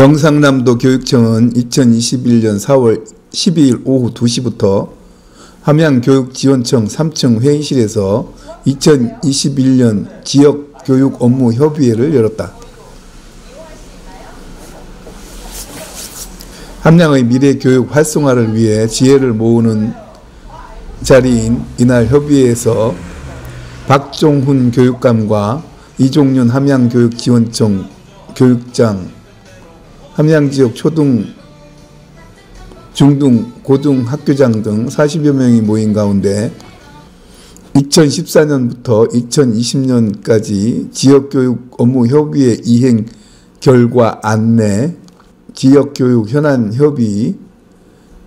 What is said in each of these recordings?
경상남도 교육청은 2021년 4월 12일 오후 2시부터 함양교육지원청 3층 회의실에서 2021년 지역교육업무협의회를 열었다. 함양의 미래교육 활성화를 위해 지혜를 모으는 자리인 이날 협의회에서 박종훈 교육감과 이종윤 함양교육지원청 교육장, 함양지역 초등, 중등, 고등 학교장 등 40여 명이 모인 가운데 2014년부터 2020년까지 지역교육 업무협의회 이행 결과 안내, 지역교육 현안 협의,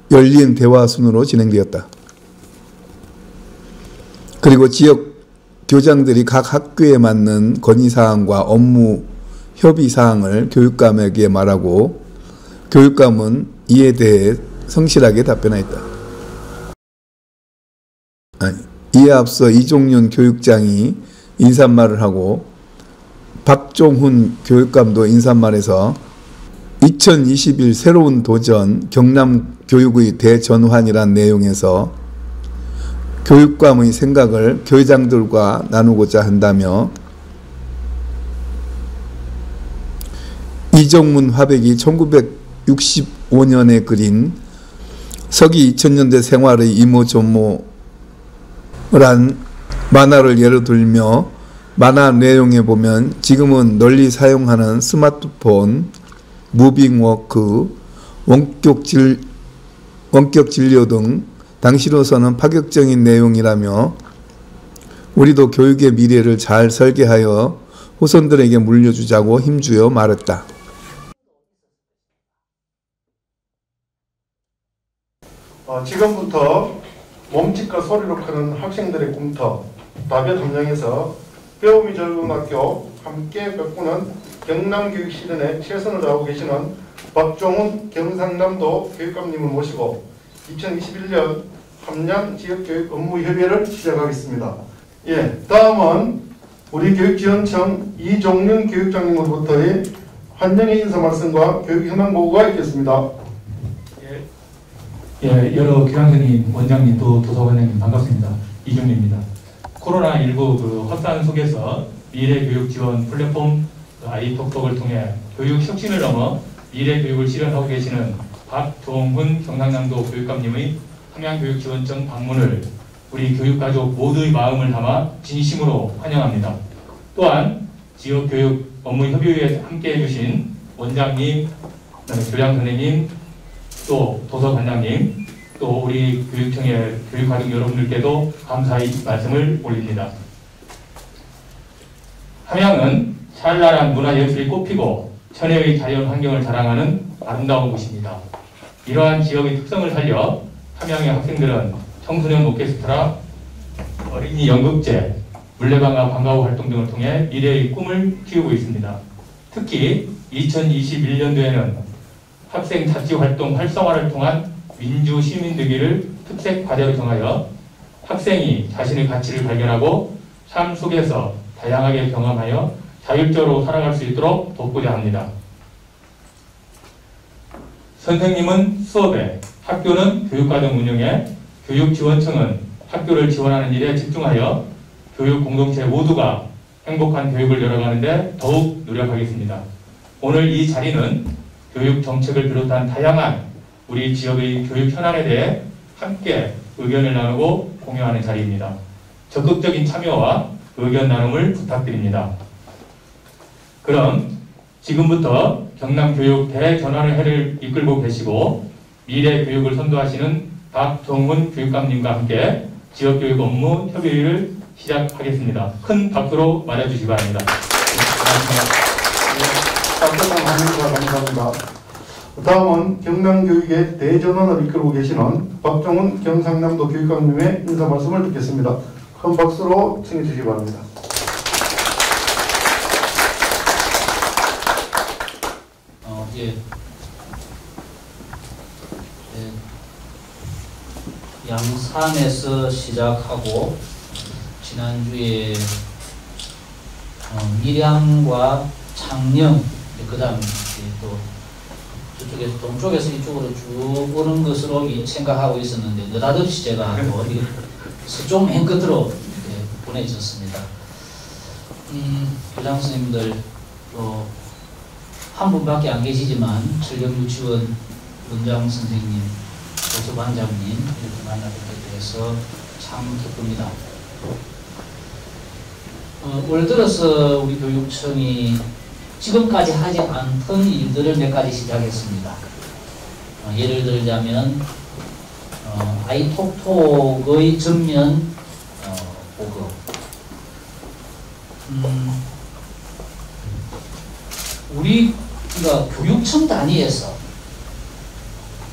열린 대화 순으로 진행되었다. 그리고 지역 교장들이 각 학교에 맞는 건의사항과 업무 협의사항을 교육감에게 말하고 교육감은 이에 대해 성실하게 답변하였다. 이에 앞서 이종윤 교육장이 인사말을 하고 박종훈 교육감도 인사말에서 2021 새로운 도전 경남교육의 대전환이란 내용에서 교육감의 생각을 교장들과 나누고자 한다며 이정문 화백이 1965년에 그린 서기 2000년대 생활의 이모저모란 만화를 예로 들며 만화 내용에 보면 지금은 널리 사용하는 스마트폰, 무빙워크, 원격 진료 등 당시로서는 파격적인 내용이라며 우리도 교육의 미래를 잘 설계하여 후손들에게 물려주자고 힘주어 말했다. 지금부터 몸짓과 소리로 크는 학생들의 꿈터 답에 함양에서 배움이 즐거운 학교 함께 뵙고는 경남교육실현에 최선을 다하고 계시는 박종훈 경상남도 교육감님을 모시고 2021년 함양 지역교육 업무협의회를 시작하겠습니다. 다음은 우리 교육지원청 이종윤 교육장님으로부터의 환영의 인사 말씀과 교육 현황 보고가 있겠습니다. 여러 교장선생님, 원장님, 또 도서관장님 반갑습니다. 이종윤입니다. 코로나19 확산 속에서 미래교육 지원 플랫폼 아이톡톡을 통해 교육 혁신을 넘어 미래교육을 실현하고 계시는 박종훈 경상남도 교육감님의 함양교육지원청 방문을 우리 교육가족 모두의 마음을 담아 진심으로 환영합니다. 또한 지역교육 업무협의회에 함께해 주신 원장님, 교장선생님, 또 도서관장님, 또 우리 교육청의 교육가족 여러분들께도 감사의 말씀을 올립니다. 함양은 찬란한 문화예술이 꽃피고 천혜의 자연 환경을 자랑하는 아름다운 곳입니다. 이러한 지역의 특성을 살려 함양의 학생들은 청소년 오케스트라, 어린이 연극제, 물레방아 방과후 활동 등을 통해 미래의 꿈을 키우고 있습니다. 특히 2021년도에는 학생 자치활동 활성화를 통한 민주 시민되기를 특색 과제로 정하여 학생이 자신의 가치를 발견하고 삶 속에서 다양하게 경험하여 자율적으로 살아갈 수 있도록 돕고자 합니다. 선생님은 수업에, 학교는 교육과정 운영에, 교육지원청은 학교를 지원하는 일에 집중하여 교육 공동체 모두가 행복한 교육을 열어가는 데 더욱 노력하겠습니다. 오늘 이 자리는 교육 정책을 비롯한 다양한 우리 지역의 교육 현안에 대해 함께 의견을 나누고 공유하는 자리입니다. 적극적인 참여와 의견 나눔을 부탁드립니다. 그럼 지금부터 경남교육 대전환의 해를 이끌고 계시고 미래 교육을 선도하시는 박종훈 교육감님과 함께 지역교육 업무 협의회를 시작하겠습니다. 큰 박수로 맞아주시기 바랍니다. 감사합니다. 다음은 경남교육의 대전환을 이끌고 계시는 박종훈 경상남도 교육감님의 인사 말씀을 듣겠습니다. 큰 박수로 청해 주시기 바랍니다. 양산에서 시작하고 지난주에 밀양과 창녕, 그 다음 또 저쪽에서 동쪽에서 이쪽으로 쭉 오는 것으로 생각하고 있었는데 느닷없이 제가 또 어디 서쪽 맨 끝으로 보내졌습니다. 교장 선생님들 또 한 분밖에 안 계시지만 철경유치원 원장 선생님, 교수반장님 이렇게 만나뵙게 돼서 참 기쁩니다. 올 들어서 우리 교육청이 지금까지 하지 않던 일들을 몇 가지 시작했습니다. 예를 들자면 아이톡톡의 전면 보급, 우리가 교육청 단위에서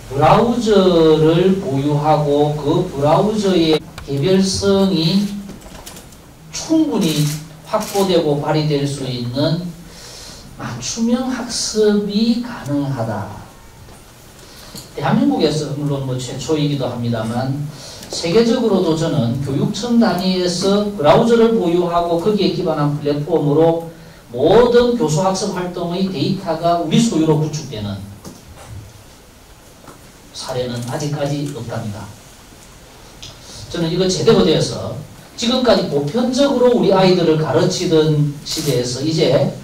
브라우저를 보유하고 그 브라우저의 개별성이 충분히 확보되고 발휘될 수 있는 맞춤형 학습이 가능하다. 대한민국에서 물론 뭐 최초이기도 합니다만 세계적으로도 저는 교육청 단위에서 브라우저를 보유하고 거기에 기반한 플랫폼으로 모든 교수학습 활동의 데이터가 우리 소유로 구축되는 사례는 아직까지 없답니다. 저는 이거 제대로 되어서 지금까지 보편적으로 우리 아이들을 가르치던 시대에서 이제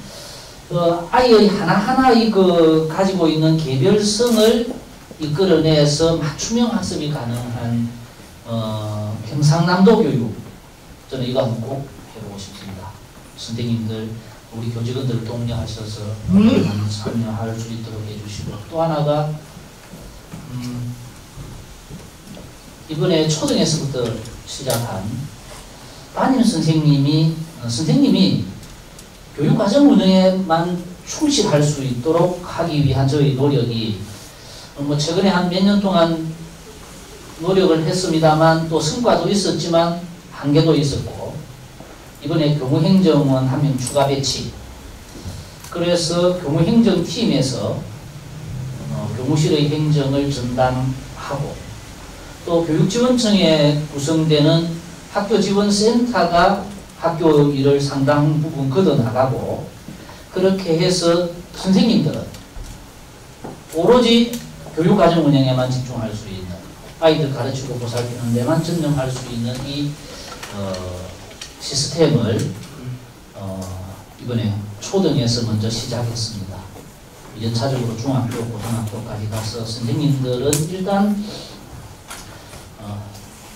아이의 하나하나의 가지고 있는 개별성을 이끌어내서 맞춤형 학습이 가능한 경상남도 교육, 저는 이거 한번 꼭 해보고 싶습니다. 선생님들, 우리 교직원들 독려하셔서 참여할 수 있도록 해주시고, 또 하나가 이번에 초등에서부터 시작한 담임 선생님이 교육과정 운영에만 충실할 수 있도록 하기 위한 저희 노력이 최근에 한 몇 년 동안 노력을 했습니다만 또 성과도 있었지만 한계도 있었고, 이번에 교무행정원 한 명 추가 배치, 그래서 교무행정팀에서 교무실의 행정을 전담하고, 또 교육지원청에 구성되는 학교지원센터가 학교 일을 상당 부분 걷어나가고, 그렇게 해서 선생님들은 오로지 교육과정 운영에만 집중할 수 있는, 아이들 가르치고 보살피는 데만 전념할 수 있는 이 시스템을 이번에 초등에서 먼저 시작했습니다. 연차적으로 중학교, 고등학교까지 가서 선생님들은 일단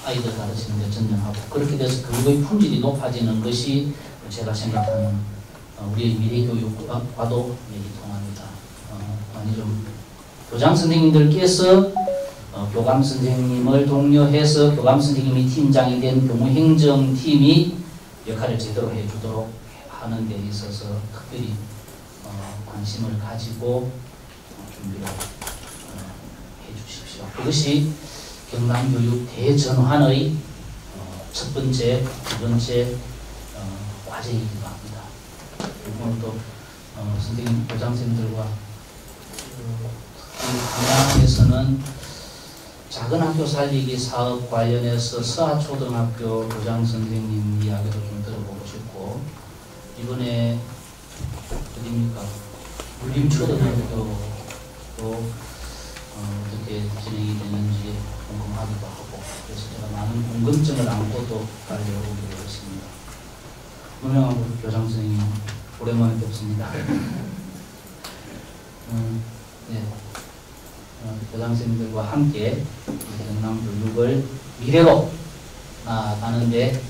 아이들 가르치는 데 전념하고, 그렇게 돼서 교육의 품질이 높아지는 것이 제가 생각하는 우리의 미래 교육과도 일통합니다. 많이 좀 교장 선생님들께서 교감 선생님을 독려해서 교감 선생님이 팀장이 된 교무행정팀이 역할을 제대로 해주도록 하는 데 있어서 특별히 관심을 가지고 준비를 해주십시오. 그것이 경남교육 대전환의 첫 번째, 두 번째 과제이기도 합니다. 오늘 또 선생님, 교장선생님들과 강남에서는 작은 학교 살리기 사업 관련해서 서하초등학교 교장선생님 이야기도 좀 들어보고 싶고, 이번에 어디입니까? 울림초등학교도 어떻게 진행이 되는지 궁금하기도 하고, 그래서 제가 많은 궁금증을 안고도 달려오기로 했습니다. 무명하고 교장선생님 오랜만에 뵙습니다. 네. 교장선생님들과 함께 경남교육을 미래로 나아가는데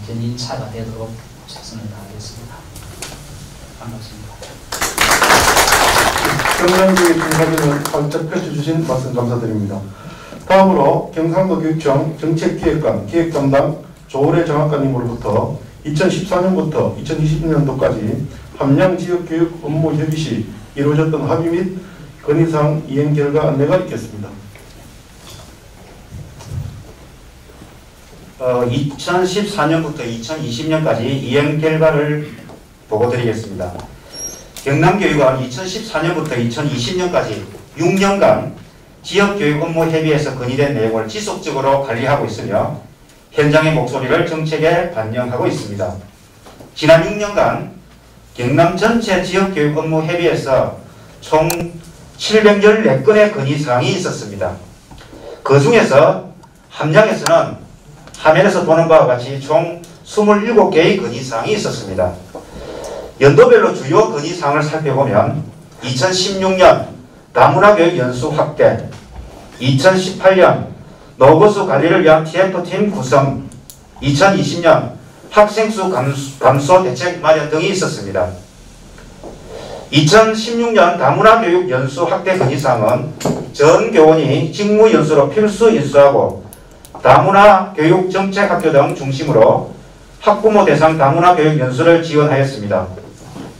견인차가 되도록 최선을 다하겠습니다. 반갑습니다. 경남교육 중사진을 활짝 펼쳐주신 말씀 감사드립니다. 다음으로 경상도 교육청 정책기획관 기획담당 조을혜 정학관님으로부터 2014년부터 2020년도까지 함양지역교육 업무 협의 시 이루어졌던 합의 및 건의사항 이행 결과 안내가 있겠습니다. 2014년부터 2020년까지 이행 결과를 보고드리겠습니다. 경남교육은 2014년부터 2020년까지 6년간 지역교육 업무 협의에서 건의된 내용을 지속적으로 관리하고 있으며 현장의 목소리를 정책에 반영하고 있습니다. 지난 6년간 경남 전체 지역교육 업무 협의에서 총 714건의 건의사항이 있었습니다. 그 중에서 함량에서는 화면에서 보는 바와 같이 총 27개의 건의사항이 있었습니다. 연도별로 주요 건의사항을 살펴보면 2016년 다문화교육 연수 확대, 2018년 노거수 관리를 위한 TF팀 구성, 2020년 학생수 감소 대책 마련 등이 있었습니다. 2016년 다문화교육 연수 확대 건의사항은 전 교원이 직무연수로 필수 인수하고 다문화교육 정책학교 등 중심으로 학부모 대상 다문화교육 연수를 지원하였습니다.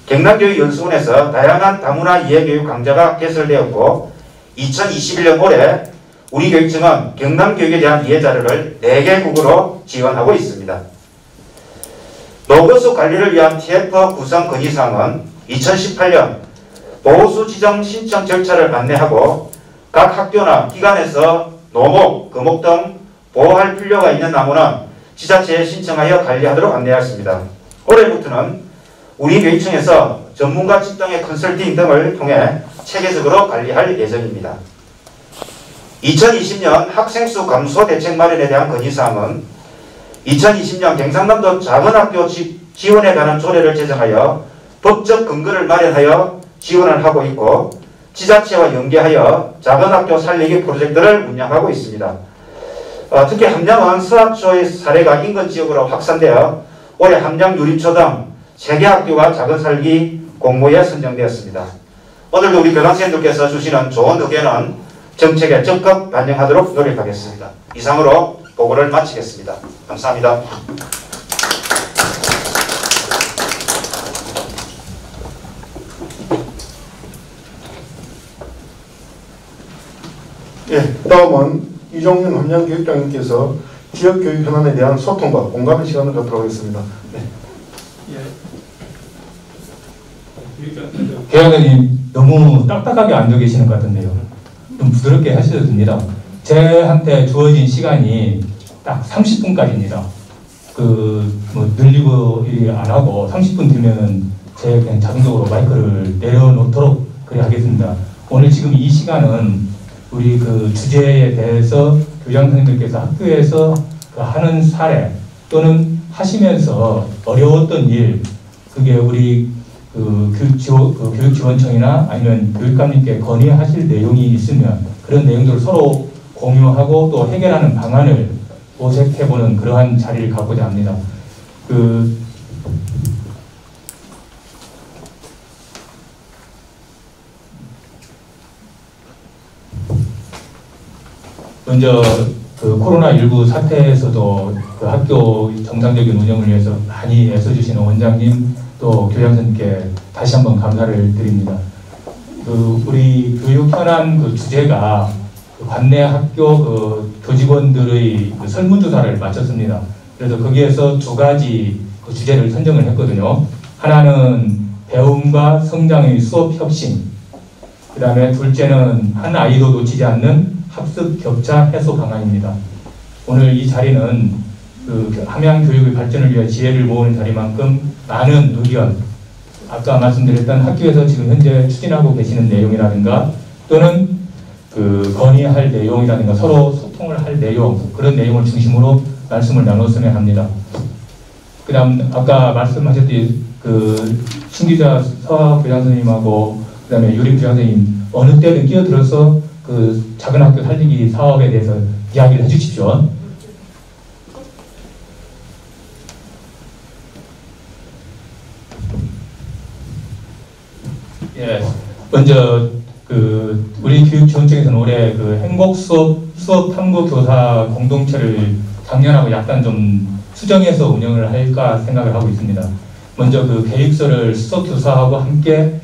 경남교육연수원에서 다양한 다문화 이해교육 강좌가 개설되었고 2021년 올해 우리 교육청은 경남교육에 대한 이해자료를 4개국으로 지원하고 있습니다. 노거수 관리를 위한 TF 구성 건의사항은 2018년 보호수 지정 신청 절차를 안내하고 각 학교나 기관에서 노목, 금목 등 보호할 필요가 있는 나무는 지자체에 신청하여 관리하도록 안내하였습니다. 올해부터는 우리 교육청에서 전문가 집단의 컨설팅 등을 통해 체계적으로 관리할 예정입니다. 2020년 학생수 감소 대책 마련에 대한 건의사항은 2020년 경상남도 작은학교 지원에 관한 조례를 제정하여 법적 근거를 마련하여 지원을 하고 있고 지자체와 연계하여 작은학교 살리기 프로젝트를 운영하고 있습니다. 특히 함량은 서학초의 사례가 인근 지역으로 확산되어 올해 함량 유림초 등 3개 학교가 작은 살기 공모에 선정되었습니다. 오늘도 우리 교장선생님들께서 주시는 좋은 의견은 정책에 적극 반영하도록 노력하겠습니다. 이상으로 보고를 마치겠습니다. 감사합니다. 예, 다음은 이종윤 함량교육장님께서 지역교육 현안에 대한 소통과 공감의 시간을 갖도록 하겠습니다. 네. 교장님 너무 딱딱하게 앉아 계시는 것 같은데요. 좀 부드럽게 하셔도 됩니다. 제한테 주어진 시간이 딱 30분까지입니다. 뭐 늘리고 안 하고 30분 뒤면은 제가 그냥 자동적으로 마이크를 내려놓도록 그래 하겠습니다. 오늘 지금 이 시간은 우리 그 주제에 대해서 교장 선생님들께서 학교에서 그 하는 사례 또는 하시면서 어려웠던 일, 그게 우리 교육지원청이나 아니면 교육감님께 건의하실 내용이 있으면 그런 내용들을 서로 공유하고 또 해결하는 방안을 모색해보는 그러한 자리를 갖고자 합니다. 먼저 코로나19 사태에서도 그 학교 정상적인 운영을 위해서 많이 애써주시는 원장님 또 교장선생님께 다시 한번 감사를 드립니다. 우리 교육 현안 주제가 관내 학교 교직원들의 설문조사를 마쳤습니다. 그래서 거기에서 2가지 주제를 선정을 했거든요. 하나는 배움과 성장의 수업 혁신, 그 다음에 둘째는 한 아이도 놓치지 않는 학습 격차 해소 방안입니다. 오늘 이 자리는 함양 교육의 발전을 위해 지혜를 모으는 자리만큼 많은 의견, 아까 말씀드렸던 학교에서 지금 현재 추진하고 계시는 내용이라든가 또는 건의할 내용이라든가 서로 소통을 할 내용, 그런 내용을 중심으로 말씀을 나눴으면 합니다. 그 다음 아까 말씀하셨듯이 신기자 서학 교장 선생님하고 그 다음에 유림 교장 선생님 어느 때는 끼어들어서 작은 학교 살리기 사업에 대해서 이야기를 해주십시오. 예, 먼저 우리 교육지원청에서는 올해 행복 수업 탐구 교사 공동체를 작년하고 약간 좀 수정해서 운영을 할까 생각을 하고 있습니다. 먼저 계획서를 수석 교사하고 함께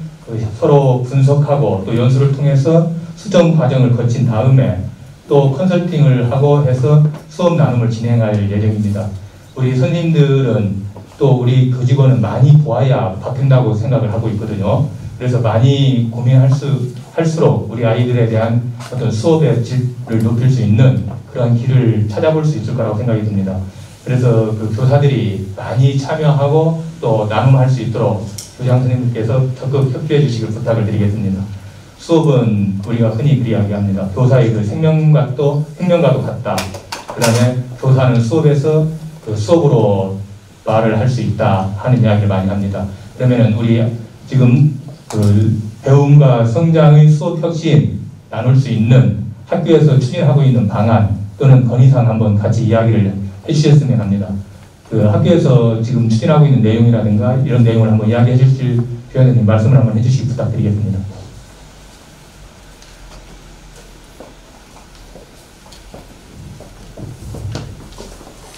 서로 분석하고 또 연수를 통해서 수정 과정을 거친 다음에 또 컨설팅을 하고 해서 수업 나눔을 진행할 예정입니다. 우리 선생님들은 또 우리 교직원은 많이 보아야 바뀐다고 생각을 하고 있거든요. 그래서 많이 고민할수록 우리 아이들에 대한 어떤 수업의 질을 높일 수 있는 그런 길을 찾아볼 수 있을 거라고 생각이 듭니다. 그래서 교사들이 많이 참여하고 또 나눔할 수 있도록 교장 선생님께서 적극 협조해 주시길 부탁을 드리겠습니다. 수업은 우리가 흔히 그리 이야기합니다. 교사의 그 생명과도 같다. 그 다음에 교사는 수업에서 그 수업으로 말을 할 수 있다 하는 이야기를 많이 합니다. 그러면은 우리 지금 그 배움과 성장의 수업 혁신 나눌 수 있는 학교에서 추진하고 있는 방안 또는 건의사항 한번 같이 이야기를 해주셨으면 합니다. 그 학교에서 지금 추진하고 있는 내용이라든가 이런 내용을 한번 이야기해 주실 교장님 말씀을 한번 해주시기 부탁드리겠습니다.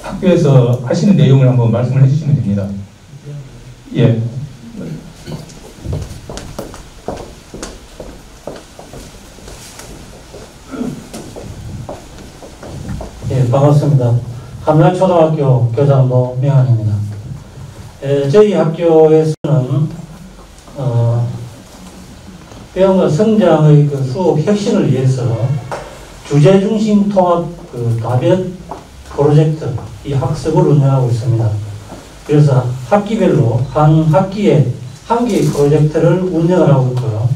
학교에서 하시는 내용을 한번 말씀을 해주시면 됩니다. 예. 예, 반갑습니다. 함양초등학교 교장도 명한입니다. 저희 학교에서는 배움과 성장의 그 수업 혁신을 위해서 주제 중심 통합 그 다변 프로젝트 이 학습을 운영하고 있습니다. 그래서 학기별로 한 학기에 한 개의 프로젝트를 운영을 하고 있고요.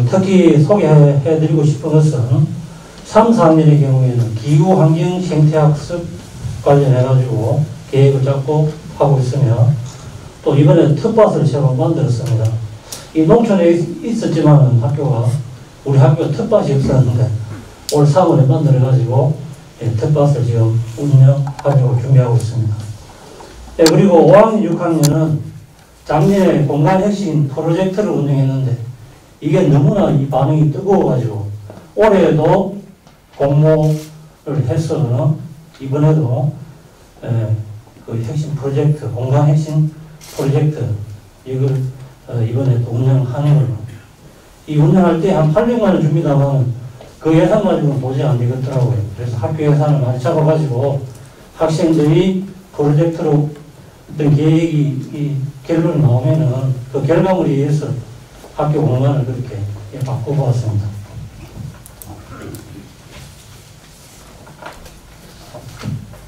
특히 소개해드리고 싶은 것은 3, 4학년의 경우에는 기후환경 생태학습 관련해가지고 계획을 잡고 하고 있으며 또 이번에 텃밭을 새로 만들었습니다. 이 농촌에 있었지만 우리 학교 텃밭이 없었는데 올 3월에 만들어가지고 텃밭을 지금 운영하려고 준비하고 있습니다. 그리고 5학년, 6학년은 작년에 공간혁신 프로젝트를 운영했는데 이게 너무나 이 반응이 뜨거워가지고 올해도 공모를 해서 이번에도 그 핵심 프로젝트, 공간 핵심 프로젝트 이걸 이번에 또 운영하는 걸로. 이 운영할 때 한 800만 원 줍니다만 그 예산 가지고는 도저히 안 되겠더라고요. 그래서 학교 예산을 많이 잡아가지고 학생들이 프로젝트로 어떤 계획이 결론이 나오면은 그 결과물에 의해서 학교 공간을 그렇게 바꿔보았습니다.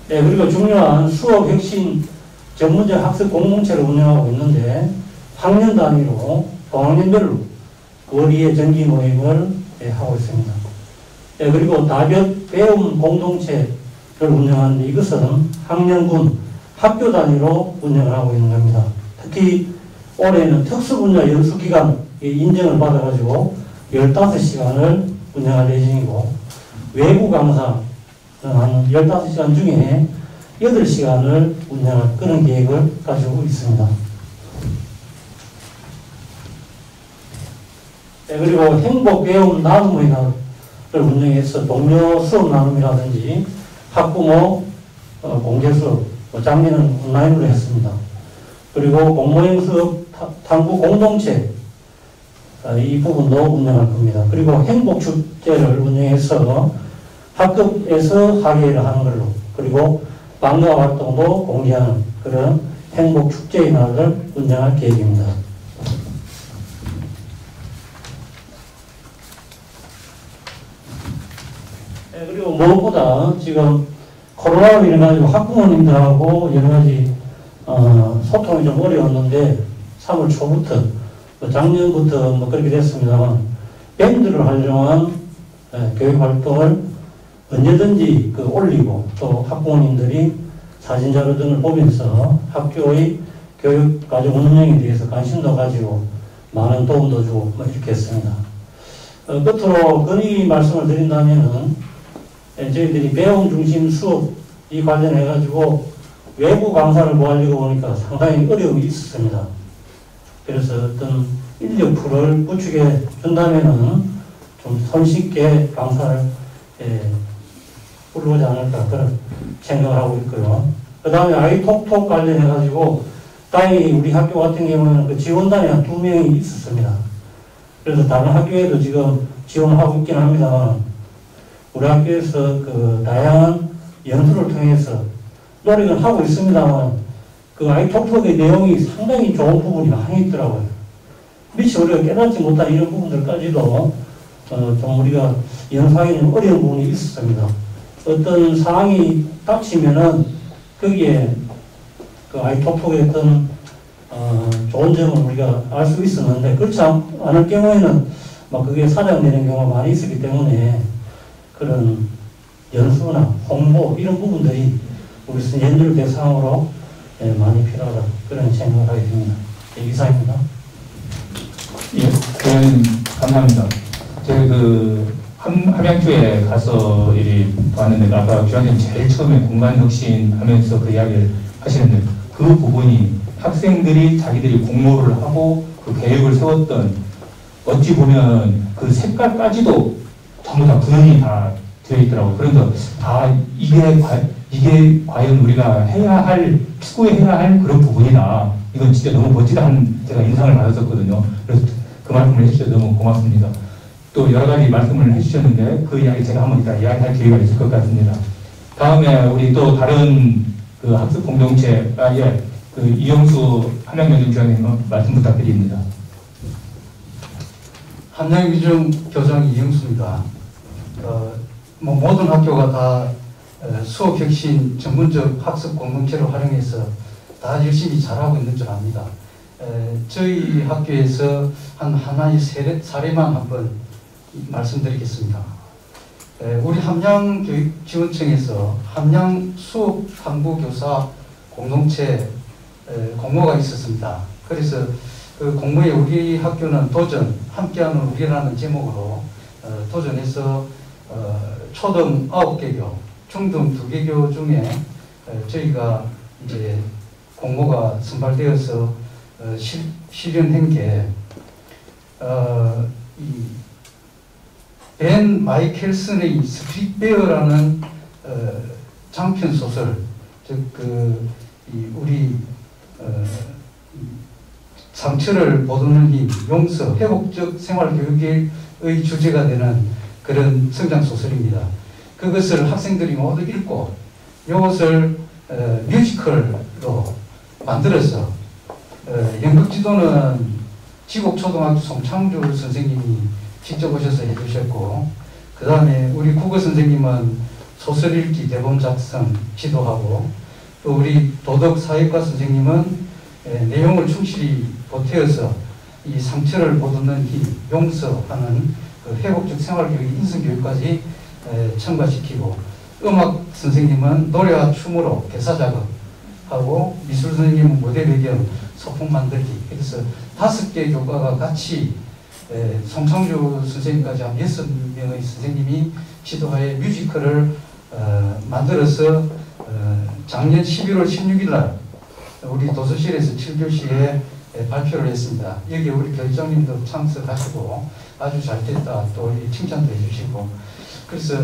네, 그리고 중요한 수업 혁신 전문적 학습 공동체를 운영하고 있는데 학년 단위로 동학년별로 거리의 정기 모임을 하고 있습니다. 네, 그리고 다변 배움 공동체를 운영하는데 이것은 학년군 학교 단위로 운영을 하고 있는 겁니다. 특히 올해는 특수분야 연수기간 인정을 받아가지고 15시간을 운영할 예정이고 외부 강사 한 15시간 중에 8시간을 운영할 그런 계획을 가지고 있습니다. 네, 그리고 행복 배움 나눔회를 운영해서 동료 수업 나눔이라든지 학부모 공개 수업, 작년은 온라인으로 했습니다. 그리고 공모형 수업 탐구 공동체 이 부분도 운영할 겁니다. 그리고 행복 축제를 운영해서 학급에서 학예를 하는 걸로 그리고 방과 활동도 공개하는 그런 행복 축제의 날을 운영할 계획입니다. 네, 그리고 무엇보다 지금 코로나로 인해가지고 학부모님들하고 여러 가지 소통이 좀 어려웠는데 3월 초부터 작년부터 그렇게 됐습니다만 밴드를 활용한 교육 활동을 언제든지 올리고 또 학부모님들이 사진자료 등을 보면서 학교의 교육 가정 운영에 대해서 관심도 가지고 많은 도움도 주고 이렇게 했습니다. 끝으로 건의 말씀을 드린다면은 저희들이 배움 중심 수업이 관련해 가지고 외부 강사를 구하려고 보니까 상당히 어려움이 있었습니다. 그래서 어떤 인력 풀을 구축해 준다면은 좀 손쉽게 강사를 부르지 않을까 그런 생각을 하고 있고요. 그 다음에 아이톡톡 관련해 가지고 다행히 우리 학교 같은 경우는 그 지원단이 한 2명이 있었습니다. 그래서 다른 학교에도 지금 지원하고 있긴 합니다만 우리 학교에서 그 다양한 연수를 통해서 노력을 하고 있습니다만 그 아이톡톡의 내용이 상당히 좋은 부분이 많이 있더라고요. 미처 우리가 깨닫지 못한 이런 부분들까지도 좀 우리가 연수하기는 어려운 부분이 있었습니다. 어떤 상황이 닥치면은 거기에 그 아이톡톡의 어떤 좋은 점을 우리가 알 수 있었는데 그렇지 않을 경우에는 막 그게 사장되는 경우가 많이 있었기 때문에 그런 연수나 홍보 이런 부분들이 우리 연주를 대상으로 많이 필요하다 그런 생각을 하게 됩니다. 이상입니다. 예, 감사합니다. 제가 함양주에 가서 봤는데 아까 주장님 제일 처음에 공간혁신 하면서 그 이야기를 하시는데 그 부분이 학생들이 자기들이 공모를 하고 그 계획을 세웠던 어찌 보면 그 색깔까지도 전부 다 구현이 다 되어 있더라고요. 그래서 이게 과연 우리가 추구해야 할 그런 부분이다. 이건 진짜 너무 멋지다는 제가 인상을 받았었거든요. 그래서 그 말씀을 해주셔서 너무 고맙습니다. 또 여러 가지 말씀을 해주셨는데 그 이야기 제가 한번 이따 이야기할 기회가 있을 것 같습니다. 다음에 우리 또 다른 그 학습 공동체, 이영수 함양여중주장님 말씀 부탁드립니다. 함양유중 교장 이영수입니다. 모든 학교가 다 수업혁신 전문적 학습 공동체를 활용해서 다 열심히 잘하고 있는 줄 압니다. 저희 학교에서 하나의 사례만 한번 말씀드리겠습니다. 우리 함양교육지원청에서 함양 수업탐구교사 공동체 공모가 있었습니다. 그래서 그 공모에 우리 학교는 도전, 함께하는 우리라는 제목으로 도전해서 초등 9개교, 중등 2개교 중에 저희가 이제 공모가 선발되어서 실현한 게 벤 마이켈슨의 스피릿베어라는 장편 소설, 즉 우리 상처를 보듬는 힘, 용서, 회복적 생활교육의 주제가 되는 그런 성장 소설입니다. 그것을 학생들이 모두 읽고 이것을 뮤지컬로 만들어서 연극 지도는 지곡초등학교 송창주 선생님이 직접 오셔서 해주셨고, 그 다음에 우리 국어 선생님은 소설 읽기 대본 작성 지도하고, 또 우리 도덕사회과 선생님은 내용을 충실히 보태어서 이 상처를 보듬는 힘, 용서하는 그 회복적 생활교육, 인성교육까지 첨가시키고, 음악 선생님은 노래와 춤으로 개사 작업하고, 미술 선생님은 무대 배경, 소품 만들기. 그래서 5개 교과가 같이 송창주 선생님까지 한 6명의 선생님이 지도하에 뮤지컬을 만들어서 작년 11월 16일 날 우리 도서실에서 7교시에 발표를 했습니다. 여기 우리 교육장님도 참석하시고 아주 잘 됐다 또 칭찬도 해주시고, 그래서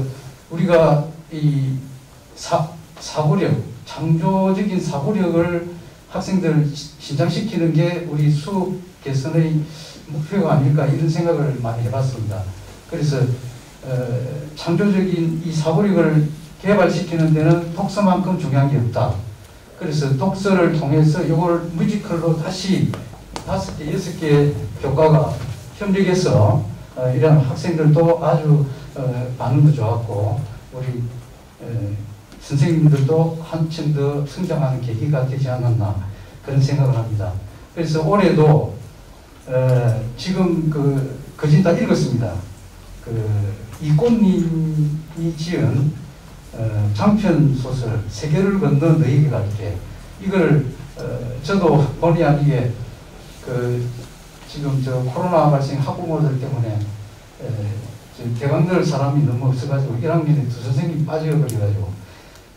우리가 이 사고력, 창조적인 사고력을 학생들을 신장시키는 게 우리 수업 개선의 목표가 아닐까 이런 생각을 많이 해봤습니다. 그래서 창조적인 이 사고력을 개발시키는 데는 독서만큼 중요한 게 없다. 그래서 독서를 통해서 이걸 뮤지컬로 다시 5개, 6개 교과가 협력해서 이런 학생들도 아주 반응도 좋았고 우리 선생님들도 한층 더 성장하는 계기가 되지 않았나 그런 생각을 합니다. 그래서 올해도 지금 거진 다 읽었습니다. 이꽃님이 지은 장편 소설 세계를 건너 너에게 갈게, 이걸 저도 본의 아니게 지금 코로나 발생 학부모들 때문에 대강 들을 사람이 너무 없어가지고 1학년에 2선생님이 빠져버려가지고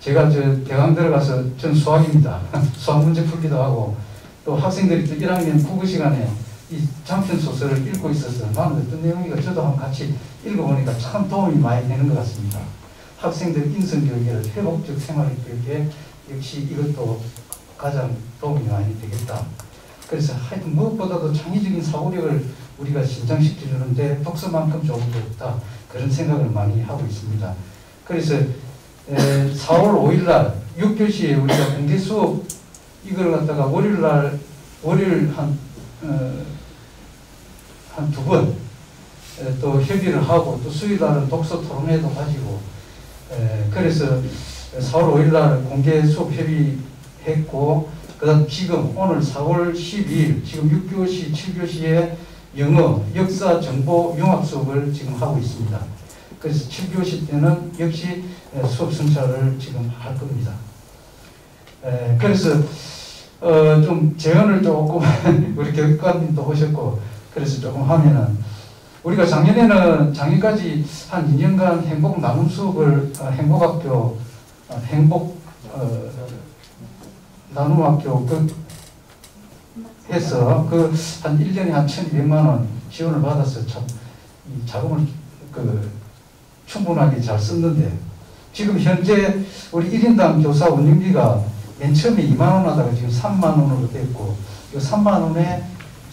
제가 대강 들어가서 전 수학입니다. 수학 문제 풀기도 하고 또 학생들이 또 1학년 국어 시간에 이 장편 소설을 읽고 있어서 나는 어떤 내용인가 저도 한번 같이 읽어보니까 참 도움이 많이 되는 것 같습니다. 학생들 인성교육에 회복적 생활교육에 역시 이것도 가장 도움이 많이 되겠다. 그래서 하여튼 무엇보다도 창의적인 사고력을 우리가 신장시켜주는데 독서만큼 좋은 게 없다. 그런 생각을 많이 하고 있습니다. 그래서 4월 5일 날 6교시에 우리가 공개 수업 이걸 갖다가 월요일 한 2번 또 협의를 하고 또 수요일 날은 독서 토론회도 가지고 그래서 4월 5일 날 공개 수업 협의했고, 그 다음 지금 오늘 4월 12일 지금 6교시, 7교시에 영어, 역사, 정보, 융합 수업을 지금 하고 있습니다. 그래서 7교시 때는 역시 수업 순차를 지금 할 겁니다. 그래서 좀 제언을 조금 우리 교육관님도 오셨고 그래서 조금 하면은 우리가 작년까지 한 2년간 행복 나눔 수업을 행복학교 나눔학교 해서 한 1년에 한 1,200만 원 지원을 받아서 참 이 자금을 충분하게 잘 썼는데 지금 현재 우리 1인당 교사 운영비가 맨 처음에 2만 원 하다가 지금 3만 원으로 됐고 이 3만 원에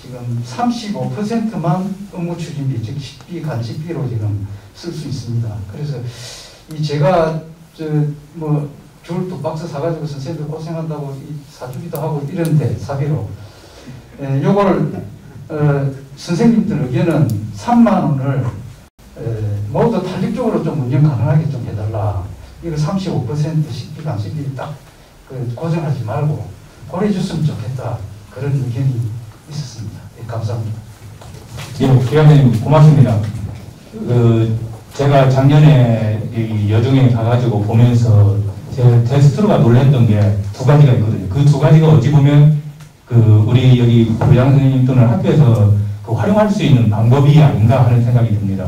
지금 35%만 업무 추진비 즉 식비 간식비로 지금 쓸 수 있습니다. 그래서 이 제가 줄 2박스 사가지고 선생님들 고생한다고 사주기도 하고 이런데 사비로 요걸 선생님들 의견은 3만 원을 모두 탄력적으로 좀 운영 가능하게 좀 해달라. 이거 35% 식비 간식비 딱 고생하지 말고 고려해 줬으면 좋겠다. 그런 의견이 있었습니다. 네, 감사합니다. 예, 기관장님 고맙습니다. 제가 작년에 이 여중에 가가지고 보면서 제 스스로가 놀랐던 게 두 가지가 있거든요. 그 두 가지가 어찌 보면 우리 여기 교장 선생님 또는 학교에서 활용할 수 있는 방법이 아닌가 하는 생각이 듭니다.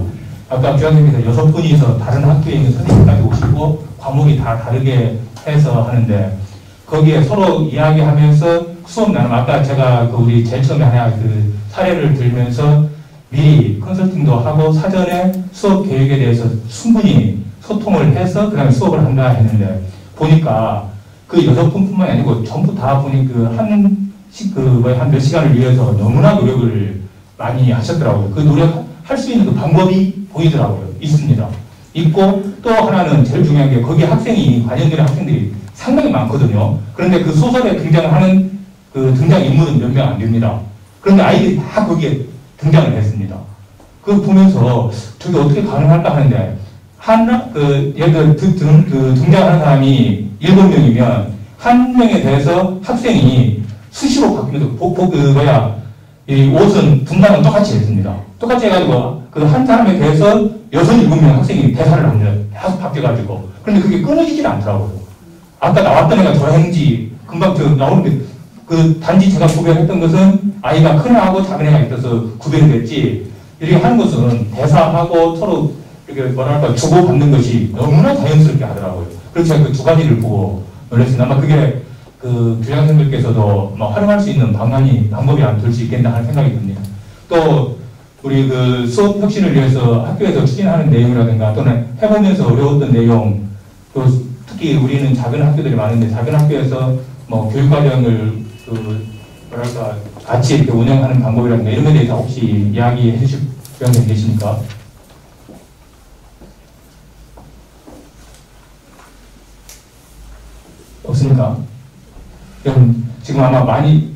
아까 교장선생님께서 6분이서 다른 학교에 있는 선생님까지 오시고 과목이 다 다르게 해서 하는데 거기에 서로 이야기하면서 수업 나눔, 아까 제가 우리 제일 처음에 하나 사례를 들면서 미리 컨설팅도 하고 사전에 수업 계획에 대해서 충분히 소통을 해서 그 다음에 수업을 한다 했는데 보니까 그 6분뿐만이 아니고 전부 다 보니 한 몇 시간을 위해서 너무나 노력을 많이 하셨더라고요. 그 노력할 수 있는 그 방법이 보이더라고요. 있습니다. 있고 또 하나는 제일 중요한 게 거기에 관련되는 학생들이 상당히 많거든요. 그런데 그 소설에 등장하는 등장인물은 몇 명 안 됩니다. 그런데 아이들이 다 거기에 등장을 했습니다. 그거 보면서 저게 어떻게 가능할까 하는데 예를 들어 등장하는 사람이 7명이면 한 명에 대해서 학생이 수시로 바뀌면서 이 옷은 분담은 똑같이 했습니다. 똑같이 해가지고 한 사람에 대해서 6, 7명 학생이 대사를 합니다. 계속 바뀌어가지고. 그런데 그게 끊어지질 않더라고요. 아까 나왔던 애가 저행지 금방 나오는데 단지 제가 구별했던 것은 아이가 큰 애하고 작은 애가 있어서 구별이 됐지 이렇게 하는 것은 대사하고 서로 이렇게 주고받는 것이 너무나 자연스럽게 하더라고요. 그래서 제가 그 두 가지를 보고 놀랐습니다. 아마 그게 교장선생님께서도 활용할 수 있는 방법이 될 수 있겠나 하는 생각이 듭니다. 또 우리 수업 혁신을 위해서 학교에서 추진하는 내용이라든가 또는 해보면서 어려웠던 내용 또 특히 우리는 작은 학교들이 많은데 작은 학교에서 교육과정을 같이 이렇게 운영하는 방법이라든가 이런 것에 대해서 혹시 이야기해 주실 교장님 계십니까? 없습니까? 그럼 지금 아마 많이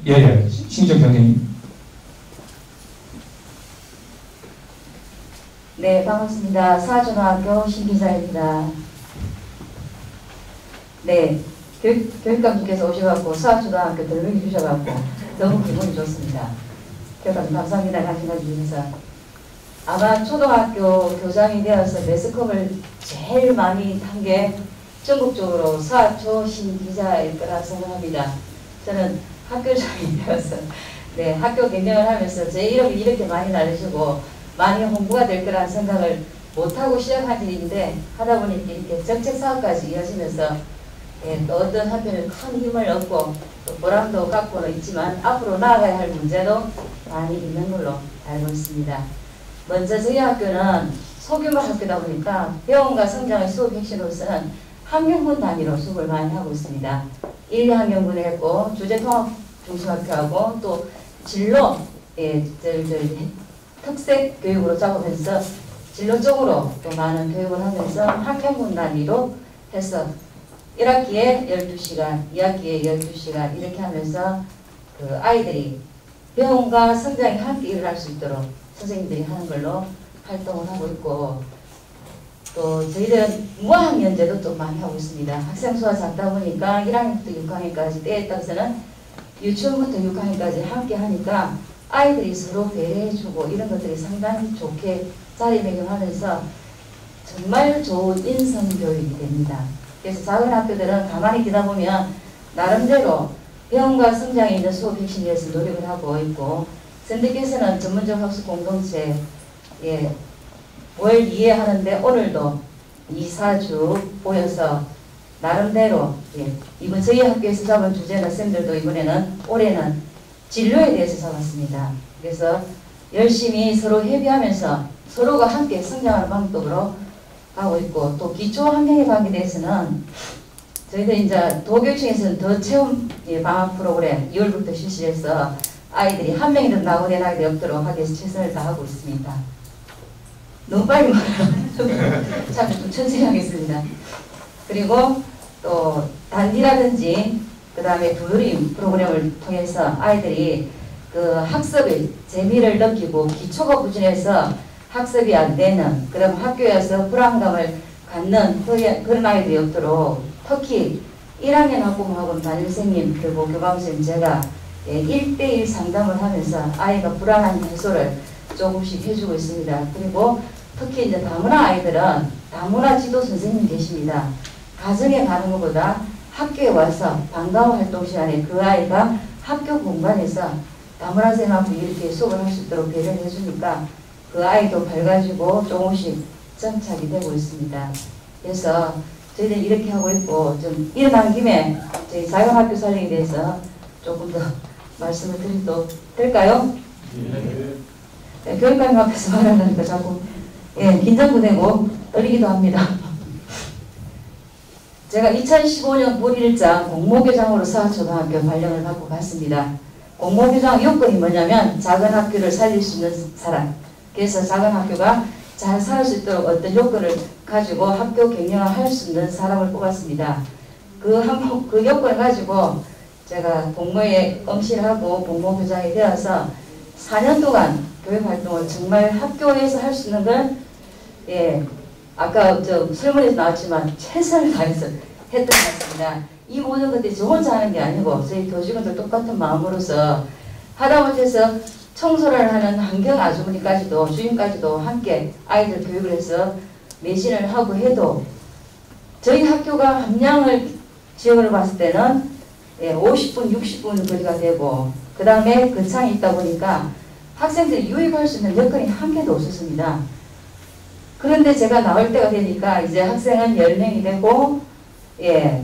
신기정 교장님. 네, 반갑습니다. 사중학교 신기자입니다. 네, 교육감님께서 오셔갖고 사중학교 들러리 주셔갖고 너무 기분이 좋습니다. 교육감님 감사합니다. 관심까지 주셔서. 아마 초등학교 교장이 되어서 매스컴을 제일 많이 탄 게 전국적으로 사초 신기자일 거라 생각합니다. 저는 학교장이 되어서 네, 학교 경영을 하면서 제 이름이 이렇게 많이 날리시고 많이 홍보가 될 거라는 생각을 못하고 시작한 일인데 하다 보니 이렇게 정책 사업까지 이어지면서 또 어떤 한편은 큰 힘을 얻고 또 보람도 갖고는 있지만 앞으로 나아가야 할 문제도 많이 있는 걸로 알고 있습니다. 먼저 저희 학교는 소규모 학교다 보니까 배움과 성장의 수업 핵심으로서는 학년군 단위로 수업을 많이 하고 있습니다. 1, 2학년군에 했고 주제통합 중심학교하고 또 진로 특색 교육으로 작업해서 진로 쪽으로 또 많은 교육을 하면서 학년군 단위로 해서 1학기에 12시간, 2학기에 12시간 이렇게 하면서 아이들이 배움과 성장이 함께 일어날 수 있도록 선생님들이 하는 걸로 활동을 하고 있고 또 저희들은 무학년제도 좀 많이 하고 있습니다. 학생 수가 작다 보니까 1학년부터 6학년까지 때에 따라서는 유치원부터 6학년까지 함께 하니까 아이들이 서로 배려해주고 이런 것들이 상당히 좋게 자리매김하면서 정말 좋은 인성교육이 됩니다. 그래서 작은 학교들은 가만히 있다 보면 나름대로 배움과 성장에 있는 수업 핵심에 대해서 노력을 하고 있고, 선생님께서는 전문적 학습 공동체 뭘 이해하는데 오늘도 2, 4주 보여서 나름대로 이번 저희 학교에서 잡은 주제는 쌤들도 이번에는 올해는 진로에 대해서 잡았습니다. 그래서 열심히 서로 협의하면서 서로가 함께 성장하는 방법으로 하고 있고, 또 기초 환경의 방에 대해서는 저희들 이제 도교육청에서는 더 체험 방학 프로그램 2월부터 실시해서 아이들이 한 명이라도 나고 대학에 없도록 하기 위해서 최선을 다하고 있습니다. 너무 빨리 말하면 참 천천히 하겠습니다. 그리고 또 단디라든지 그 다음에 두드림 프로그램을 통해서 아이들이 그 학습의 재미를 느끼고 기초가 부진해서 학습이 안 되는, 그럼 학교에 와서 불안감을 갖는 그런 아이들이 없도록 특히 1학년 학부모하고는 담임선생님 그리고 교감선생님 제가 1대1 상담을 하면서 아이가 불안한 해소를 조금씩 해주고 있습니다. 그리고 특히 이제 다문화 아이들은 다문화 지도 선생님 계십니다. 가정에 가는 것보다 학교에 와서 방과후 활동 시간에 그 아이가 학교 공간에서 다문화 선생님하고 이렇게 수업을 할 수 있도록 배려를 해주니까 그 아이도 밝아지고 조금씩 정착이 되고 있습니다. 그래서 저희들 이렇게 하고 있고, 좀 일어난 김에 저희 자유학교 살리기에 대해서 조금 더 말씀을 드려도 될까요? 네, 교육감님 앞에서 말하려니까 자꾸 긴장도 되고 떨리기도 합니다. 제가 2015년 9일장 공모교장으로 서하초등학교 발령을 받고 갔습니다. 공모교장 요건이 뭐냐면 작은 학교를 살릴 수 있는 사람, 그래서 작은 학교가 잘 살 수 있도록 어떤 요건을 가지고 학교 경영을 할 수 있는 사람을 뽑았습니다. 그 요건을 가지고 제가 공모에 응시하고 공모교장이 되어서 4년 동안 교육활동을 정말 학교에서 할 수 있는 걸 아까 설문에서 나왔지만 최선을 다해서 했던 것 같습니다. 이 모든 것들이 저 혼자 하는 게 아니고 저희 교직원들 똑같은 마음으로서 하다못해서 청소를 하는 환경 아주머니까지도 주임까지도 함께 아이들 교육을 해서 매진을 하고 해도 저희 학교가 함량을 지역으로 봤을 때는 50분, 60분 거리가 되고 그 다음에 근창이 있다 보니까 학생들이 유입할 수 있는 여건이 한 개도 없었습니다. 그런데 제가 나올 때가 되니까 이제 학생은 10명이 되고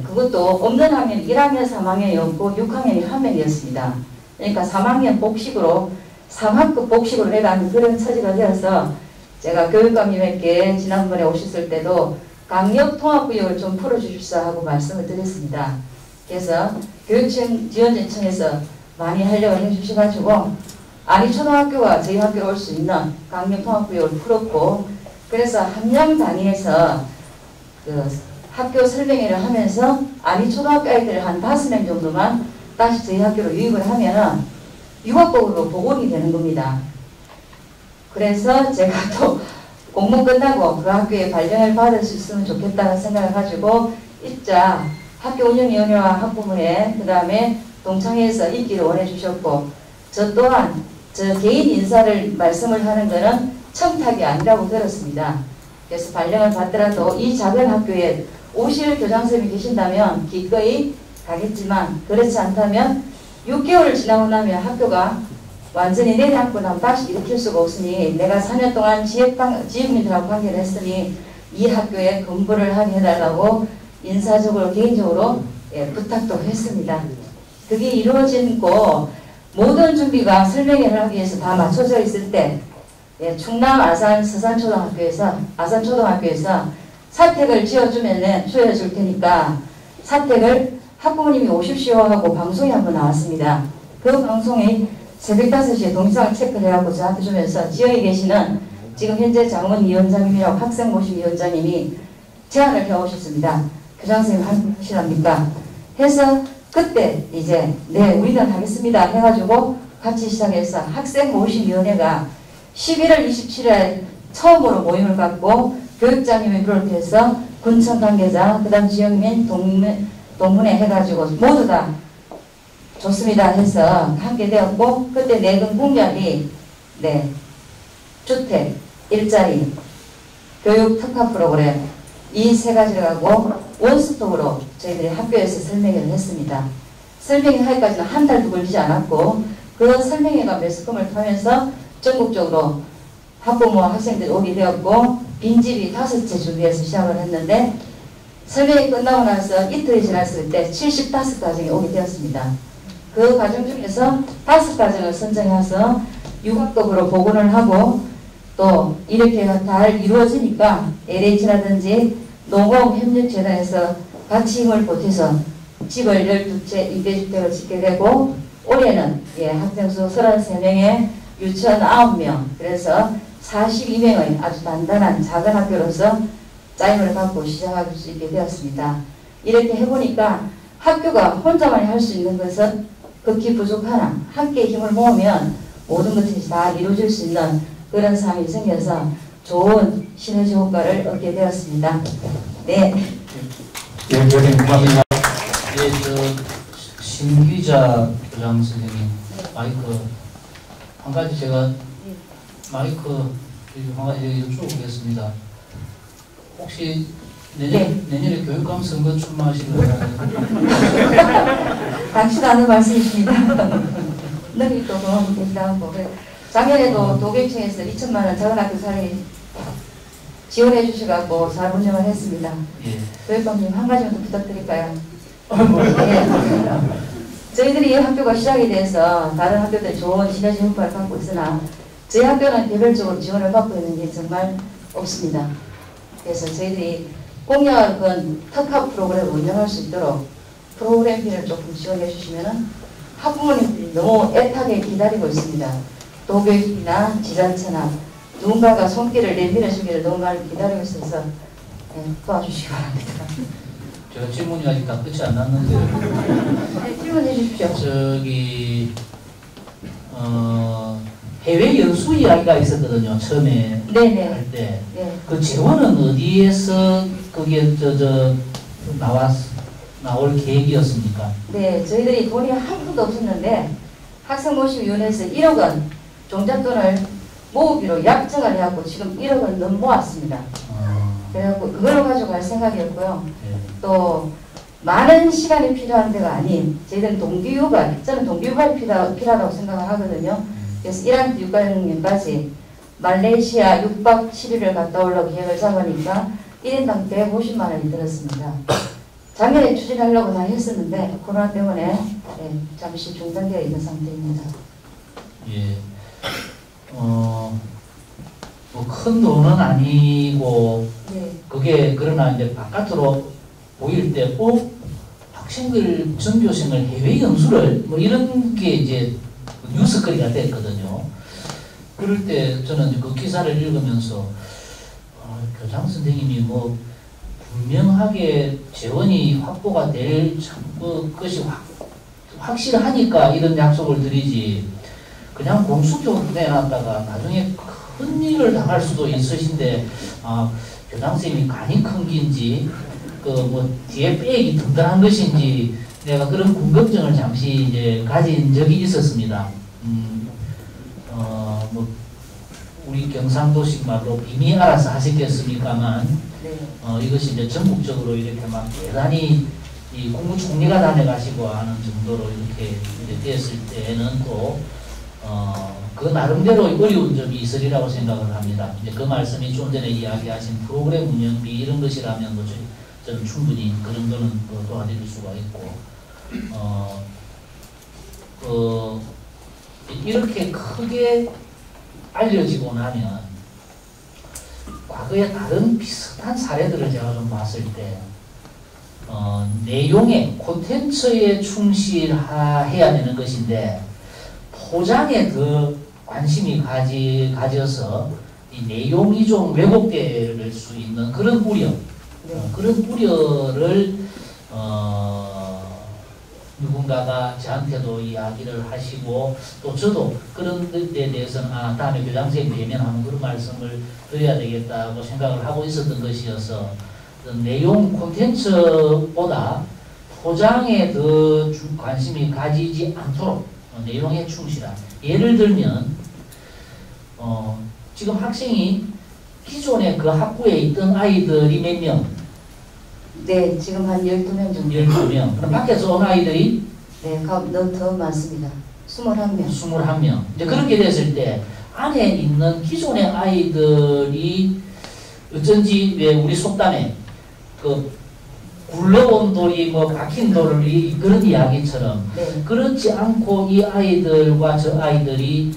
그것도 없는 학년 1학년 3학년이었고 6학년이 1명이었습니다. 그러니까 3학년 복식으로 3학급 복식으로 해가는 그런 처지가 되어서 제가 교육감님에게 지난번에 오셨을 때도 강력통합구역을 좀 풀어주십사 하고 말씀을 드렸습니다. 그래서 교육청 지원진청에서 많이 하려고 해주셔가지고 안희초등학교가 저희 학교로 올 수 있는 강력통합구역을 풀었고, 그래서 함량 단위에서 그 학교 설명회를 하면서 안희초등학교 아이들 한 5명 정도만 다시 저희 학교로 유입을 하면은 유학복으로 복원이 되는 겁니다. 그래서 제가 또 공모 끝나고 그 학교에 발령을 받을 수 있으면 좋겠다는 생각을 가지고 입자 학교운영위원회와 학부모회 그 다음에 동창회에서 있기를 원해 주셨고, 저 또한 저 개인 인사를 말씀을 하는 것은 청탁이 아니라고 들었습니다. 그래서 발령을 받더라도 이 작은 학교에 오실 교장선생님이 계신다면 기꺼이 가겠지만, 그렇지 않다면 6개월을 지나고 나면 학교가 완전히 내려앉고 나면 다시 일으킬 수가 없으니 내가 4년 동안 지역민들하고 관계를 했으니 이 학교에 근무를 하게 해달라고 인사적으로 개인적으로 부탁도 했습니다. 그게 이루어지고 모든 준비가 설명회를 하기 위해서 다 맞춰져 있을 때 충남 아산 서산초등학교에서 아산초등학교에서 사택을 지어줄 테니까 사택을 학부모님이 오십시오 하고 방송이 한번 나왔습니다. 그 방송이 새벽 5시에 동영상을 체크를 해갖고 저한테 주면서 지역에 계시는 지금 현재 장원위원장님이라고 학생모심위원장님이 제안을 해오셨습니다. 교장선생님 하시랍니까? 해서 그때 이제 우리는 하겠습니다 해가지고 같이 시작해서 학생모심위원회가 11월 27일 처음으로 모임을 갖고 교육장님을 비롯해서 군청 관계자, 그 다음 지역민, 동문회 해가지고 모두 다 좋습니다 해서 함께 되었고, 그때 내건 공약이 주택, 일자리, 교육 특화 프로그램 이 세 가지를 하고 원스톱으로 저희들이 학교에서 설명회를 했습니다. 설명회하기까지는 한 달도 걸리지 않았고, 그 설명회가 매스컴을 타면서 전국적으로 학부모와 학생들이 오게 되었고, 빈집이 5채 준비해서 시작을 했는데, 설명회 끝나고 나서 이틀이 지났을 때 75가정이 오게 되었습니다. 그 과정 중에서 5가정을 선정해서 육학급으로 복원을 하고, 또 이렇게 잘 이루어지니까 LH라든지 농공협력재단에서 같이 힘을 보태서 집을 12채 임대주택을 짓게 되고, 올해는 학생수 33명에 유치원 9명, 그래서 42명의 아주 단단한 작은 학교로서 짜임을 갖고 시작할 수 있게 되었습니다. 이렇게 해보니까 학교가 혼자만 할 수 있는 것은 극히 부족하나 함께 힘을 모으면 모든 것이 다 이루어질 수 있는 그런 상황이 생겨서 좋은 시너지 효과를 얻게 되었습니다. 네. 예, 교수님 고맙습니다. 신기자 부장 선생님, 마이크 한 가지 제가 마이크 한 가지 여쭤보겠습니다. 혹시 내년에 교육감 선거 출마하시려고 당시도 하는 말씀이십니다. 너희 또 도움이 된다고. 작년에도 도계청에서 2천만원 작은학교 사례 지원해 주셔가지고 잘 운영을 했습니다. 교육감님 한 가지만 더 부탁드릴까요? 저희들이 이 학교가 시작이 돼서 다른 학교들 좋은 시너지 효과를 갖고 있으나 저희 학교는 개별적으로 지원을 받고 있는 게 정말 없습니다. 그래서 저희들이 공약은 특화 프로그램을 운영할 수 있도록 프로그램비를 조금 지원해 주시면 학부모님들이 너무 애타게 기다리고 있습니다. 도교육이나 지자체나 누군가가 손길을 내밀어 주기를 너무 많이 기다리고 있어서 도와주시기 바랍니다. 제가 질문이 아직 다 끝이 안 났는데 질문해 주십시오. 해외 연수 이야기가 있었거든요. 처음에 할 때. 그 재원은 어디에서 그게 나올 계획이었습니까? 네, 저희들이 돈이 한 푼도 없었는데 학생모집위원회에서 1억 원 종잣돈을 모으기로 약정을 해갖고 지금 1억 원 넘 모았습니다. 그래갖고 그걸로 가지고 갈 생각이었고요. 또 많은 시간이 필요한 데가 아닌 저희들은 동기유발, 저는 동기유발이 필요하다고 생각을 하거든요. 그래서 1학기 6학년까지 말레이시아 6박 7일을 갔다 오려고 계획을 잡으니까 1인당 150만 원이 들었습니다. 작년에 추진하려고 다 했었는데 코로나 때문에 잠시 중단되어 있는 상태입니다. 예. 뭐 큰 돈은 아니고 그게 그러나 이제 바깥으로 보일 때 학생들 전교생을 해외 연수를 뭐 이런 게 이제 뉴스거리가 됐거든요. 그럴 때 저는 그 기사를 읽으면서 교장 선생님이 뭐 분명하게 재원이 확보가 될 것이 확실하니까 이런 약속을 드리지 그냥 공수적으로 내놨다가 나중에 큰 일을 당할 수도 있으신데 교장 선생님이 간이 큰 긴지 그 뭐 뒤에 빼기 든든한 것인지 내가 그런 궁금증을 잠시 이제 가진 적이 있었습니다. 뭐 우리 경상도식 말로 이미 알아서 하시겠습니까만 이것이 이제 전국적으로 이렇게 막 대단히 이 국무총리가 다녀가시고 하는 정도로 이렇게 됐을 때는 또 그 나름대로 어려운 점이 있으리라고 생각을 합니다. 이제 그 말씀이 좀 전에 이야기하신 프로그램 운영비 이런 것이라면 뭐 저는 충분히 그 정도는 도와드릴 수가 있고 이렇게 크게 알려지고 나면 과거에 다른 비슷한 사례들을 제가 좀 봤을 때 내용에 콘텐츠에 충실해야 되는 것인데 포장에 더 관심이 가져서 이 내용이 좀 왜곡될 수 있는 그런 우려 그런 우려를 누군가가 저한테도 이야기를 하시고 또 저도 그런 데 대해서는 다음에 교장 선생님 뵈면 한번 그런 말씀을 드려야 되겠다고 생각을 하고 있었던 것이어서 내용 콘텐츠보다 소장에 더 관심이 가지지 않도록 내용에 충실한. 예를 들면 지금 학생이 기존에 그 학부에 있던 아이들이 몇 명? 네, 지금 한 12명 정도. 12명. 그럼 밖에서 온 아이들이? 네, 더 많습니다. 21명. 21명. 이제 그렇게 됐을 때 안에 있는 기존의 아이들이 어쩐지 왜 우리 속담에 그 굴러온 돌이 뭐 박힌 돌을 그런 이야기처럼 네. 그렇지 않고 이 아이들과 저 아이들이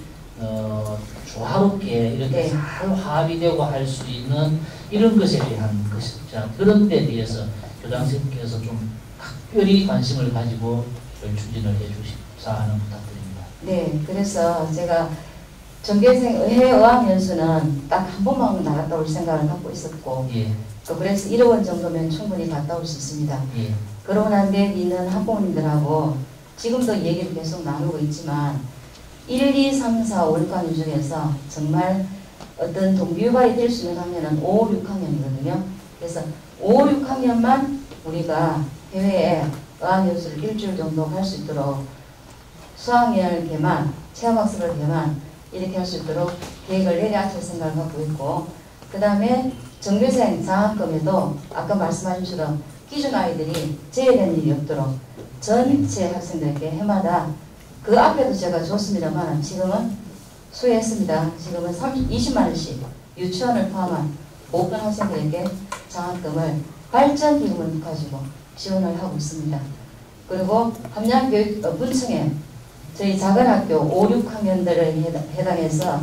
조화롭게 이렇게 네. 잘 화합이 되고 할 수 있는 이런 것에 대한 것이 그런 데 대해서 교장선생님께서 좀 각별히 관심을 가지고 추진을 해주십사 하는 부탁드립니다. 네, 그래서 제가 전교생 의회 어학연수는 딱 한 번만 나갔다 올 생각을 갖고 있었고, 예. 그래서 1억 원 정도면 충분히 갔다 올 수 있습니다. 예. 그러고 난 뒤에 있는 학부모님들하고 지금도 얘기를 계속 나누고 있지만 1, 2, 3, 4, 5, 6학년 중에서 정말 어떤 동기유발이 될 수 있는 학년은 5, 6학년이거든요. 그래서 5, 6학년만 우리가 해외에 어학연수를 일주일 정도 갈 수 있도록 수학여행 개만, 체험학습을 개만 이렇게 할 수 있도록 계획을 내려앉힐 생각을 갖고 있고, 그 다음에 정교생 장학금에도 아까 말씀하신 것처럼 기준 아이들이 제외되는 일이 없도록 전체 학생들에게 해마다 그 앞에도 제가 줬습니다만 지금은 수혜했습니다. 지금은 20만 원씩 유치원을 포함한 모든 학생들에게 장학금을 발전기금을 가지고 지원을 하고 있습니다. 그리고 함양교육 문청에 저희 작은 학교 5, 6학년들을 해당해서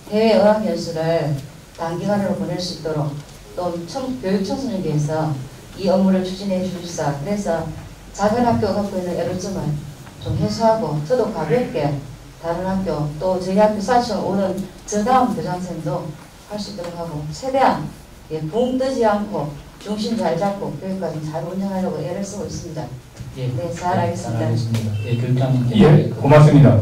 해외 어학연수를 단기간으로 보낼 수 있도록 또 교육청소년부에서 이 업무를 추진해 주십사. 그래서 작은 학교가 갖고 있는 애로점을 좀 해소하고 저도 가볍게 다른 학교 또 저희 학교 사실 오는 저 다음 교장선생님도 할 수 있도록 하고 최대한 붕 뜨지 않고 중심 잘 잡고 교육까지 잘 운영하려고 애를 쓰고 있습니다. 예. 네, 잘하겠습니다. 잘하겠습니다. 예, 교육장님. 예, 고맙습니다.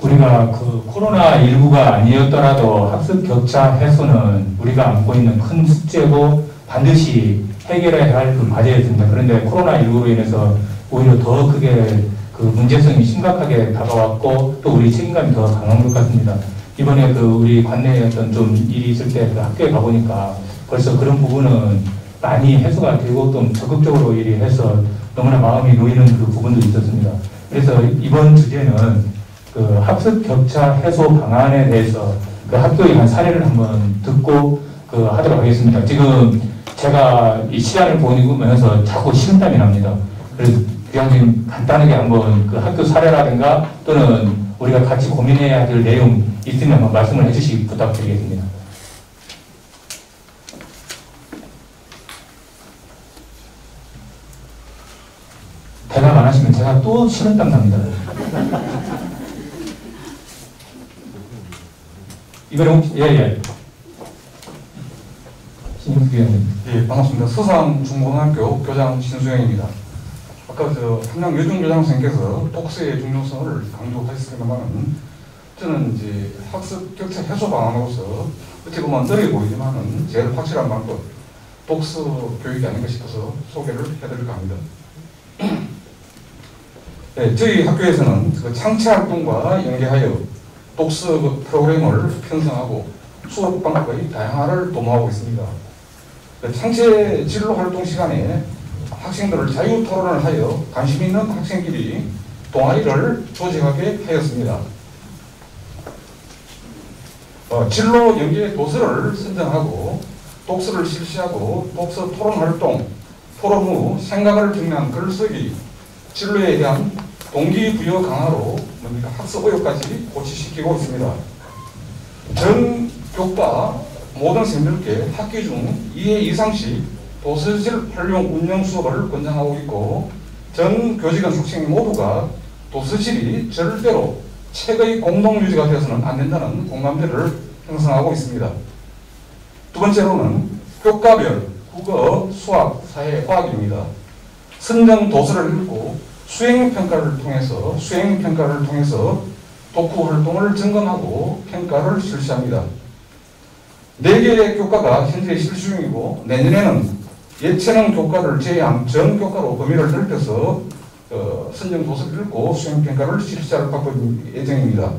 우리가 그 코로나19가 아니었더라도 학습 격차 해소는 우리가 안고 있는 큰 숙제고 반드시 해결해야 할 그 과제였습니다. 그런데 코로나19로 인해서 오히려 더 크게 그 문제성이 심각하게 다가왔고 또 우리 책임감이 더 강한 것 같습니다. 이번에 그 우리 관내에 어떤 좀 일이 있을 때 그 학교에 가보니까 벌써 그런 부분은 많이 해소가 되고 좀 적극적으로 일이 해서 너무나 마음이 놓이는 그 부분도 있었습니다. 그래서 이번 주제는 그 학습 격차 해소 방안에 대해서 그 학교의 한 사례를 한번 듣고 그 하도록 하겠습니다. 지금 제가 이 시간을 보면서 자꾸 식은땀이 납니다. 그래서 교장님 간단하게 한번 그 학교 사례라든가 또는 우리가 같이 고민해야 될 내용 있으면 한번 말씀을 해주시기 부탁드리겠습니다. 대답 안 하시면 제가 또 식은땀 납니다. 이번에 혹시 예. 신용수 위원님. 예, 반갑습니다. 서산중고등학교 교장 신수영입니다. 아까 함양 여중교장 선생님께서 독서의 중요성을 강조하셨습니다만은 저는 이제 학습 격차 해소 방안으로서 어떻게 보면 어려 보이지만은 제일 확실한 방법 독서 교육이 아닌가 싶어서 소개를 해드릴까 합니다. 네, 저희 학교에서는 그 창체 활동과 연계하여 독서 프로그램을 편성하고 수업 방법의 다양화를 도모하고 있습니다. 창체 진로 활동 시간에 학생들을 자유 토론을 하여 관심 있는 학생끼리 동아리를 조직하게 하였습니다. 진로 연계 도서를 선정하고 독서를 실시하고 독서 토론 활동, 토론 후 생각을 정리한 글쓰기, 진로에 대한 동기부여 강화로 학습 의욕까지 고취시키고 있습니다. 전 교과 모든 선생님들께 학기 중 2회 이상씩 도서실 활용 운영 수업을 권장하고 있고 전 교직원 학생 모두가 도서실이 절대로 책의 공동유지가 되어서는 안 된다는 공감대를 형성하고 있습니다. 두 번째로는 교과별 국어, 수학, 사회, 과학입니다. 선정 도서를 읽고 수행평가를 통해서 독후 활동을 점검하고 평가를 실시합니다. 4개의 교과가 현재 실시 중이고 내년에는 예체능 교과를 제외한 전 교과로 범위를 넓혀서 선정 도서를 읽고 수행평가를 실시할 예정입니다.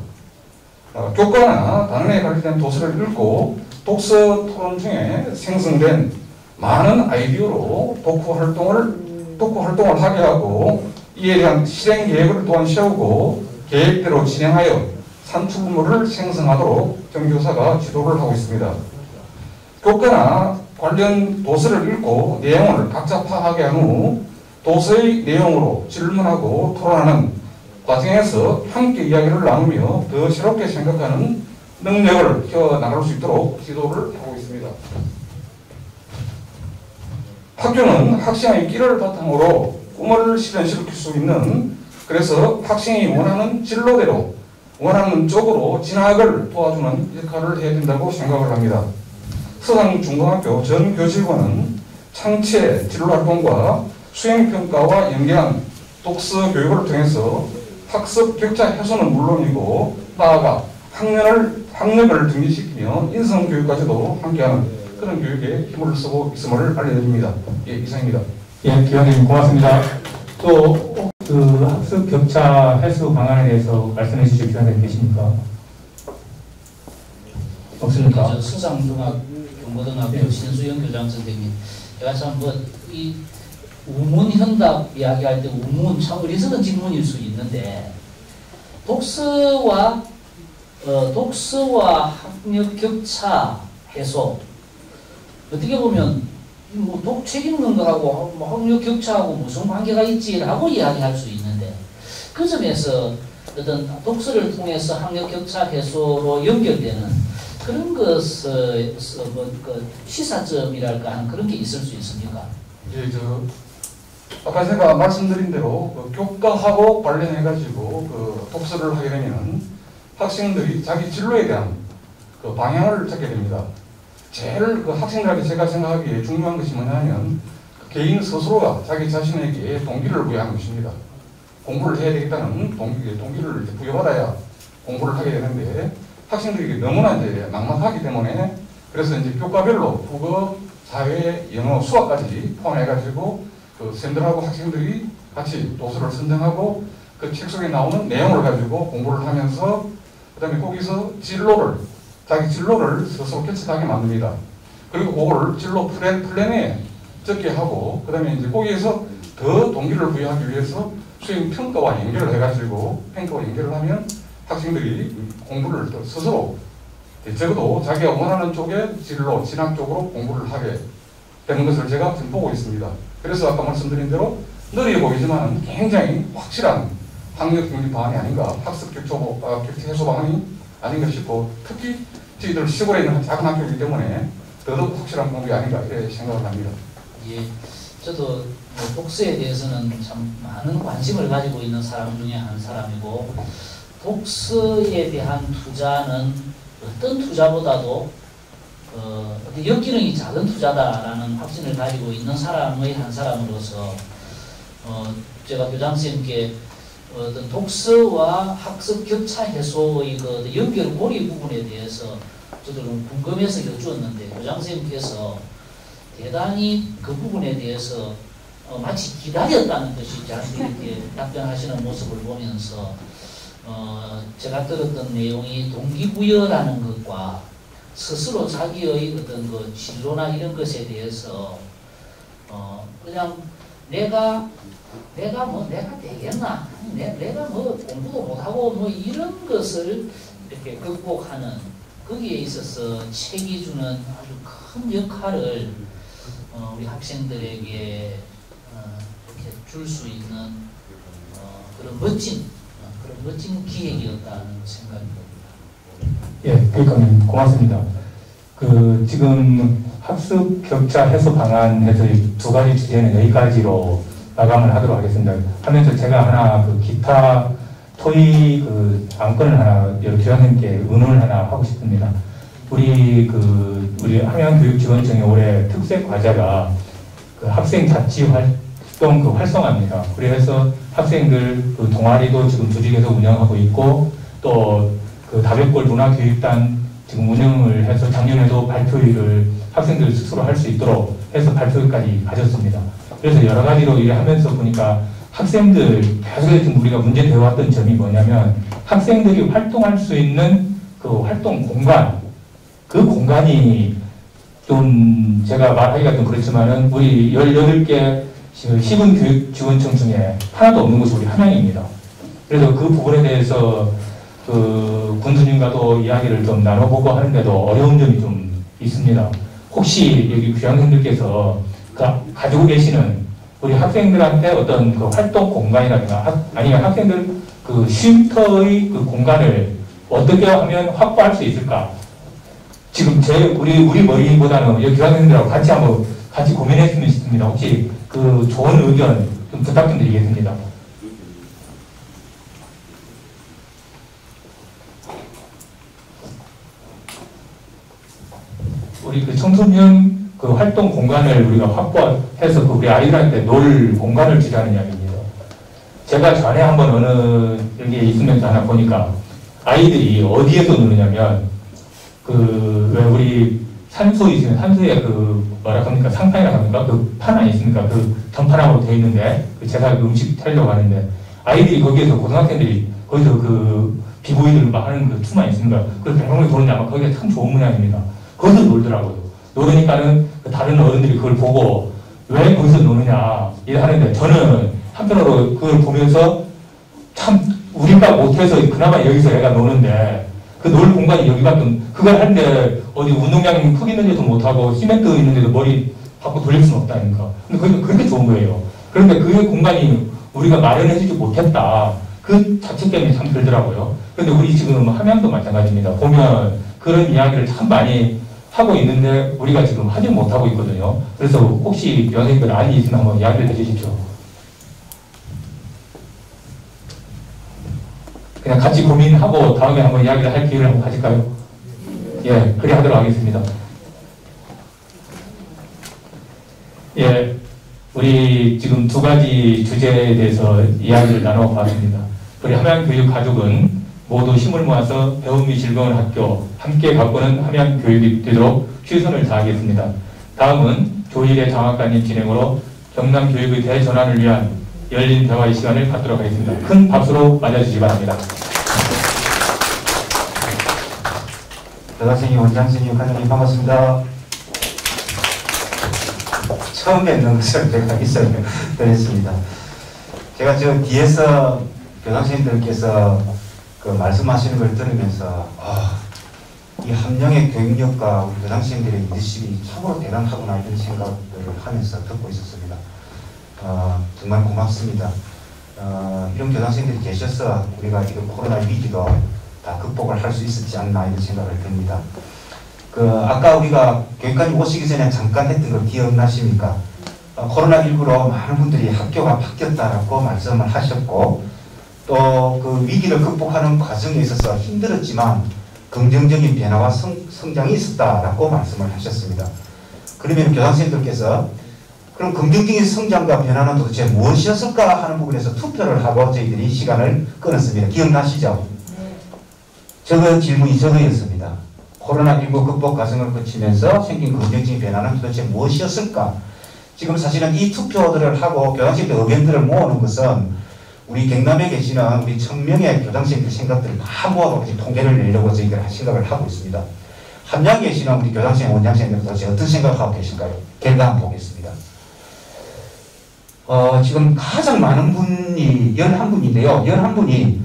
교과나 단원에 관련된 도서를 읽고 독서 토론 중에 생성된 많은 아이디어로 독후 활동을 하게 하고 이에 대한 실행 계획을 또한 세우고 계획대로 진행하여 산출물을 생성하도록 정교사가 지도를 하고 있습니다. 교과나 관련 도서를 읽고 내용을 각자 파악하게 한 후 도서의 내용으로 질문하고 토론하는 과정에서 함께 이야기를 나누며 더 새롭게 생각하는 능력을 키워나갈 수 있도록 지도를 하고 있습니다. 학교는 학생의 끼를 바탕으로 꿈을 실현시킬 수 있는, 그래서 학생이 원하는 진로대로 원하는 쪽으로 진학을 도와주는 역할을 해야 된다고 생각을 합니다. 서상중고등학교 전 교직원은 창체 진로활동과 수행평가와 연계한 독서 교육을 통해서 학습 격차 해소는 물론이고 나아가 학력을 증진시키며 인성교육까지도 함께하는 그런 교육에 힘을 쓰고 있음을 알려드립니다. 예, 이상입니다. 예, 기관님 고맙습니다. 또 그 학습 격차 해소 방안에 대해서 말씀해 주실 기관님 계십니까? 없습니까? 서상중고등학교 신수영 교장 선생님, 제가 참 이 우문현답 이야기할 때 우문 참 어리석은 질문일 수 있는데 독서와 학력 격차 해소, 어떻게 보면 책 읽는 거하고 학력 격차하고 무슨 관계가 있지라고 이야기할 수 있는데, 그 점에서 어떤 독서를 통해서 학력 격차 해소로 연결되는 그런 것을 시사점이랄까 하는 그런 게 있을 수 있습니까? 예, 아까 제가 말씀드린 대로 교과하고 관련해가지고 독서를 하게 되면 학생들이 자기 진로에 대한 방향을 찾게 됩니다. 제일 학생들에게 제가 생각하기에 중요한 것이 뭐냐면 개인 스스로가 자기 자신에게 동기를 부여하는 것입니다. 공부를 해야 되겠다는 동기를 부여받아야 공부를 하게 되는데, 학생들이 너무나 이제 막막하기 때문에 그래서 이제 교과별로 국어, 사회, 영어, 수학까지 포함해가지고 쌤들하고 학생들이 같이 도서를 선정하고 그 책 속에 나오는 내용을 가지고 공부를 하면서 그다음에 거기서 자기 진로를 스스로 개척하게 만듭니다. 그리고 그걸 진로 플랜에 적게 하고 그다음에 이제 거기에서 더 동기를 부여하기 위해서 수행 평가와 연결을 해가지고 평가와 연결을 하면 학생들이 공부를 스스로 적어도 자기가 원하는 쪽의 진로, 진학 쪽으로 공부를 하게 되는 것을 제가 지금 보고 있습니다. 그래서 아까 말씀드린 대로 느려 보이지만 굉장히 확실한 학력 증진 방안이 아닌가, 학습 격차 해소 방안이 아닌가 싶고, 특히 저희들 시골에 있는 작은 학교이기 때문에 더더욱 확실한 공부가 아닌가 이렇게 생각을 합니다. 예, 저도 독서에 대해서는 참 많은 관심을 가지고 있는 사람 중에 한 사람이고, 독서에 대한 투자는 어떤 투자보다도 역기능이 작은 투자다라는 확신을 가지고 있는 사람의 한 사람으로서 제가 교장선생님께 어떤 독서와 학습 격차 해소의 그 연결 고리 부분에 대해서 저도 좀 궁금해서 여쭈었는데, 교장선생님께서 대단히 그 부분에 대해서 마치 기다렸다는 것이 저한테 이렇게 답변하시는 모습을 보면서 제가 들었던 내용이 동기부여라는 것과 스스로 자기의 어떤 그 진로나 이런 것에 대해서 그냥 내가 되겠나, 내가 공부도 못하고 이런 것을 이렇게 극복하는, 거기에 있어서 책이 주는 아주 큰 역할을 우리 학생들에게 이렇게 줄 수 있는 그런 멋진 기획이었다는 생각이 듭니다. 예, 교육감님 고맙습니다. 지금 학습 격차 해소 방안에서 두 가지 주제는 여기까지로 마감을 하도록 하겠습니다. 하면서 제가 하나 기타 토익 안건을 하나 교장님께 의논을 하나 하고 싶습니다. 우리 함양교육지원청의 올해 특색 과제가 학생 자치 활동 활성화입니다. 그래서 학생들 동아리도 지금 조직에서 운영하고 있고, 또 다백골 문화교육단 지금 운영을 해서 작년에도 발표회를 학생들 스스로 할 수 있도록 해서 발표회까지 가졌습니다. 그래서 여러 가지로 일하면서 보니까 학생들 계속해서 우리가 문제되어 왔던 점이 뭐냐면 학생들이 활동할 수 있는 그 활동 공간, 그 공간이 좀 제가 말하기가 좀 그렇지만은 우리 18개 시군교육지원청 중에 하나도 없는 곳이 우리 함양입니다. 그래서 그 부분에 대해서 그 군수님과도 이야기를 좀 나눠보고 하는데도 어려운 점이 좀 있습니다. 혹시 여기 교양생들께서 가지고 계시는 우리 학생들한테 어떤 그 활동 공간이라든가 아니면 학생들 그 쉼터의 그 공간을 어떻게 하면 확보할 수 있을까? 지금 우리 머리보다는 여기 교양생들하고 같이 고민했으면 싶습니다. 혹시 그 좋은 의견 좀 부탁 좀 드리겠습니다. 우리 그 청소년 그 활동 공간을 우리가 확보해서 그 우리 아이들한테 놀 공간을 주자는 이야기입니다. 제가 전에 한번 어느 여기에 있으면서 하나 보니까 아이들이 어디에서 노느냐면 그 왜 우리 산소에 그 뭐라 합니까 상판이라 합니까 그 판 아니 있습니까 그 전판하고 되어 있는데 그 제가 그 음식 타려고 하는데 아이들이 거기에서 고등학생들이 거기서 그 비보이들 막 하는 그 춤만 있습니까 그 백명이 도는데 아마 거기가 참 좋은 모양입니다. 거기서 놀더라고요. 노르니까는 다른 어른들이 그걸 보고 왜 거기서 노느냐 하는데 저는 한편으로 그걸 보면서 참 우리가 못해서 그나마 여기서 애가 노는데 그 놀 공간이 여기밖에 그걸 하는데 어디 운동장 흙 있는데도 못하고 시멘트 있는데도 머리 받고 돌릴 수는 없다니까. 근데 그게 그렇게 좋은 거예요. 그런데 그 공간이 우리가 마련해주지 못했다. 그 자체 때문에 참 들더라고요. 근데 우리 지금 함양도 마찬가지입니다. 보면 그런 이야기를 참 많이 하고 있는데 우리가 지금 하지 못하고 있거든요. 그래서 혹시 연예인들 안이 있으면 한번 이야기를 해주십시오. 그냥 같이 고민하고 다음에 한번 이야기를 할 기회를 한번 가질까요? 예, 그래 하도록 하겠습니다. 예, 우리 지금 두 가지 주제에 대해서 이야기를 나눠봤습니다. 우리 함양교육가족은 모두 힘을 모아서 배움 및 즐거운 학교 함께 가꾸는 함양교육이 되도록 최선을 다하겠습니다. 다음은 조일의 장학관님 진행으로 경남교육의 대전환을 위한 열린 대화의 시간을 갖도록 하겠습니다. 큰 박수로 맞아주시기 바랍니다. 교장선생님, 원장선생님, 과장님 반갑습니다. 처음 뵙는 것을 제가 있어야 드렸습니다. 제가 저 뒤에서 교장선생님들께서 그 말씀하시는 걸 들으면서 이 함양의 교육력과 우리 교장선생님들의 리더십이 참으로 대단하구나 이런 생각을 하면서 듣고 있었습니다. 정말 고맙습니다. 이런 교장선생님들이 계셔서 우리가 지금 코로나 위기도 다 극복을 할 수 있었지 않나 이런 생각을 듭니다. 아까 우리가 교육관님 오시기 전에 잠깐 했던 거 기억나십니까? 코로나19로 많은 분들이 학교가 바뀌었다라고 말씀을 하셨고 또 그 위기를 극복하는 과정에 있어서 힘들었지만 긍정적인 변화와 성장이 있었다라고 말씀을 하셨습니다. 그러면 교장선생님들께서 그럼 긍정적인 성장과 변화는 도대체 무엇이었을까 하는 부분에서 투표를 하고 저희들이 시간을 끊었습니다. 기억나시죠? 저거 질문이 저거였습니다. 코로나19 극복 과정을 거치면서 생긴 긍정적인 변화는 도대체 무엇이었을까? 지금 사실은 이 투표들을 하고 교장선생님들 의견들을 모으는 것은 우리 경남에 계시는 우리 1000명의 교장선생님들 생각들을 다 모아서 통계를 내려고 저희들 생각을 하고 있습니다. 함양에 계시는 우리 교장선생님, 원장선생님들 도대체 어떤 생각을 하고 계실까요? 결과 한번 보겠습니다. 지금 가장 많은 분이 11분인데요. 11분이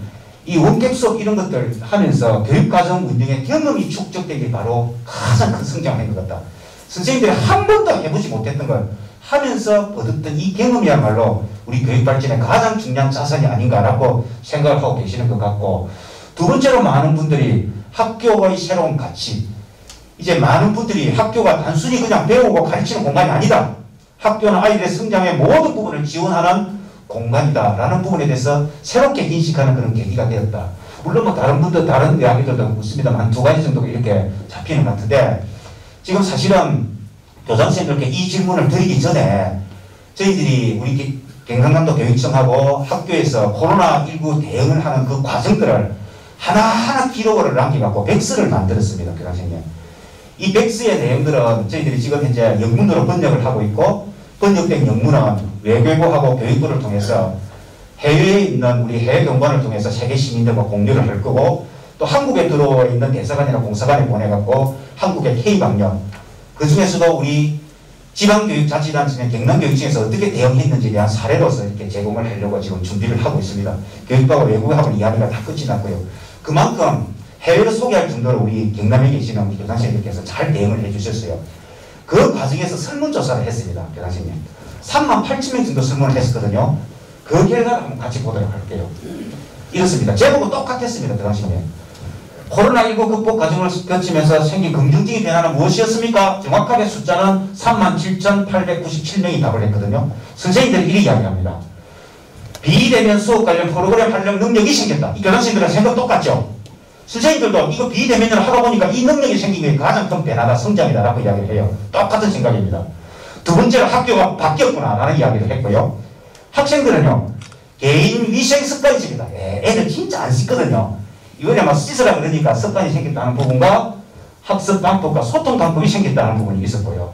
이 원격 수업 이런 것들 하면서 교육과정 운영에 경험이 축적되기 바로 가장 큰 성장을 한 것 같다. 선생님들이 한 번도 해보지 못했던 걸 하면서 얻었던 이 경험이야말로 우리 교육 발전의 가장 중요한 자산이 아닌가라고 생각을 하고 계시는 것 같고, 두 번째로 많은 분들이 학교의 새로운 가치, 이제 많은 분들이 학교가 단순히 그냥 배우고 가르치는 공간이 아니다. 학교는 아이들의 성장의 모든 부분을 지원하는 공간이다라는 부분에 대해서 새롭게 인식하는 그런 계기가 되었다. 물론 뭐 다른 분들 다른 이야기들도 있습니다만 두 가지 정도가 이렇게 잡히는 것 같은데, 지금 사실은 교장선생님들께 이 질문을 드리기 전에 저희들이 우리 경상남도 교육청하고 학교에서 코로나19 대응을 하는 그 과정들을 하나하나 기록을 남겨갖고 백서를 만들었습니다. 교장선생님. 이 백서의 내용들은 저희들이 지금 현재 영문으로 번역을 하고 있고, 번역된 영문은 외교부하고 교육부를 통해서 해외에 있는 우리 해외 경관을 통해서 세계 시민들과 공유를 할 거고, 또 한국에 들어와 있는 대사관이나 공사관에 보내갖고 한국의 K방역, 그 중에서도 우리 지방교육자치단체는 경남교육청에서 어떻게 대응했는지에 대한 사례로서 이렇게 제공을 하려고 지금 준비를 하고 있습니다. 교육부하고 외국하고 이야기가 다 끝이 났고요. 그만큼 해외를 소개할 정도로 우리 경남에 계시는 우리 교장선생님께서 잘 대응을 해주셨어요. 그 과정에서 설문조사를 했습니다. 교장선생님. 38,000명 정도 설문을 했었거든요. 그 결과를 한번 같이 보도록 할게요. 이렇습니다. 제목은 똑같았습니다. 교장선생님. 코로나19 극복 과정을 거치면서 생긴 긍정적인 변화는 무엇이었습니까? 정확하게 숫자는 37,897명이 답을 했거든요. 선생님들이 이렇게 이야기합니다. 비대면 수업 관련 프로그램 활용 능력이 생겼다. 이 교장선생님들은 생각 똑같죠? 선생님들도 이거 비대면을 하다 보니까 이 능력이 생긴 게 가장 큰 변화다, 성장이다 라고 이야기를 해요. 똑같은 생각입니다. 두 번째로 학교가 바뀌었구나 라는 이야기를 했고요. 학생들은요, 개인 위생 습관이십니다. 애들 진짜 안 씻거든요. 이거는 막 씻으라 그러니까 습관이 생겼다는 부분과 학습 방법과 소통 방법이 생겼다는 부분이 있었고요.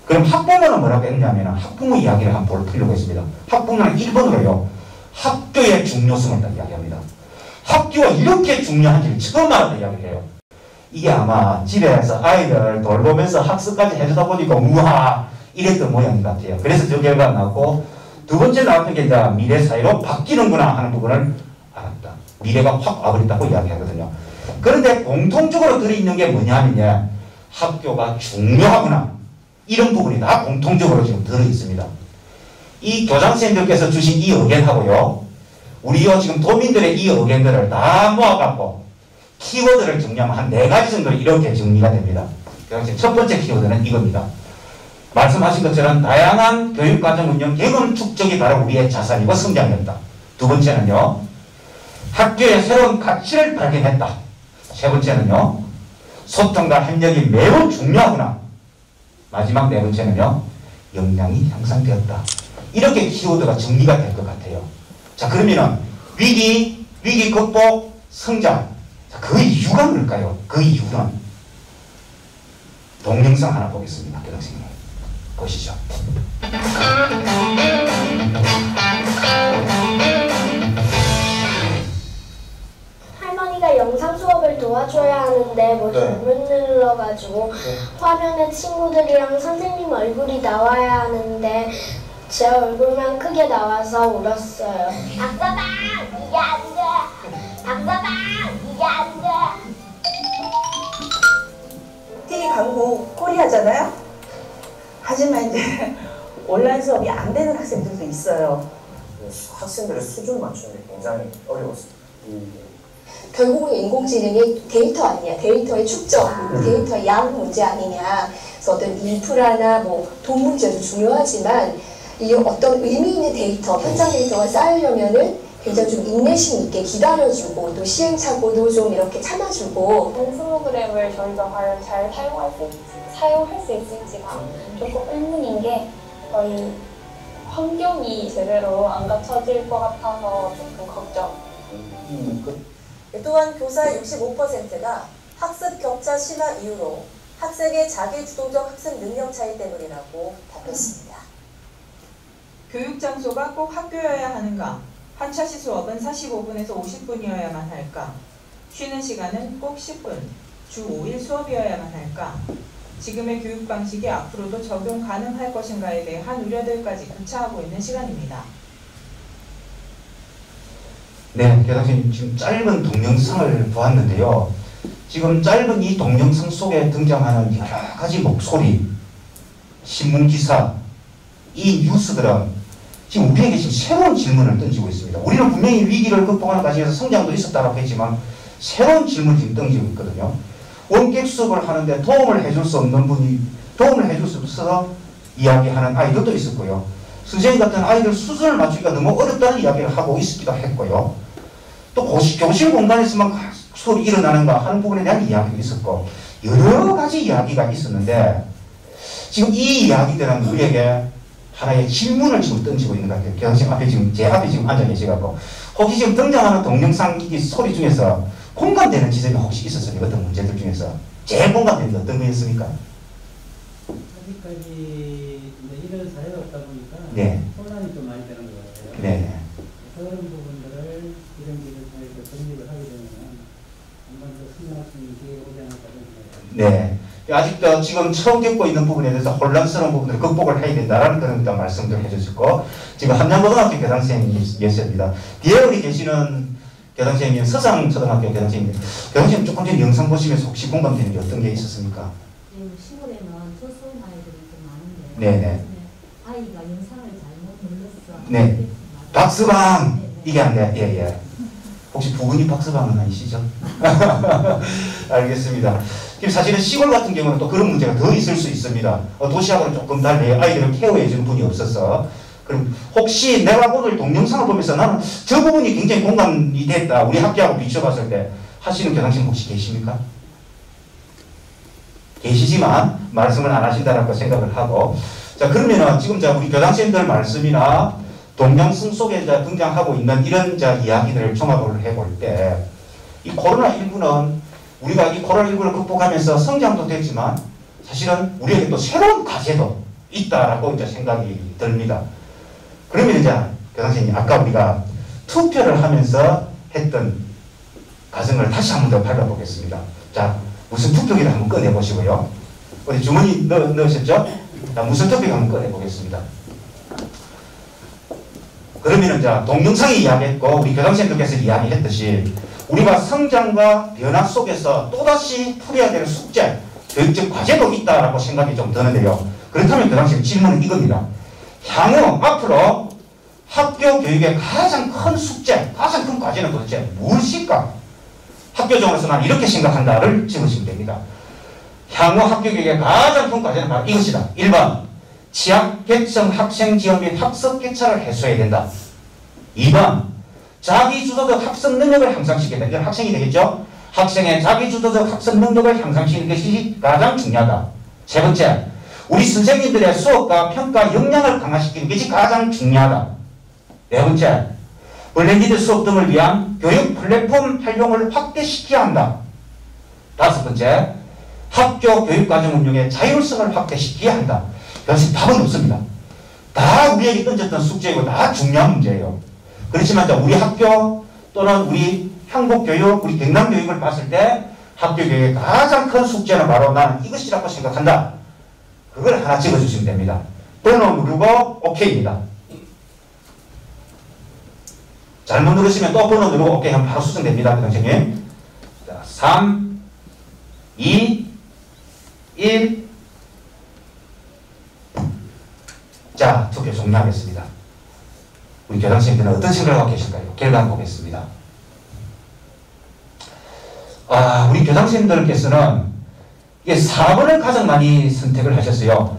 그럼 학부모는 뭐라고 했냐면 학부모 이야기를 한번 보려고 했습니다. 학부모는 1번으로요. 학교의 중요성을 다 이야기합니다. 학교가 이렇게 중요한지를 처음 알았다 이야기를 해요. 이게 아마 집에서 아이들 돌보면서 학습까지 해주다 보니까 우와 이랬던 모양인 것 같아요. 그래서 저 결과가 나왔고, 두 번째 나왔던 게 이제 미래 사회로 바뀌는구나 하는 부분을 알았다. 미래가 확 와버렸다고 이야기하거든요. 그런데 공통적으로 들어있는 게 뭐냐면요, 학교가 중요하구나 이런 부분이 다 공통적으로 지금 들어있습니다. 이 교장선생님들께서 주신 이 의견하고요, 우리요 지금 도민들의 이 의견들을 다 모아갖고 키워드를 정리하면 한 4가지 정도 이렇게 정리가 됩니다. 첫 번째 키워드는 이겁니다. 말씀하신 것처럼 다양한 교육과정 운영 경험 축적이 바로 우리의 자산이고 성장이었다. 두 번째는요, 학교의 새로운 가치를 발견했다. 세 번째는요, 소통과 협력이 매우 중요하구나. 마지막 네 번째는요, 역량이 향상되었다. 이렇게 키워드가 정리가 될 것 같아요. 자, 그러면은 위기 극복, 성장. 자, 그 이유가 뭘까요? 그 이유는 동영상 하나 보겠습니다. 교장선생님 보시죠. 할머니가 영상 수업을 도와줘야 하는데 뭐 잘못 눌러가지고 화면에 친구들이랑 선생님 얼굴이 나와야 하는데 제 얼굴만 크게 나와서 울었어요. 박사방 이게 안 돼. 박사방 이게 안 돼. TV 광고 꼴이 하잖아요. 하지만 이제 온라인 수업이 안 되는 학생들도 있어요. 학생들의 수준 맞추는 게 굉장히 어려웠어요. 결국은 인공지능이 데이터 아니냐, 데이터의 축적, 데이터의 양 문제 아니냐. 그래서 어떤 인프라나 뭐 돈 문제도 중요하지만 이 어떤 의미 있는 데이터, 현장 데이터가 쌓이려면은 굉장히 좀 인내심 있게 기다려주고 또 시행착오도 좀 이렇게 참아주고. 프로그램을 저희가 과연 잘 사용할 수 있을지가 조금 의문인 게 거의 환경이 제대로 안 갖춰질 것 같아서 조금 걱정. 또한 교사 65%가 학습 격차 심화 이유로 학생의 자기주도적 학습 능력 차이 때문이라고 답했습니다. 교육 장소가 꼭 학교여야 하는가? 한차시 수업은 45분에서 50분이어야만 할까? 쉬는 시간은 꼭 10분, 주 5일 수업이어야만 할까? 지금의 교육 방식이 앞으로도 적용 가능할 것인가에 대한 우려들까지 구차하고 있는 시간입니다. 네, 교장선생님 지금 짧은 동영상을 보았는데요. 지금 짧은 이 동영상 속에 등장하는 여러 가지 목소리, 신문기사, 이 뉴스들은 지금 우리에게 지금 새로운 질문을 던지고 있습니다. 우리는 분명히 위기를 극복하는 과정에서 성장도 있었다고 했지만 새로운 질문을 지금 던지고 있거든요. 원격 수업을 하는데 도움을 해줄 수 없는 분이 도움을 해줄 수 없어서 이야기하는 아이들도 있었고요. 선생님 같은 아이들 수준을 맞추기가 너무 어렵다는 이야기를 하고 있기도 했고요. 또 교실 공간에서만 수업이 일어나는가 하는 부분에 대한 이야기도 있었고 여러 가지 이야기가 있었는데 지금 이 이야기들은 우리에게 하나의 질문을 지금 던지고 있는 것 같아요. 교장선생님 앞에 지금 제 앞에 지금 앉아 계시고 혹시 지금 등장하는 동영상 이 소리 중에서 공감되는 지점이 혹시 있었습니까? 어떤 문제들 중에서 제일 공감되는 게 어떤 거였습니까? 아직까지 이런 사례가 없다 보니까 네. 혼란이 좀 많이 되는 것 같아요. 네. 그런 부분들을 이런 기준에서 정립을 하게 되면 한번 더 신경할 수 있는 기회가 오지 않을까 생각합니다. 네. 아직도 지금 처음 겪고 있는 부분에 대해서 혼란스러운 부분을 극복을 해야 된다는 그런 말씀들을 해주셨고, 지금 함양고등학교 교장선생님이셨습니다. 뒤에 우리 계시는 교장선생님, 서상초등학교 교장선생님, 교장선생님 조금 전에 영상 보시면서 혹시 공감되는 게 어떤 게 있었습니까? 시골에는 저소음 아이들이 좀 많은데 네네. 아이가 영상을 잘못 눌렀어. 네. 박스방! 이게 안 돼. 예, 예. 혹시 부근이 박스방은 아니시죠? 알겠습니다. 사실은 시골 같은 경우는 또 그런 문제가 더 있을 수 있습니다. 도시하고는 조금 달리 아이들을 케어해주는 분이 없어서. 그럼 혹시 내가 오늘 동영상을 보면서 나는 저 부분이 굉장히 공감이 됐다. 우리 학교하고 비춰봤을 때 하시는 교장님 혹시 계십니까? 계시지만 말씀을 안 하신다라고 생각을 하고, 자 그러면은 지금 우리 교장선생님들 말씀이나 동영상 속에 등장하고 있는 이런 이야기들을 종합을 해볼 때, 이 코로나19는 우리가 이 코로나19를 극복하면서 성장도 됐지만 사실은 우리에게 또 새로운 과제도 있다라고 생각이 듭니다. 그러면 교장선생님 아까 우리가 투표를 하면서 했던 과정을 다시 한 번 더 밟아보겠습니다. 자, 무슨 투표기를 한번 꺼내보시고요. 어디 주머니 넣으셨죠? 자, 무슨 투표기 한번 꺼내보겠습니다. 그러면은 동영상이 이야기했고 우리 교장선생님께서 이야기했듯이 우리가 성장과 변화 속에서 또다시 풀어야 될 숙제, 교육적 과제도 있다라고 생각이 좀 드는데요. 그렇다면 교장선생님 질문은 이겁니다. 향후 앞으로 학교 교육의 가장 큰 숙제, 가장 큰 과제는 도대체 무엇일까? 학교적으로서 난 이렇게 생각한다를 적으시면 됩니다. 향후 학교 교육의 가장 큰 과제는 바로 이것이다. 1번, 취약계층 학생 지원 및 학습 격차를 해소해야 된다. 2번, 자기주도적 학습 능력을 향상시킨다. 이건 학생이 되겠죠? 학생의 자기주도적 학습 능력을 향상시키는 것이 가장 중요하다. 세 번째, 우리 선생님들의 수업과 평가 역량을 강화시키는 것이 가장 중요하다. 네 번째, 블렌디드 수업 등을 위한 교육 플랫폼 활용을 확대시켜야 한다. 다섯 번째, 학교 교육과정 운영의 자율성을 확대시켜야 한다. 그래서 답은 없습니다. 다 우리에게 던졌던 숙제이고 다 중요한 문제예요. 그렇지만 우리 학교 또는 우리 한국교육, 우리 경남교육을 봤을 때 학교 교육의 가장 큰 숙제는 바로 나는 이것이라고 생각한다. 그걸 하나 적어주시면 됩니다. 번호 누르고 OK입니다. 잘못 누르시면 또 번호 누르고 OK 하면 바로 수정됩니다. 선생님. 자, 3, 2, 1. 자, 투표 종료하겠습니다. 우리 교장선생님들은 어떤 생각을 하고 계실까요? 결과 한번 보겠습니다. 우리 교장선생님들께서는 이게 4번을 가장 많이 선택을 하셨어요.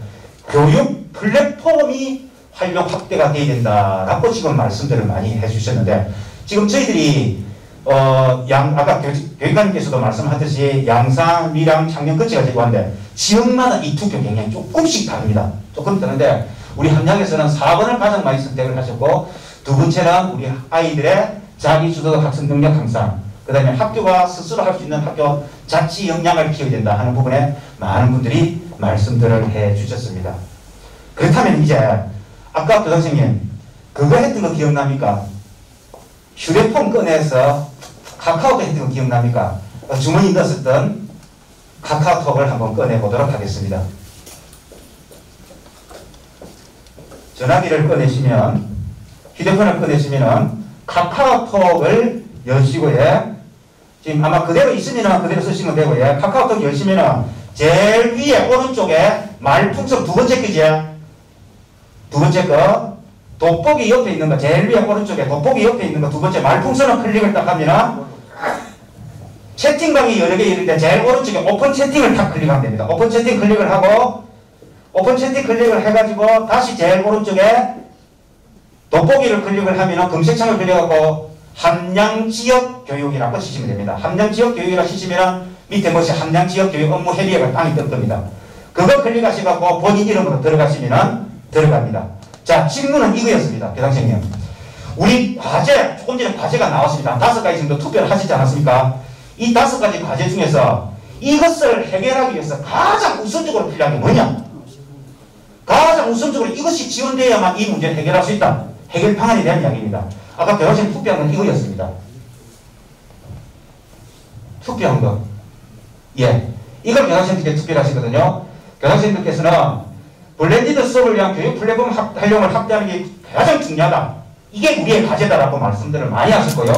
교육 플랫폼이 활용 확대가 돼야 된다라고 지금 말씀들을 많이 해주셨는데, 지금 저희들이 아까 교육관님께서도 말씀하셨듯이 양산, 밀양, 창녕, 거치가 되고 하는데 지역마다 이 투표 경향이 조금씩 다릅니다. 조금 다른데 우리 함양에서는 4번을 가장 많이 선택을 하셨고, 두 번째는 우리 아이들의 자기주도 학습 능력 향상, 그 다음에 학교가 스스로 할 수 있는 학교 자치 역량을 키워야 된다 하는 부분에 많은 분들이 말씀들을 해 주셨습니다. 그렇다면 이제 아까 교장선생님 그거 했던 거 기억납니까? 휴대폰 꺼내서 카카오톡 했던 거 기억납니까? 주머니 넣었던 카카오톡을 한번 꺼내보도록 하겠습니다. 전화기를 꺼내시면, 휴대폰을 꺼내시면 카카오톡을 여시고요. 지금 아마 그대로 있으면 그대로 쓰시면 되고요. 카카오톡 열시면 제일 위에 오른쪽에 말풍선 두 번째 거죠. 두 번째 거 돋보기 옆에 있는 거, 제일 위에 오른쪽에 돋보기 옆에 있는 거 두 번째 말풍선을 클릭을 딱 하면 채팅방이 여러 개 있는데 제일 오른쪽에 오픈 채팅을 딱 클릭하면 됩니다. 오픈 채팅 클릭을 하고, 오픈 채팅 클릭을 해가지고 다시 제일 오른쪽에 돋보기를 클릭을 하면 검색창을 클릭하고 함양지역교육이라고 치시면 됩니다. 함양지역교육이라고 치시면 밑에 뭐지 함양지역교육 업무 협의회가 땅이 뜰 겁니다. 그거 클릭하시고 본인 이름으로 들어가시면 들어갑니다. 자, 질문은 이거였습니다. 교장선생님. 우리 과제, 조금 전에 과제가 나왔습니다. 5가지 정도 투표를 하시지 않았습니까? 이 5가지 과제 중에서 이것을 해결하기 위해서 가장 우선적으로 필요한 게 뭐냐? 가장 우선적으로 이것이 지원되어야만 이 문제를 해결할 수 있다. 해결 방안에 대한 이야기입니다. 아까 교장선생님 투표한 건 이거였습니다. 투표한 거. 예. 이걸 교장선생님께 투표를 하시거든요. 교장선생님께서는 블렌디드 수업을 위한 교육 플랫폼 활용을 확대하는 게 가장 중요하다. 이게 우리의 과제다라고 말씀들을 많이 하셨고요.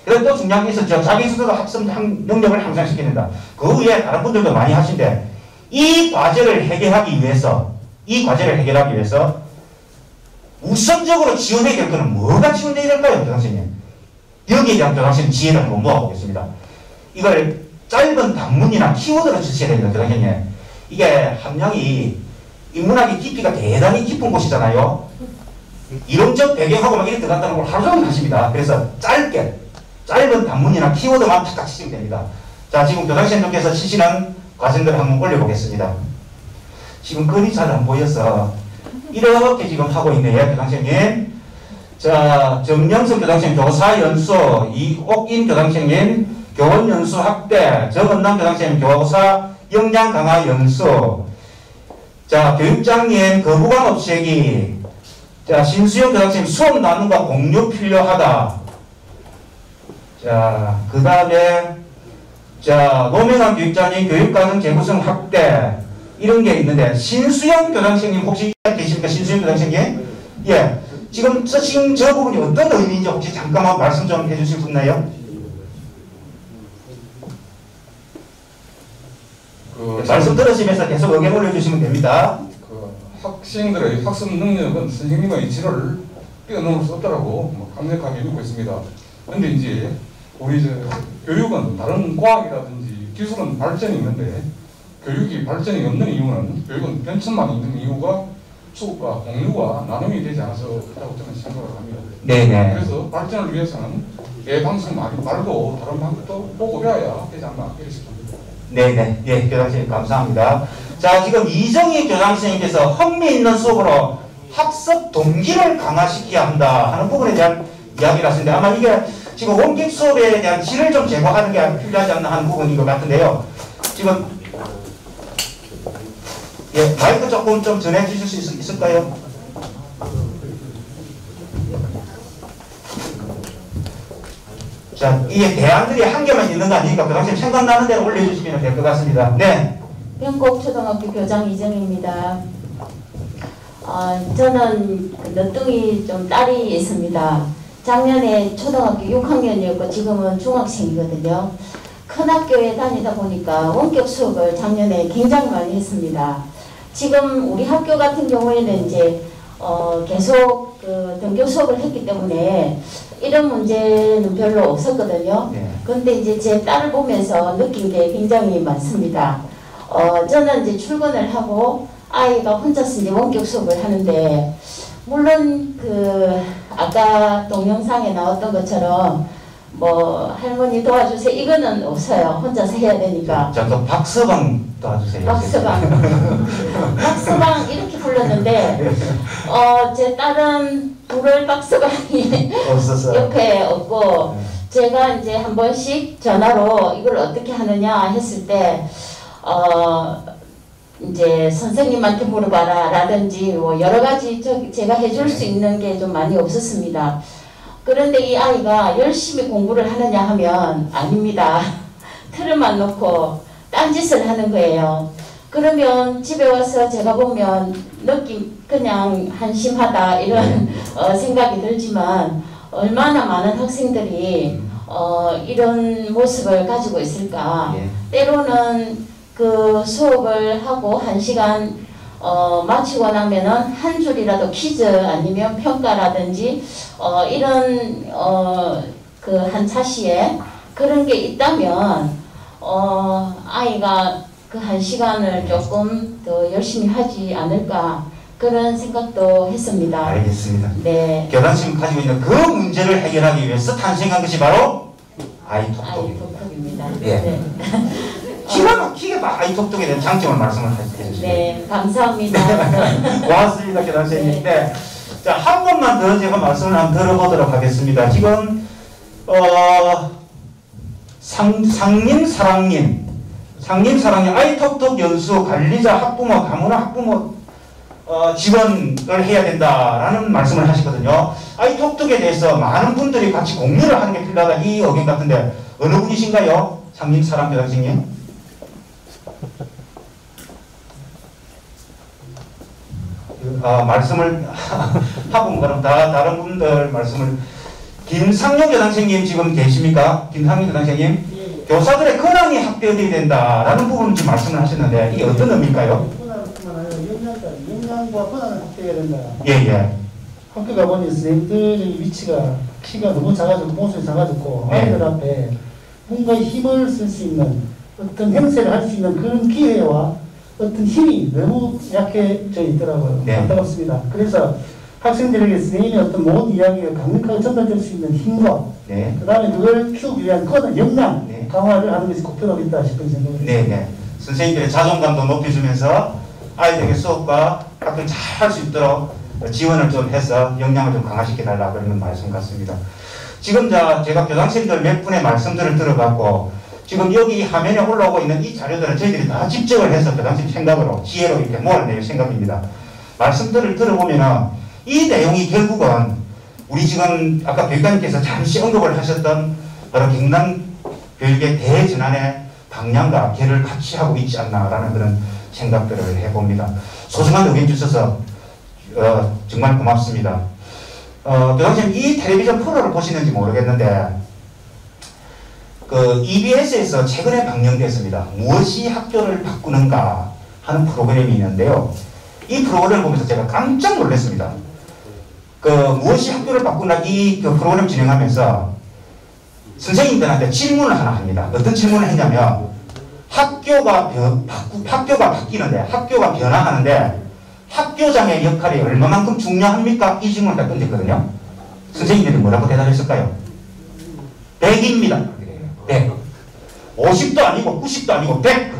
그리고 또 중요한 게 있었죠. 자기스스로 학습 능력을 향상시키는다. 그 후에 다른 분들도 많이 하신데 이 과제를 해결하기 위해서 우선적으로 지원해야 될 거는 뭐가 지원돼야 될까요, 교장선생님? 여기에 대한 교장선생님 지혜를 한번 모아보겠습니다. 이걸 짧은 단문이나 키워드로 주셔야 됩니다, 교장선생님. 이게 함량이 인문학의 깊이가 대단히 깊은 곳이잖아요. 이론적 배경하고 막 이렇게 들어간다는 걸 하루 종일 하십니다. 그래서 짧은 단문이나 키워드만 탁탁 치시면 됩니다. 자, 지금 교장선생님께서 치시는 과정들을 한번 올려보겠습니다. 지금 글이 잘 안 보여서 이렇게 지금 하고 있네요, 교장선생님. 자, 정영석 교장선생님 교사 연수, 이옥임 교장선생님 교원 연수 확대, 정은남 교장선생님 교사 역량 강화 연수. 자, 교육장님 거부감 없애기. 자, 신수영 교장선생님 수업 나눔과 공유 필요하다. 자, 그 다음에 자, 노명환 교육장님 교육과정 재구성 확대. 이런 게 있는데 신수영 교장선생님 혹시 계십니까? 신수영 교장선생님? 예. 지금 쓰신 저 부분이 어떤 의미인지 혹시 잠깐만 말씀 좀 해주실 분 있나요? 말씀 들으시면서 계속 의견 올려주시면 됩니다. 학생들의 학습 능력은 선생님의 의지를 뛰어넘을 수 없다라고 강력하게 믿고 있습니다. 그런데 이제 우리 교육은 다른 과학이라든지 기술은 발전이 있는데 교육이 발전이 없는 이유는 교육은 변천만 있는 이유가 수업과 공유와 나눔이 되지 않아서 그렇다고 저는 생각을 합니다. 네네. 그래서 발전을 위해서는 방송 말고 다른 방법도 보고 배워야 되지 않나 이렇게 생각합니다. 네네. 예, 교장선생님 감사합니다. 자, 지금 이정희 교장선생님께서 흥미 있는 수업으로 학습 동기를 강화시켜야 한다 하는 부분에 대한 이야기를 하시는데 아마 이게 지금 원격 수업에 대한 질을 좀 제고하는 게 필요하지 않나 하는 부분인 것 같은데요. 지금 예, 마이크 조금 좀 전해 주실 수 있을까요? 자, 이게 대안들이 한 개만 있는 거 아니니까 그 당시에 생각나는 대로 올려주시면 될 것 같습니다. 네. 변곡초등학교 교장 이정희입니다. 저는 늦둥이 좀 딸이 있습니다. 작년에 초등학교 6학년이었고 지금은 중학생이거든요. 큰 학교에 다니다 보니까 원격 수업을 작년에 굉장히 많이 했습니다. 지금 우리 학교 같은 경우에는 이제 계속 등교 수업을 했기 때문에 이런 문제는 별로 없었거든요. 그런데 이제 제 딸을 보면서 느낀 게 굉장히 많습니다. 저는 이제 출근을 하고 아이가 혼자서 이제 원격 수업을 하는데 물론 아까 동영상에 나왔던 것처럼 뭐 할머니 도와주세요 이거는 없어요. 혼자서 해야 되니까. 자, 또 박서방 도와주세요. 박서방 이렇게 불렀는데 제 딸은 부를 박서방이 옆에 없고 제가 이제 한 번씩 전화로 이걸 어떻게 하느냐 했을 때 이제 선생님한테 물어봐라 라든지 뭐 여러 가지 제가 해줄 수 있는 게 좀 많이 없었습니다. 그런데 이 아이가 열심히 공부를 하느냐 하면 아닙니다. 틀을만 놓고 딴짓을 하는 거예요. 그러면 집에 와서 제가 보면 그냥 한심하다 이런 생각이 들지만 얼마나 많은 학생들이 이런 모습을 가지고 있을까. 때로는 그 수업을 하고 1시간 마치고 나면은 한 줄이라도 퀴즈 아니면 평가라든지 이런 그 한 차시에 그런 게 있다면 아이가 그 1시간을 조금 더 열심히 하지 않을까 그런 생각도 했습니다. 알겠습니다. 네. 교장선생님이 가지고 있는 그 문제를 해결하기 위해서 탄생한 것이 바로 아이톡톡입니다. 예. 네. 기가 막히게 아이톡톡에 대한 장점을 말씀을 해주시죠. 네, 감사합니다. 고맙습니다, 교장선생님. 네. 자, 한 번만 더 제가 말씀을 한번 들어보도록 하겠습니다. 지금 상림사랑님 아이톡톡 연수 관리자 학부모 가문화 학부모 지원을 해야 된다라는 말씀을 하시거든요. 아이톡톡에 대해서 많은 분들이 같이 공유를 하는 게 필요하다 이 의견 같은데 어느 분이신가요? 상림사랑 교장선생님? 말씀을 하고 그럼 다른 분들 말씀을 김상용 교장선생님 지금 계십니까? 김상용 교장선생님? 교사들의 근황이 확대되어야 된다라는 부분을 지금 말씀을 하셨는데 이게 어떤 의미일까요? 역량과 권한을 확대해야 된다. 예. 학교 가보니 선생님들의 위치가 키가 너무 작아졌고 몸집이 작아졌고 아이들 앞에 뭔가 힘을 쓸 수 있는 어떤 행세를 할 수 있는 그런 기회와 어떤 힘이 너무 약해져 있더라고요. 안타깝습니다. 그래서 학생들에게 선생님의 어떤 모든 이야기가 강력하게 전달될 수 있는 힘과 그 다음에 그걸 키우기 위한 권한, 역량 강화를 하는 것이 꼭 필요하겠다 싶은 생각이 듭니다. 선생님들의 자존감도 높여주면서 아이들에게 수업과 학교를 잘 할 수 있도록 지원을 좀 해서 역량을 좀 강화시켜달라 그런 말씀 같습니다. 지금 제가 교장선생님들 몇 분의 말씀들을 들어봤고 지금 여기 화면에 올라오고 있는 이 자료들은 저희들이 다 집적을 해서 교장선생님 생각으로 지혜로 이렇게 모아낼 생각입니다. 말씀들을 들어보면은 이 내용이 결국은 우리 지금 아까 교육관님께서 잠시 언급을 하셨던 바로 경남교육의 대전환의 방향과 결을 같이 하고 있지 않나라는 그런 생각들을 해봅니다. 소중한 의견 주셔서 정말 고맙습니다. 교장선생님 이 텔레비전 프로를 보시는지 모르겠는데 그 EBS에서 최근에 방영됐습니다. 무엇이 학교를 바꾸는가 하는 프로그램이 있는데요. 이 프로그램을 보면서 제가 깜짝 놀랐습니다. 그 무엇이 학교를 바꾸나 그 프로그램 진행하면서 선생님들한테 질문을 하나 합니다. 어떤 질문을 했냐면 학교가 바뀌는데 학교가 변화하는데 학교장의 역할이 얼마만큼 중요합니까? 이 질문을 다 던졌거든요. 선생님들이 뭐라고 대답했을까요? 100입니다. 100. 50도 아니고 90도 아니고 100.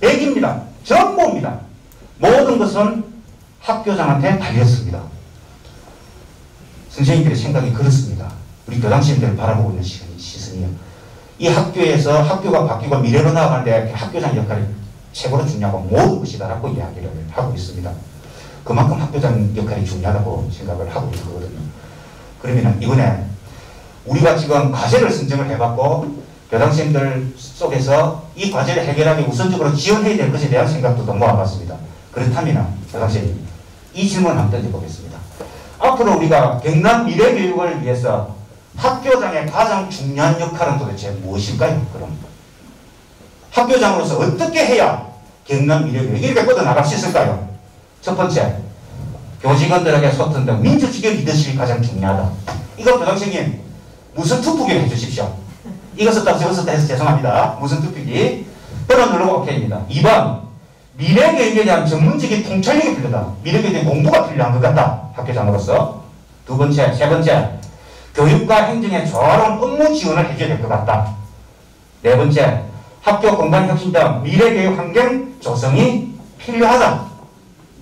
100입니다. 전부입니다. 모든 것은 학교장한테 달렸습니다. 선생님들의 생각이 그렇습니다. 우리 교장선생님들을 바라보고 있는 시선이요. 이 학교에서 학교가 바뀌고 미래로 나아가는데 학교장 역할이 최고로 중요하고 모든 것이다라고 이야기를 하고 있습니다. 그만큼 학교장 역할이 중요하다고 생각을 하고 있거든요. 그러면 이번에 우리가 지금 과제를 선정을 해봤고 교장선생님들 속에서 이 과제를 해결하기 우선적으로 지원해야 될 것에 대한 생각도 더 모아봤습니다. 그렇다면 교장선생님 이 질문을 한번 던져보겠습니다. 앞으로 우리가 경남 미래교육을 위해서 학교장의 가장 중요한 역할은 도대체 무엇일까요? 그럼 학교장으로서 어떻게 해야 경남 미래교육이 이렇게 뻗어나갈 수 있을까요? 첫 번째, 교직원들에게 소통 등 민주주의 리더십이 가장 중요하다. 이거 교장선생님 무슨 투표기를 해주십시오. 이거 썼다고 저거 썼다 해서 죄송합니다. 무슨 투표기? 번호 누르고 OK입니다. 2번, 미래교육에 대한 전문적인 통찰력이 필요하다. 미래교육에 대한 공부가 필요한 것 같다. 학교장으로서. 두 번째, 세 번째, 교육과 행정에 조화로운 업무 지원을 해줘야 될 것 같다. 네 번째, 학교 공간 혁신 등 미래교육 환경 조성이 필요하다.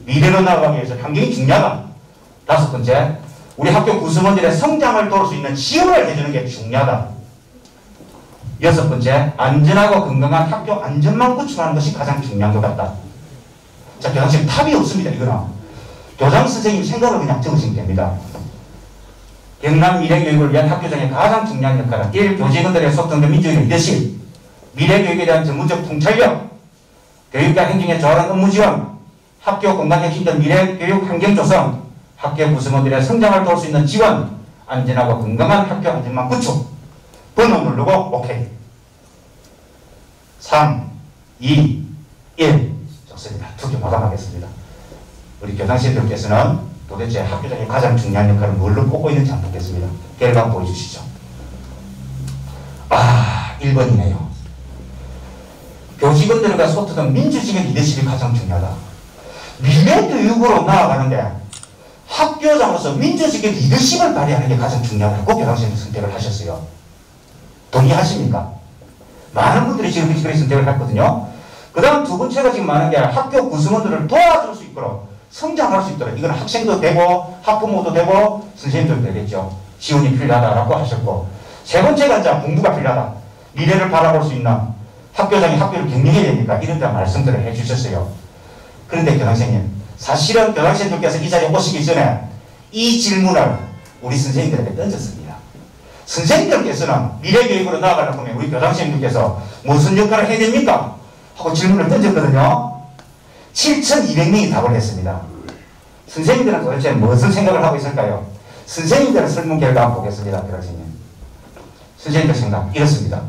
미래로 나아가기 위해서 환경이 중요하다. 다섯 번째, 우리 학교 구성원들의 성장을 도울 수 있는 지원을 해주는 게 중요하다. 여섯 번째, 안전하고 건강한 학교 안전망 구축하는 것이 가장 중요한 것 같다. 자, 교장선생님 답이 없습니다. 이거는 교장 선생님 생각을 그냥 적으시면 됩니다. 경남 미래교육을 위한 학교장의 가장 중요한 역할은 교직원들의 소통된 민주주의 리더십, 미래교육에 대한 전문적 통찰력, 교육과 행정의 조화로운 업무 지원, 학교 공간 혁신 등 미래교육 환경 조성, 학교 구성원들의 성장을 도울 수 있는 지원, 안전하고 건강한 학교 안전망 구축. 번호 누르고 OK. 3, 2, 1. 좋습니다. 투표 마감하겠습니다. 우리 교장선생님들께서는 도대체 학교장의 가장 중요한 역할을 뭘로 꼽고 있는지 한번 보겠습니다. 결과 보여주시죠. 1번이네요. 교직원들과 소통하는 민주주의 리더십이 가장 중요하다. 미래교육으로 나아가는데 학교장으로서 민주주의 리더십을 발휘하는 게 가장 중요하다고 교장선생님 선택을 하셨어요. 동의하십니까? 많은 분들이 지금 그런 선택을 했거든요. 그 다음 두 번째가 지금 많은 게 학교 구성원들을 도와줄 수 있도록 성장할 수 있도록 이건 학생도 되고 학부모도 되고 선생님도 되겠죠. 지원이 필요하다라고 하셨고 세 번째가 이제 공부가 필요하다. 미래를 바라볼 수 있는 학교장이 학교를 경영해야 되니까 이런 데 말씀들을 해주셨어요. 그런데 교장선생님, 사실은 교장선생님께서 이 자리에 오시기 전에 이 질문을 우리 선생님들에게 던졌습니다. 선생님들께서는 미래교육으로 나아가려고 하면 우리 교장선생님께서 무슨 역할을 해야 됩니까? 하고 질문을 던졌거든요. 7,200명이 답을 했습니다. 선생님들은 도대체 무슨 생각을 하고 있을까요? 선생님들의 설문 결과 한번 보겠습니다. 교장선생님. 선생님들 생각 이렇습니다.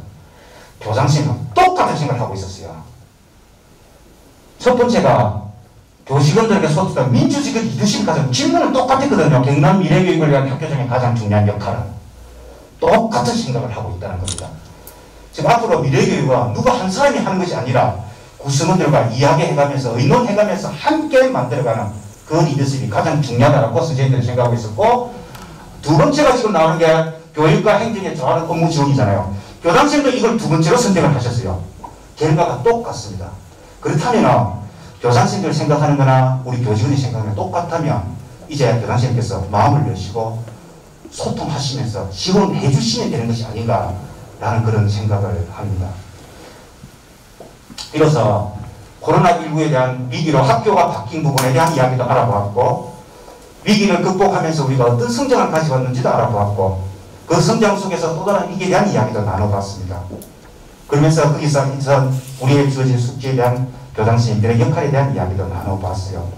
교장선생님은 똑같은 생각을 하고 있었어요. 첫 번째가 교직원들에게 소통한 민주주의 리더십 과정 질문은 똑같았거든요. 경남 미래교육을 위한 학교장의 가장 중요한 역할은 똑같은 생각을 하고 있다는 겁니다. 지금 앞으로 미래교육은 누구 한 사람이 하는 것이 아니라 구성원들과 이야기해가면서 의논해가면서 함께 만들어가는 그 리더십이 가장 중요하다고 선생님들이 생각하고 있었고, 두 번째가 지금 나오는 게 교육과 행정에 좋아하는 업무 지원이잖아요. 교장선생님도 이걸 두 번째로 선택을 하셨어요. 결과가 똑같습니다. 그렇다면 교장선생님들 생각하는 거나 우리 교직원이 생각하는 거 똑같다면 이제 교장선생님께서 마음을 여시고 소통하시면서 지원해 주시면 되는 것이 아닌가라는 그런 생각을 합니다. 이로써 코로나19에 대한 위기로 학교가 바뀐 부분에 대한 이야기도 알아보았고, 위기를 극복하면서 우리가 어떤 성장을 가져왔는지도 알아보았고, 그 성장 속에서 또 다른 위기에 대한 이야기도 나눠봤습니다. 그러면서 거기서 우리의 주어진 숙제에 대한 교장선생님들의 역할에 대한 이야기도 나눠봤어요.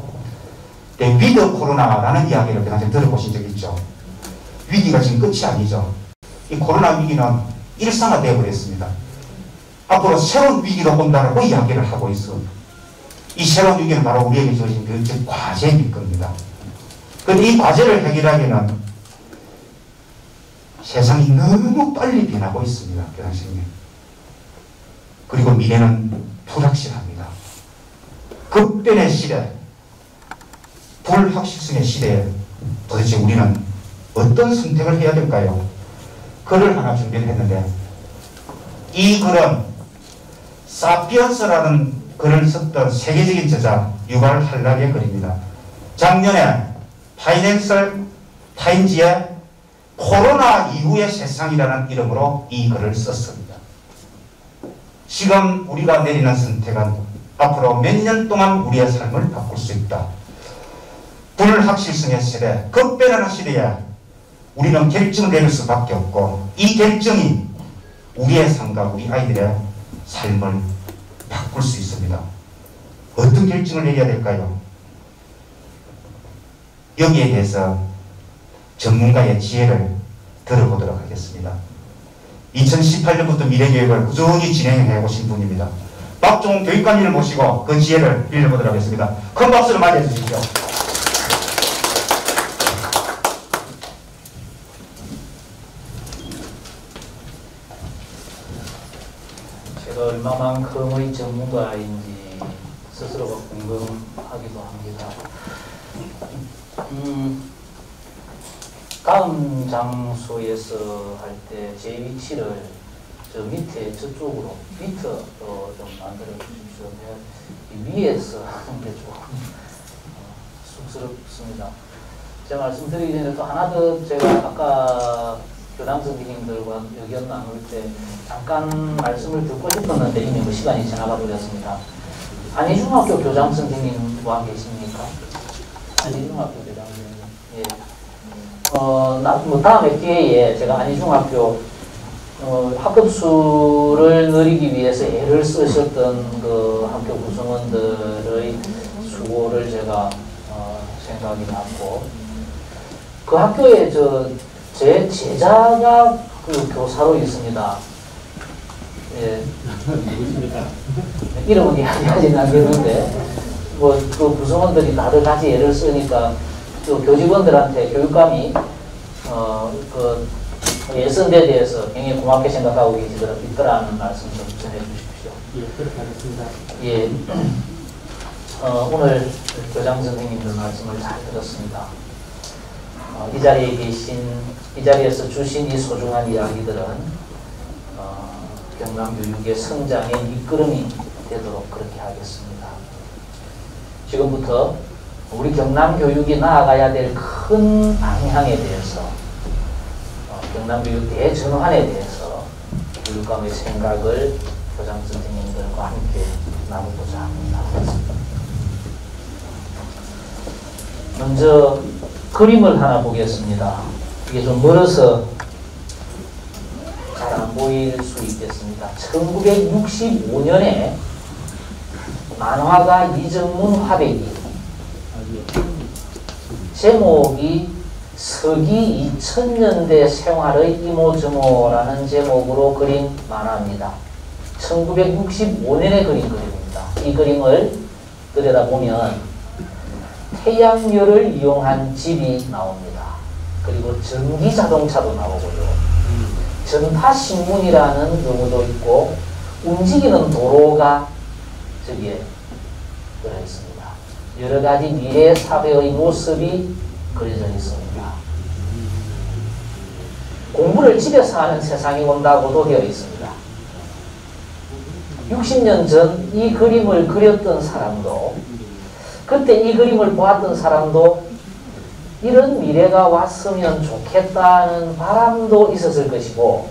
위드 코로나라는 이야기를 그냥 들어보신 적 있죠? 위기가 지금 끝이 아니죠. 이 코로나 위기는 일상화되어 버렸습니다. 앞으로 새로운 위기가 온다라고 이야기를 하고 있어. 이 새로운 위기는 바로 우리에게 주어진 교육적 과제일 겁니다. 그런데 이 과제를 해결하기에는 세상이 너무 빨리 변하고 있습니다. 교장선생님. 그리고 미래는 불확실합니다. 급변의 시대, 불확실성의 시대에 도대체 우리는 어떤 선택을 해야 될까요? 글을 하나 준비를 했는데, 이 글은 사피언스라는 글을 썼던 세계적인 저자 유발 할라리의 글입니다. 작년에 파이낸셜 타임즈에 코로나 이후의 세상이라는 이름으로 이 글을 썼습니다. 지금 우리가 내리는 선택은 앞으로 몇 년 동안 우리의 삶을 바꿀 수 있다. 불확실성의 시대, 급변하는 시대에 우리는 결정을 내릴 수밖에 없고, 이 결정이 우리의 삶과 우리 아이들의 삶을 바꿀 수 있습니다. 어떤 결정을 내려야 될까요? 여기에 대해서 전문가의 지혜를 들어보도록 하겠습니다. 2018년부터 미래교육을 꾸준히 진행해 오신 분입니다. 박종훈 교육관님을 모시고 그 지혜를 빌려보도록 하겠습니다. 큰 박수로 맞이해 주십시오. 제가 얼마만큼의 전문가인지 스스로가 궁금하기도 합니다. 다음 장소에서 할 때 제 위치를 저 밑에 저쪽으로 밑으로 좀 만들어 주십시오. 위에서 하는 게 조금 쑥스럽습니다. 제가 말씀드리기 전에 또 하나 더 제가 아까 교장 선생님들과 의견 나눌 때 잠깐 말씀을 듣고 싶었는데 이미 뭐 시간이 지나가 버렸습니다. 안희중학교 교장 선생님 와 계십니까? 안희중학교 교장 선생님. 예. 뭐 다음에 기회에 제가 안희중학교 학급수를 늘리기 위해서 애를 쓰셨던 그 학교 구성원들의 수고를 제가 생각이 났고, 그 학교에 제 제자가 그 교사로 있습니다. 예. 이름은 이야기하지는 않겠는데, 뭐 그 구성원들이 다들 같이 애를 쓰니까 또 교직원들한테 교육감이 그 예선대에 대해서 굉장히 고맙게 생각하고 있더라는 말씀 좀 전해 주십시오. 예, 그렇게 하겠습니다. 예. 오늘 교장 선생님들 말씀을 잘 들었습니다. 이 자리에 이 자리에서 주신 이 소중한 이야기들은 경남교육의 성장의 밑거름이 되도록 그렇게 하겠습니다. 지금부터 우리 경남교육이 나아가야 될 큰 방향에 대해서, 경남교육 대전환에 대해서 교육감의 생각을 교장 선생님들과 함께 나누고자 합니다. 먼저 그림을 하나 보겠습니다. 이게 좀 멀어서 잘 안 보일 수 있겠습니다. 1965년에 만화가 이정문 화백이 제목이 서기 2000년대 생활의 이모저모라는 제목으로 그린 만화입니다. 1965년에 그린 그림입니다. 이 그림을 들여다보면 태양열을 이용한 집이 나옵니다. 그리고 전기 자동차도 나오고요. 전파신문이라는 경우도 있고 움직이는 도로가 저기에 들어있습니다. 여러 가지 미래 사회의 모습이 그려져 있습니다. 공부를 집에서 하는 세상이 온다고도 되어 있습니다. 60년 전 이 그림을 그렸던 사람도, 그때 이 그림을 보았던 사람도 이런 미래가 왔으면 좋겠다는 바람도 있었을 것이고,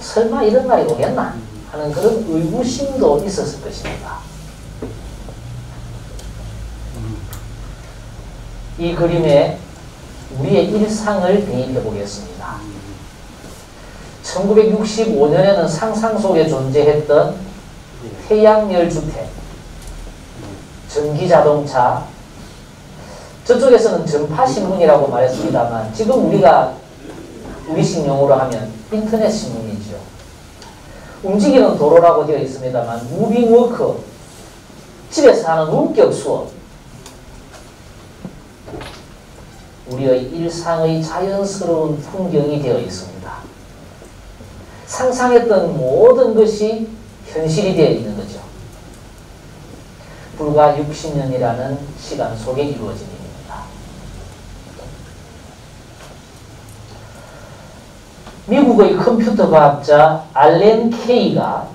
설마 이런 날이 오겠나 하는 그런 의구심도 있었을 것입니다. 이 그림에 우리의 일상을 대입해 보겠습니다. 1965년에는 상상 속에 존재했던 태양열 주택, 전기자동차, 저쪽에서는 전파신문이라고 말했습니다만 지금 우리가 우리식 용어로 하면 인터넷 신문이죠. 움직이는 도로라고 되어 있습니다만 무빙워크, 집에서 하는 원격 수업, 우리의 일상의 자연스러운 풍경이 되어 있습니다. 상상했던 모든 것이 현실이 되어 있는 거죠. 불과 60년이라는 시간 속에 이루어진 일입니다. 미국의 컴퓨터 과학자 알렌 케이가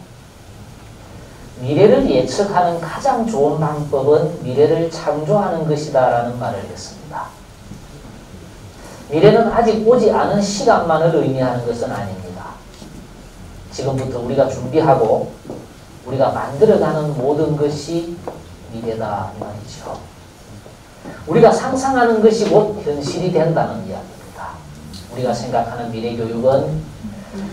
미래를 예측하는 가장 좋은 방법은 미래를 창조하는 것이다 라는 말을 했습니다. 미래는 아직 오지 않은 시간만을 의미하는 것은 아닙니다. 지금부터 우리가 준비하고 우리가 만들어가는 모든 것이 미래다 이 말이죠. 우리가 상상하는 것이 곧 현실이 된다는 이야기입니다. 우리가 생각하는 미래 교육은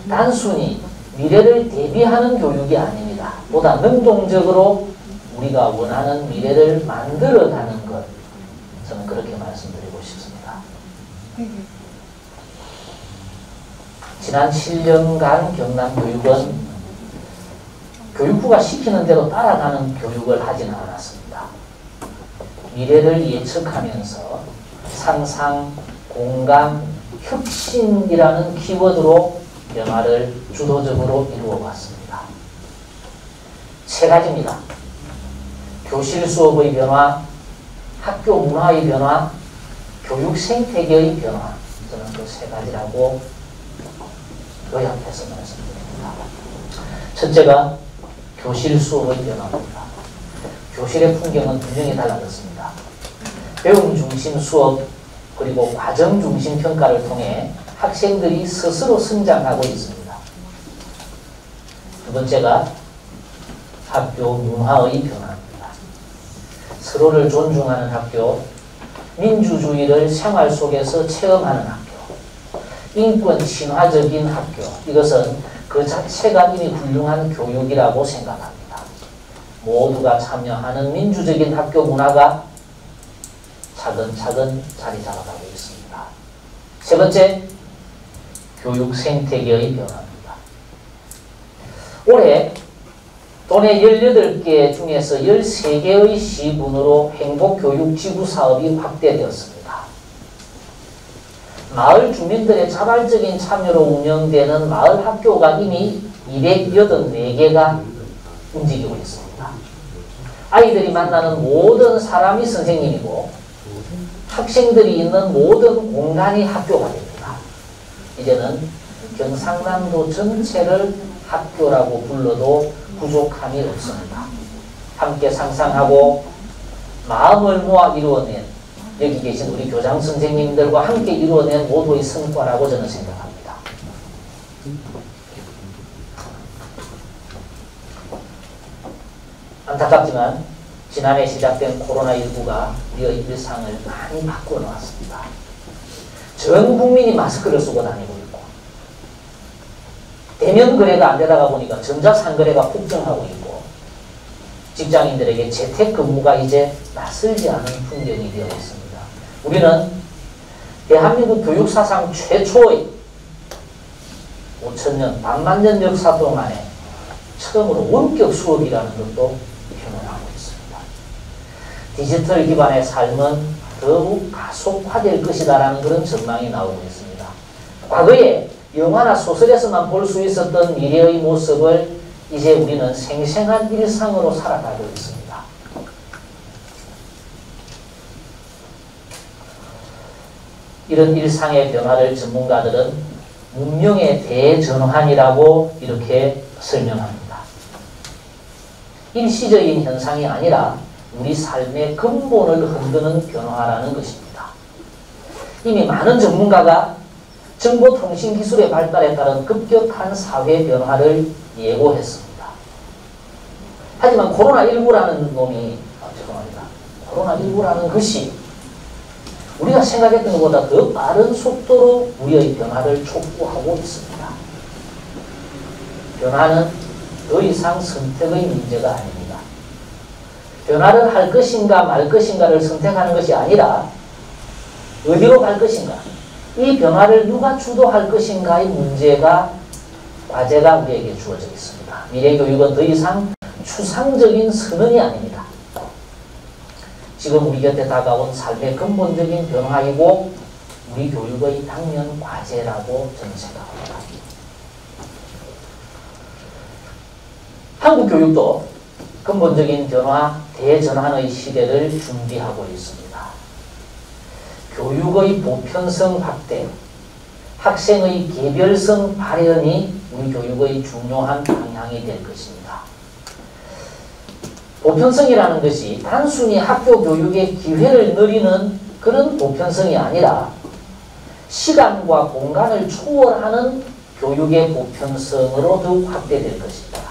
단순히 미래를 대비하는 교육이 아닙니다. 보다 능동적으로 우리가 원하는 미래를 만들어가는 것, 저는 그렇게 말씀드리고 싶습니다. 지난 7년간 경남교육은 교육부가 시키는 대로 따라가는 교육을 하지는 않았습니다. 미래를 예측하면서 상상, 공감, 혁신이라는 키워드로 변화를 주도적으로 이루어왔습니다. 세 가지입니다. 교실 수업의 변화, 학교 문화의 변화, 교육 생태계의 변화. 저는 그 세 가지라고 요약해서 말씀드립니다. 첫째가 교실 수업의 변화입니다. 교실의 풍경은 분명히 달라졌습니다. 배움 중심 수업 그리고 과정 중심 평가를 통해 학생들이 스스로 성장하고 있습니다. 두 번째가 학교 문화의 변화입니다. 서로를 존중하는 학교, 민주주의를 생활 속에서 체험하는 학교, 인권 친화적인 학교, 이것은 그 자체가 이미 훌륭한 교육이라고 생각합니다. 모두가 참여하는 민주적인 학교 문화가 차근차근 자리 잡아가고 있습니다. 세 번째, 교육 생태계의 변화입니다. 올해 도내 18개 중에서 13개의 시군으로 행복교육지구 사업이 확대되었습니다. 마을 주민들의 자발적인 참여로 운영되는 마을 학교가 이미 284개가 움직이고 있습니다. 아이들이 만나는 모든 사람이 선생님이고 학생들이 있는 모든 공간이 학교가 됩니다. 이제는 경상남도 전체를 학교라고 불러도 부족함이 없습니다. 함께 상상하고 마음을 모아 이루어낸 여기 계신 우리 교장 선생님들과 함께 이루어낸 모두의 성과라고 저는 생각합니다. 안타깝지만 지난해 시작된 코로나19가 우리의 일상을 많이 바꾸어 놓았습니다. 전 국민이 마스크를 쓰고 다니고 있고 대면 거래가 안 되다가 보니까 전자상거래가 폭증하고 있고 직장인들에게 재택근무가 이제 낯설지 않은 풍경이 되어 있습니다. 우리는 대한민국 교육사상 최초의 5천년, 반만년 역사 동안에 처음으로 원격 수업이라는 것도 표현하고 있습니다. 디지털 기반의 삶은 더욱 가속화될 것이다라는 그런 전망이 나오고 있습니다. 과거에 영화나 소설에서만 볼 수 있었던 미래의 모습을 이제 우리는 생생한 일상으로 살아가고 있습니다. 이런 일상의 변화를 전문가들은 문명의 대전환이라고 이렇게 설명합니다. 일시적인 현상이 아니라 우리 삶의 근본을 흔드는 변화라는 것입니다. 이미 많은 전문가가 정보통신기술의 발달에 따른 급격한 사회 변화를 예고했습니다. 하지만 코로나19라는 놈이, 코로나19라는 것이 우리가 생각했던 것보다 더 빠른 속도로 우리의 변화를 촉구하고 있습니다. 변화는 더 이상 선택의 문제가 아닙니다. 변화를 할 것인가 말 것인가를 선택하는 것이 아니라 어디로 갈 것인가, 이 변화를 누가 주도할 것인가의 문제가, 과제가 우리에게 주어져 있습니다. 미래교육은 더 이상 추상적인 선언이 아닙니다. 지금 우리 곁에 다가온 삶의 근본적인 변화이고 우리 교육의 당면 과제라고 저는 생각합니다. 한국 교육도 근본적인 변화, 대전환의 시대를 준비하고 있습니다. 교육의 보편성 확대, 학생의 개별성 발현이 우리 교육의 중요한 방향이 될 것입니다. 보편성이라는 것이 단순히 학교 교육의 기회를 누리는 그런 보편성이 아니라 시간과 공간을 초월하는 교육의 보편성으로 더욱 확대될 것입니다.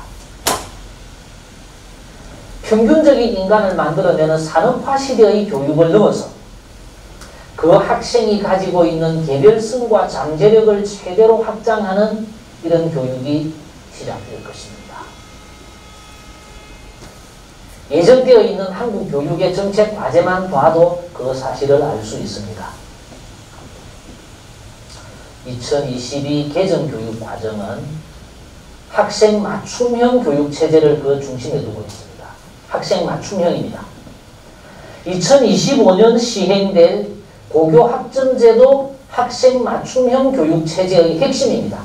평균적인 인간을 만들어내는 산업화 시대의 교육을 넘어서 그 학생이 가지고 있는 개별성과 잠재력을 최대로 확장하는 이런 교육이 시작될 것입니다. 예정되어 있는 한국 교육의 정책 과제만 봐도 그 사실을 알 수 있습니다. 2022 개정교육 과정은 학생 맞춤형 교육체제를 그 중심에 두고 있습니다. 학생 맞춤형입니다. 2025년 시행될 고교 학점제도 학생 맞춤형 교육체제의 핵심입니다.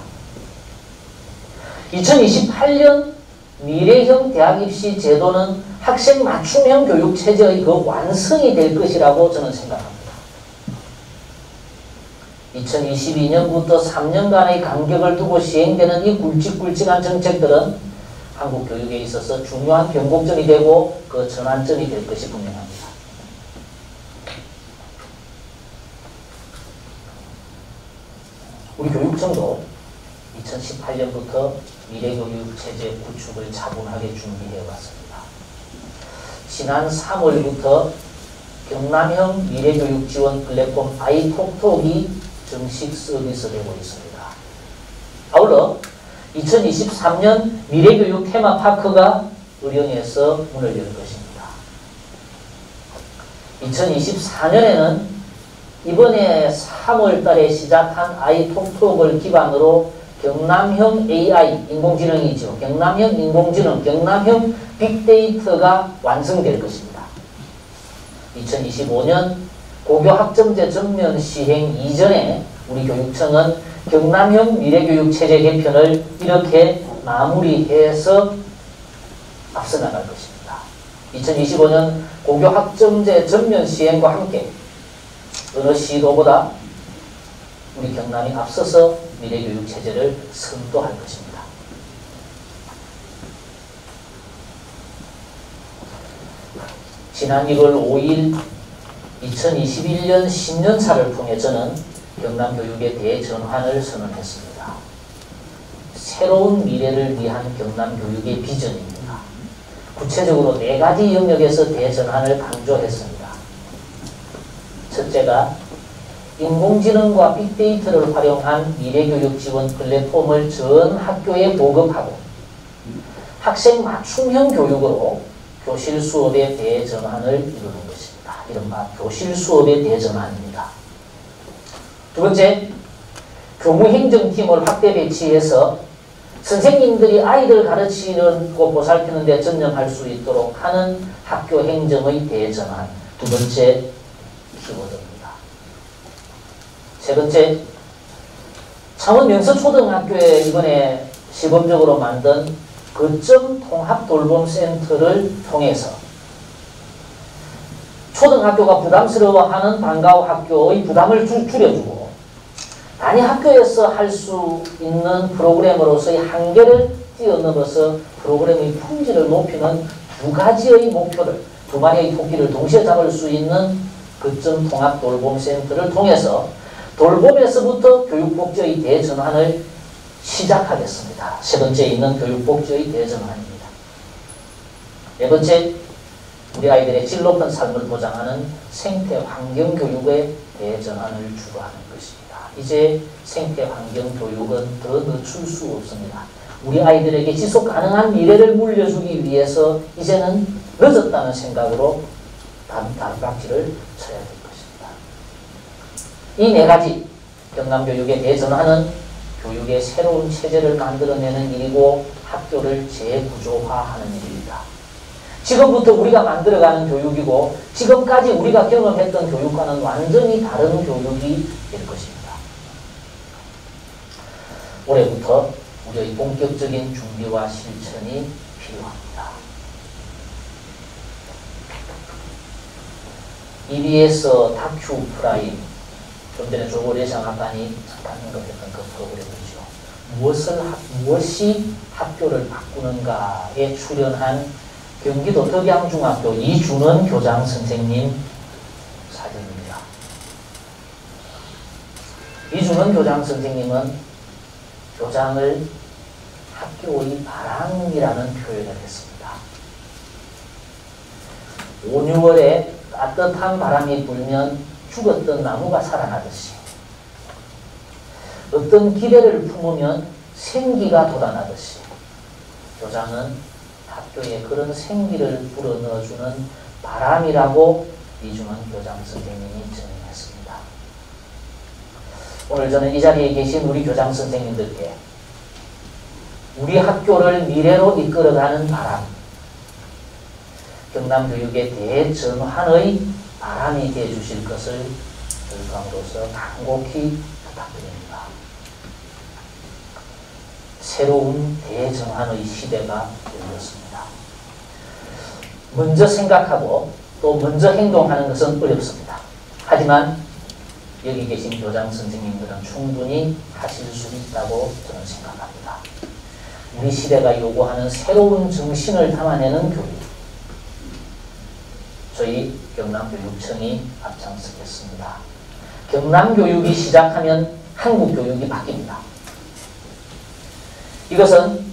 2028년 미래형 대학 입시 제도는 학생 맞춤형 교육체제의 그 완성이 될 것이라고 저는 생각합니다. 2022년부터 3년간의 간격을 두고 시행되는 이 굵직굵직한 정책들은 한국 교육에 있어서 중요한 변곡점이 되고 그 전환점이 될 것이 분명합니다. 우리 교육청도 2018년부터 미래교육체제 구축을 차분하게 준비해왔습니다. 지난 3월부터 경남형 미래교육 지원 플랫폼 아이톡톡이 정식 서비스되고 있습니다. 아울러 2023년 미래교육 테마파크가 의령에서 문을 열 것입니다. 2024년에는 이번에 3월 달에 시작한 아이톡톡을 기반으로 경남형 AI, 인공지능이죠. 경남형 인공지능, 경남형 빅데이터가 완성될 것입니다. 2025년 고교 학점제 전면 시행 이전에 우리 교육청은 경남형 미래교육체제 개편을 이렇게 마무리해서 앞서 나갈 것입니다. 2025년 고교 학점제 전면 시행과 함께 어느 시도보다 우리 경남이 앞서서 미래교육체제를 선도할 것입니다. 지난 1월 5일 2021년 신년사를 통해 저는 경남교육의 대전환을 선언했습니다. 새로운 미래를 위한 경남교육의 비전입니다. 구체적으로 4가지 영역에서 대전환을 강조했습니다. 첫째가 인공지능과 빅데이터를 활용한 미래교육 지원 플랫폼을 전 학교에 보급하고 학생 맞춤형 교육으로 교실 수업의 대전환을 이루는 것입니다. 이른바 교실 수업의 대전환입니다. 두 번째, 교무행정팀을 확대 배치해서 선생님들이 아이들 가르치고 보살피는 데 전념할 수 있도록 하는 학교 행정의 대전환. 두 번째 키워드입니다. 세 번째, 창원 명서초등학교에 이번에 시범적으로 만든 거점 통합 돌봄센터를 통해서 초등학교가 부담스러워하는 방과후 학교의 부담을 줄여주고 단위 학교에서 할 수 있는 프로그램으로서의 한계를 뛰어넘어서 프로그램의 품질을 높이는 2가지의 목표를, 2마리의 토끼를 동시에 잡을 수 있는 거점 통합 돌봄센터를 통해서 돌봄에서부터 교육복지의 대전환을 시작하겠습니다. 세 번째 있는 교육복지의 대전환입니다. 네 번째, 우리 아이들의 질 높은 삶을 보장하는 생태환경교육의 대전환을 주도하는 것입니다. 이제 생태환경교육은 더 늦출 수 없습니다. 우리 아이들에게 지속가능한 미래를 물려주기 위해서 이제는 늦었다는 생각으로 다른박질을 쳐야 될 것입니다. 이 4가지 경남교육의 대전환은 교육의 새로운 체제를 만들어내는 일이고 학교를 재구조화하는 일입니다. 지금부터 우리가 만들어가는 교육이고 지금까지 우리가 경험했던 교육과는 완전히 다른 교육이 될 것입니다. 올해부터 우리의 본격적인 준비와 실천이 필요합니다. EBS 다큐 프라임, 좀 전에 조고래 장학관이 잠깐 언급했던 그 프로그램이죠. 무엇이 학교를 바꾸는가에 출연한 경기도 덕양중학교 이준원 교장 선생님 사진입니다. 이준원 교장 선생님은 교장을 학교의 바람이라는 표현을 했습니다. 5, 6월에 따뜻한 바람이 불면 죽었던 나무가 살아나듯이 어떤 기대를 품으면 생기가 돋아나듯이 교장은 학교에 그런 생기를 불어넣어주는 바람이라고 이준원 교장 선생님이 전했습니다. 오늘 저는 이 자리에 계신 우리 교장 선생님들께 우리 학교를 미래로 이끌어가는 바람, 경남교육의 대전환의 바람이 되어주실 것을 교육감으로서 간곡히 부탁드립니다. 새로운 대전환의 시대가 열렸습니다. 먼저 생각하고 또 먼저 행동하는 것은 어렵습니다. 하지만 여기 계신 교장 선생님들은 충분히 하실 수 있다고 저는 생각합니다. 우리 시대가 요구하는 새로운 정신을 담아내는 교육, 저희 경남교육청이 앞장서겠습니다. 경남교육이 시작하면 한국교육이 바뀝니다. 이것은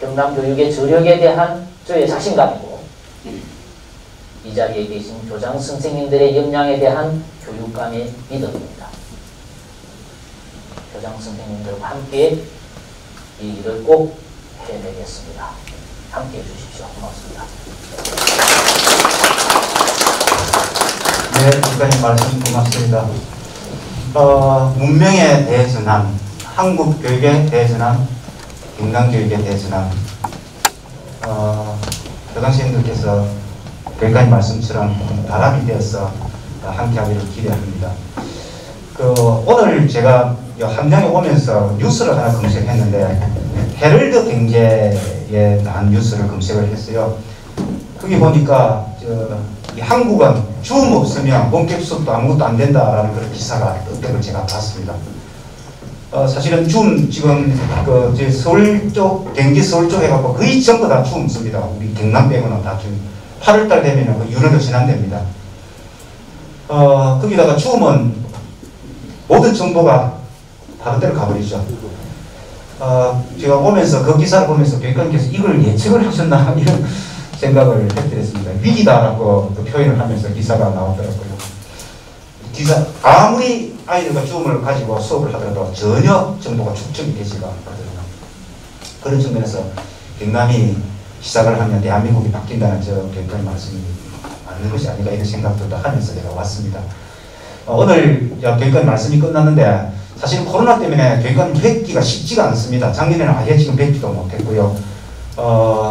경남교육의 저력에 대한 저의 자신감이고 이 자리에 계신 교장 선생님들의 역량에 대한 교육감의 믿음입니다. 교장 선생님들과 함께 이 일을 꼭 해내겠습니다. 함께 해주십시오. 고맙습니다. 네, 국장님 말씀 고맙습니다. 문명의 대전환, 한국 교육의 대전환, 경남교육의 대전환. 교장 선생님들께서 교육관님 말씀처럼 바람이 되어서 함께하기를 기대합니다. 오늘 제가 함양에 오면서 뉴스를 하나 검색했는데 헤럴드 경제에 대한 뉴스를 검색을 했어요. 거기 보니까 이 한국은 줌 없으면 본격 수업도 아무것도 안 된다라는 그런 기사가 뜬 걸 제가 봤습니다. 사실은 줌 지금 서울 쪽, 경기 서울 쪽 해갖고 거의 전부 다 줌 씁니다. 우리 경남 빼고는 다 줌. 8월달 되면 그 유럽도 진행됩니다. 거기다가 줌은 모든 정보가 다른 데로 가버리죠. 제가 보면서 그 기사를 보면서 교육관님께서 이걸 예측을 하셨나 이런 생각을 해드렸습니다. 위기다라고 그 표현을 하면서 기사가 나왔더라고요. 아무리 아이들과 죽음을 가지고 수업을 하더라도 전혀 정보가 축적이 되지가 않거든요. 그런 측면에서 경남이 시작을 하면 대한민국이 바뀐다는 저 교육감 말씀이 맞는 것이 아닌가 이런 생각들도 하면서 제가 왔습니다. 오늘 교육감 말씀이 끝났는데 사실 코로나 때문에 교육감 뵙기가 쉽지가 않습니다. 작년에는 아예 지금 뵙지도 못했고요.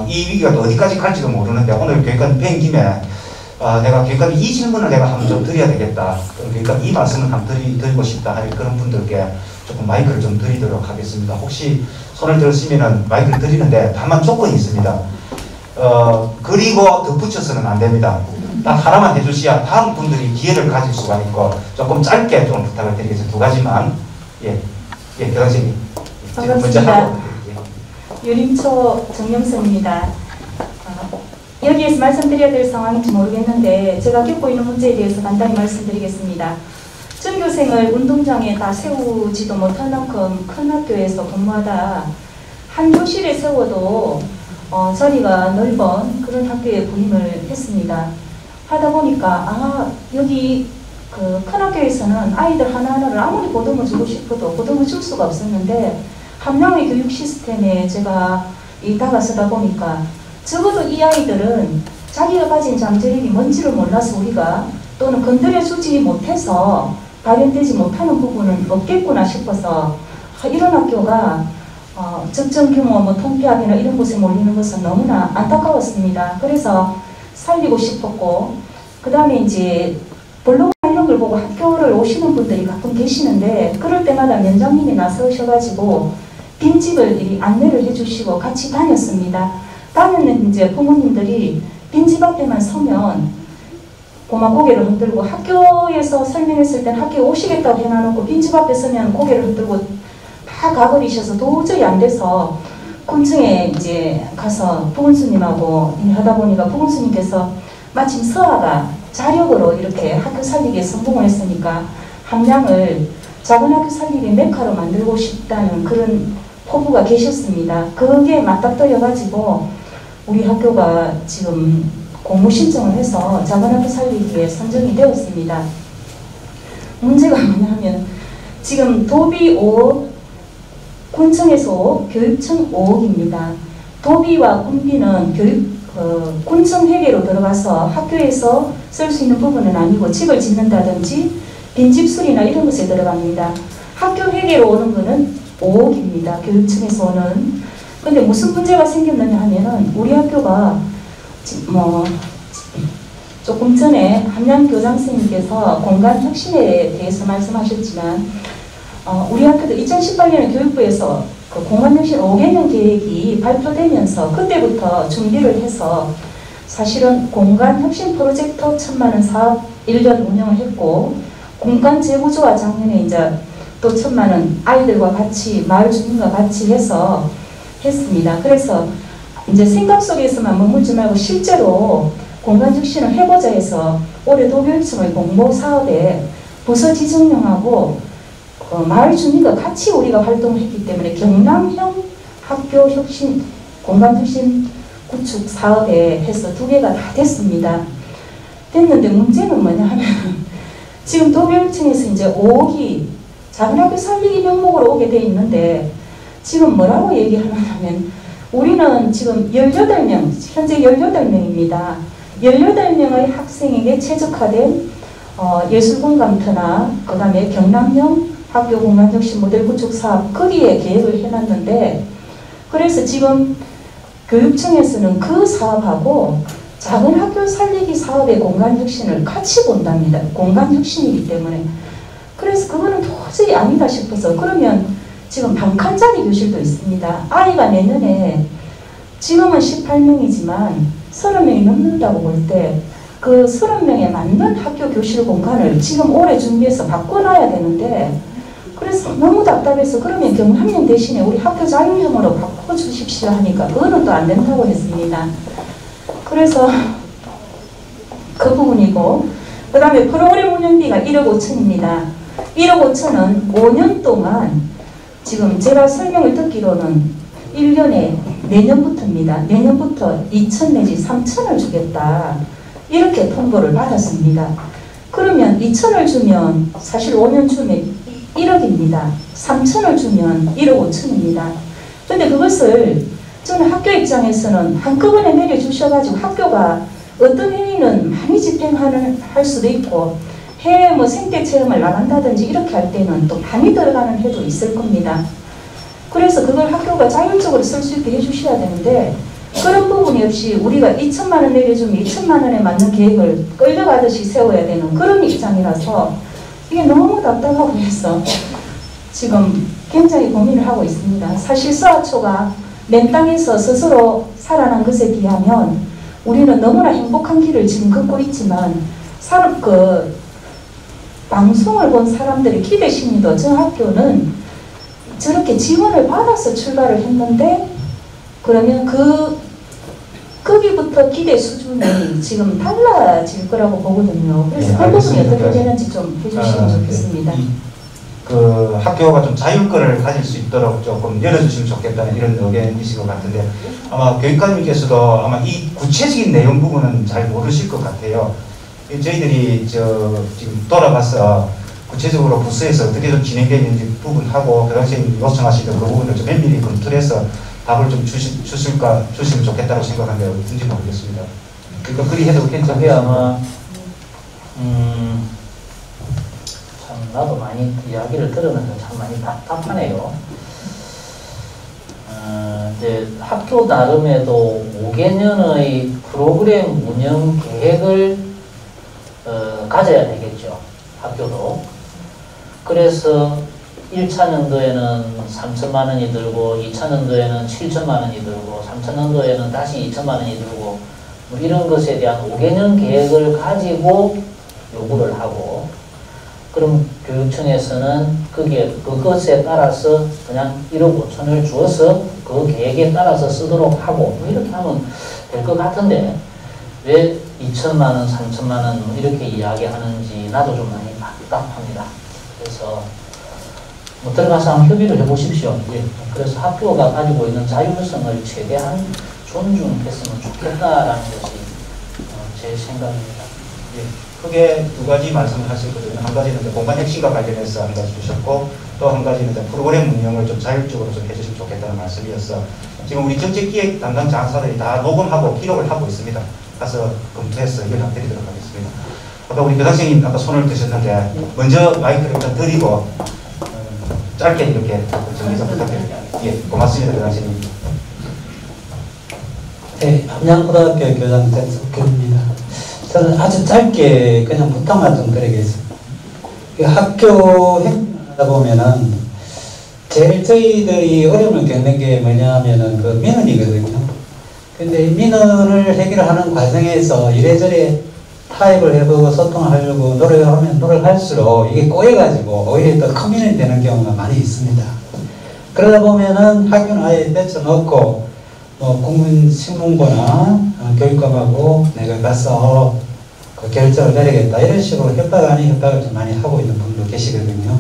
이 위기가 또 어디까지 갈지도 모르는데 오늘 교육감 뵌 김에 내가 교육감이 이 질문을 내가 한번 좀 드려야 되겠다. 교육감 이 말씀을 한번 드리고 싶다 할 그런 분들께 조금 마이크를 좀 드리도록 하겠습니다. 혹시 손을 들으시면은 마이크를 드리는데 다만 조건이 있습니다. 그리고 덧붙여서는 안 됩니다. 딱 하나만 해주셔야 다음 분들이 기회를 가질 수가 있고 조금 짧게 좀 부탁을 드리겠습니다. 두 가지만. 대강생님 먼저 하고. 유림초 정영선입니다. 여기에서 말씀드려야 될 상황인지 모르겠는데 제가 겪고 있는 문제에 대해서 간단히 말씀드리겠습니다. 전교생을 운동장에 다 세우지도 못할 만큼 큰 학교에서 근무하다 한 교실에 세워도 자리가 넓은 그런 학교에 부임을 했습니다. 하다 보니까 여기 그 큰 학교에서는 아이들 하나하나를 아무리 보듬어 주고 싶어도 보듬어 줄 수가 없었는데 함량의 교육 시스템에 제가 다가서다 보니까 적어도 이 아이들은 자기가 가진 잠재력이 뭔지를 몰라서 우리가 또는 건드려 주지 못해서 발현되지 못하는 부분은 없겠구나 싶어서 이런 학교가 적정 규모 통폐합이나 이런 곳에 몰리는 것은 너무나 안타까웠습니다. 그래서 살리고 싶었고 그 다음에 이제 블로그 활력을 보고 학교를 오시는 분들이 가끔 계시는데 그럴 때마다 면장님이 나서셔가지고 빈집을 안내를 해주시고 같이 다녔습니다. 다녔는데 이제 부모님들이 빈집 앞에만 서면 고개를 흔들고 학교에서 설명했을 땐 학교에 오시겠다고 해놔놓고 빈집 앞에 서면 고개를 흔들고 다 가버리셔서 도저히 안 돼서 군청에 이제 가서 부군수님하고 하다 보니까 부군수님께서 마침 서아가 자력으로 이렇게 학교 살리기에 성공을 했으니까 함량을 작은 학교 살리기 메카로 만들고 싶다는 그런 포부가 계셨습니다. 그게 맞닥뜨려가지고 우리 학교가 지금 공모 신청을 해서 작은 학교 살리기에 선정이 되었습니다. 문제가 뭐냐면 지금 도비 5억, 군청에서 5억, 교육청 5억입니다. 도비와 군비는 군청 회계로 들어가서 학교에서 쓸 수 있는 부분은 아니고 집을 짓는다든지 빈집 수리나 이런 것에 들어갑니다. 학교 회계로 오는 거는 5억입니다. 교육청에서 오는. 근데 무슨 문제가 생겼느냐 하면은 우리 학교가 조금 전에 함양 교장선생님께서 공간 혁신에 대해서 말씀하셨지만 우리 학교도 2018년에 교육부에서 그 공간혁신 5개년 계획이 발표되면서 그때부터 준비를 해서 사실은 공간혁신 프로젝터 1,000만 원 사업 1년 운영을 했고 공간 재구조화 작년에 이제 또 1,000만 원 아이들과 같이 마을 주민과 같이 해서 했습니다. 그래서 이제 생각 속에서만 머물지 말고 실제로 공간혁신을 해보자 해서 올해 도교육청의 공모 사업에 부서 지정령하고 마을 주민과 같이 우리가 활동을 했기 때문에 경남형 학교 혁신, 공간혁신 구축 사업에 해서 2개가 다 됐습니다. 됐는데 문제는 뭐냐 하면 지금 도교육청에서 이제 5억이 작은 학교 살리기 명목으로 오게 돼 있는데 지금 뭐라고 얘기하냐면 우리는 지금 18명, 현재 18명입니다. 18명의 학생에게 최적화된 예술공감터나 그 다음에 경남형 학교 공간혁신 모델 구축 사업 거기에 계획을 해놨는데 그래서 지금 교육청에서는 그 사업하고 작은 학교 살리기 사업의 공간혁신을 같이 본답니다. 공간혁신이기 때문에. 그래서 그거는 도저히 아니다 싶어서 그러면 지금 방칸자리 교실도 있습니다. 아이가 내년에 지금은 18명이지만 30명이 넘는다고 볼 때 그 30명에 맞는 학교 교실 공간을 지금 올해 준비해서 바꿔놔야 되는데 그래서 너무 답답해서 그러면 경남형 대신에 우리 학교 자율형으로 바꿔주십시오 하니까 그거는 또 안 된다고 했습니다. 그래서 그 부분이고 그 다음에 프로그램 운영비가 1억 5천입니다. 1억 5천은 5년 동안 지금 제가 설명을 듣기로는 1년에 내년부터입니다. 내년부터 2천 내지 3천을 주겠다. 이렇게 통보를 받았습니다. 그러면 2천을 주면 사실 5년 주면 1억입니다. 3천을 주면 1억 5천입니다. 그런데 그것을 저는 학교 입장에서는 한꺼번에 내려주셔가지고 학교가 어떤 행위는 많이 집행할 수도 있고 해외 뭐 생태 체험을 나간다든지 이렇게 할 때는 또 많이 들어가는 해도 있을 겁니다. 그래서 그걸 학교가 자율적으로 쓸 수 있게 해주셔야 되는데 그런 부분이 없이 우리가 2천만 원 내려주면 2천만 원에 맞는 계획을 끌려가듯이 세워야 되는 그런 입장이라서 이게 너무 답답하고 해서 지금 굉장히 고민을 하고 있습니다. 사실 서하초가 맨 땅에서 스스로 살아난 것에 비하면 우리는 너무나 행복한 길을 지금 걷고 있지만 방송을 본 사람들의 기대심리도 저 학교는 저렇게 지원을 받아서 출발을 했는데 그러면 거기부터 기대 수준이 지금 달라질 거라고 보거든요. 그래서 그 부분이 어떻게 되는지 좀 해주시면 좋겠습니다. 그 학교가 좀 자율권을 가질 수 있도록 조금 열어주시면 좋겠다는 이런 의견이신 것 같은데 아마 교육감님께서도 아마 이 구체적인 내용 부분은 잘 모르실 것 같아요. 저희들이 지금 돌아가서 구체적으로 부서에서 어떻게 좀 진행되어 있는지 부분하고 그 당시에 요청하시던 그 부분을 좀 면밀히 검토를 해서 답을 좀 주시면 좋겠다고 생각하는데 어떤지 모르겠습니다. 그러니까 그리 해도 괜찮아요. 그게 아마 참 나도 많이 이야기를 들으면서 참 많이 답답하네요. 이제 학교 나름에도 5개년의 프로그램 운영 계획을 가져야 되겠죠. 학교도. 그래서 1차 년도에는 3천만 원이 들고 2차 년도에는 7천만 원이 들고 3차 년도에는 다시 2천만 원이 들고 뭐 이런 것에 대한 5개년 계획을 가지고 요구를 하고 그럼 교육청에서는 그것에 따라서 그냥 1억 5천을 주어서 그 계획에 따라서 쓰도록 하고 뭐 이렇게 하면 될 것 같은데 왜 2천만 원, 3천만 원 뭐 이렇게 이야기하는지 나도 좀 많이 답답합니다. 그래서 뭐 들어가서 한번 협의를 해보십시오. 예. 그래서 학교가 가지고 있는 자율성을 최대한 존중했으면 좋겠다라는 것이 제 생각입니다. 예. 크게 두 가지 말씀을 하셨거든요. 한 가지는 공간 핵심과 관련해서 한 가지 주셨고 또 한 가지는 프로그램 운영을 좀 자율적으로 좀 해주시면 좋겠다는 말씀이었어. 지금 우리 정책기획 담당 장사들이 다 녹음하고 기록을 하고 있습니다. 가서 검토해서 연락드리도록 하겠습니다. 아까 우리 교장선생님 아까 손을 드셨는데 먼저 마이크를 일단 드리고 짧게 이렇게 정리 좀 부탁드립니다. 예, 고맙습니다, 교장선생님. 네, 함양고등학교 교장 전석규입니다. 저는 아주 짧게 그냥 부탁만 좀 드리겠습니다. 학교 행정하다 보면은 제일 저희들이 어려움을 겪는 게 뭐냐면은 그 민원이거든요. 근데 민원을 해결하는 과정에서 이래저래 타협을 해보고 소통하려고 노력하면 노력할수록 이게 꼬여가지고 오히려 더 큰 민원이 되는 경우가 많이 있습니다. 그러다 보면은 학교는 아예 뺏어놓고 국민신문고나 교육감하고 내가 가서 그 결정을 내리겠다 이런 식으로 협박 아닌 협박을 좀 많이 하고 있는 분도 계시거든요.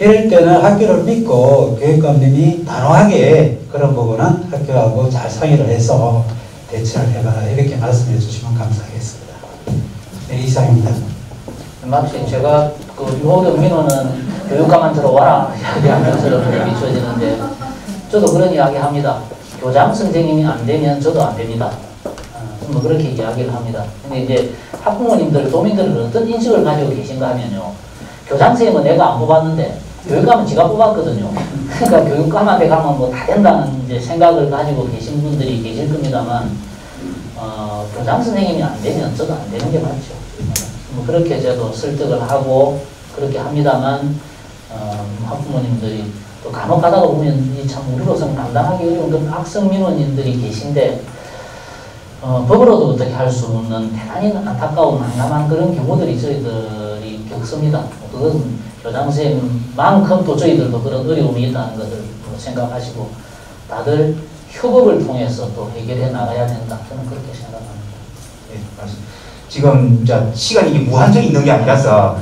이럴 때는 학교를 믿고 교육감님이 단호하게 그런 부분은 학교하고 잘 상의를 해서 대처를 해봐라 이렇게 말씀해 주시면 감사하겠습니다. 네, 이상입니다. 마치 제가 그 모든 민원은 교육감한테 와라 이야기하면서 얘기 주어지는데 저도 그런 이야기 합니다. 교장 선생님이 안 되면 저도 안 됩니다. 뭐 그렇게 이야기를 합니다. 근데 이제 학부모님들, 도민들은 어떤 인식을 가지고 계신가 하면요. 교장 선생님은 내가 안 뽑았는데 교육감은 지가 뽑았거든요. 그러니까 교육감한테 가면 뭐 다 된다는 이제 생각을 가지고 계신 분들이 계실 겁니다만 교장 선생님이 안 되면 저도 안 되는 게 맞죠. 뭐 그렇게 저도 설득을 하고 그렇게 합니다만 학부모님들이 또 간혹 가다가 보면 이 참 우리로서는 감당하기 어려운 그런 악성 민원인들이 계신데 법으로도 어떻게 할 수 없는 대단히 안타까운 난감한 그런 경우들이 저희들이 겪습니다. 그건 교장 선생님만큼 또 저희들도 그런 어려움이 있다는 것을 생각하시고 다들 협업을 통해서 또 해결해 나가야 된다. 저는 그렇게 생각합니다. 네, 맞습니다. 지금 이제 시간이 무한정이 있는 게 아니라서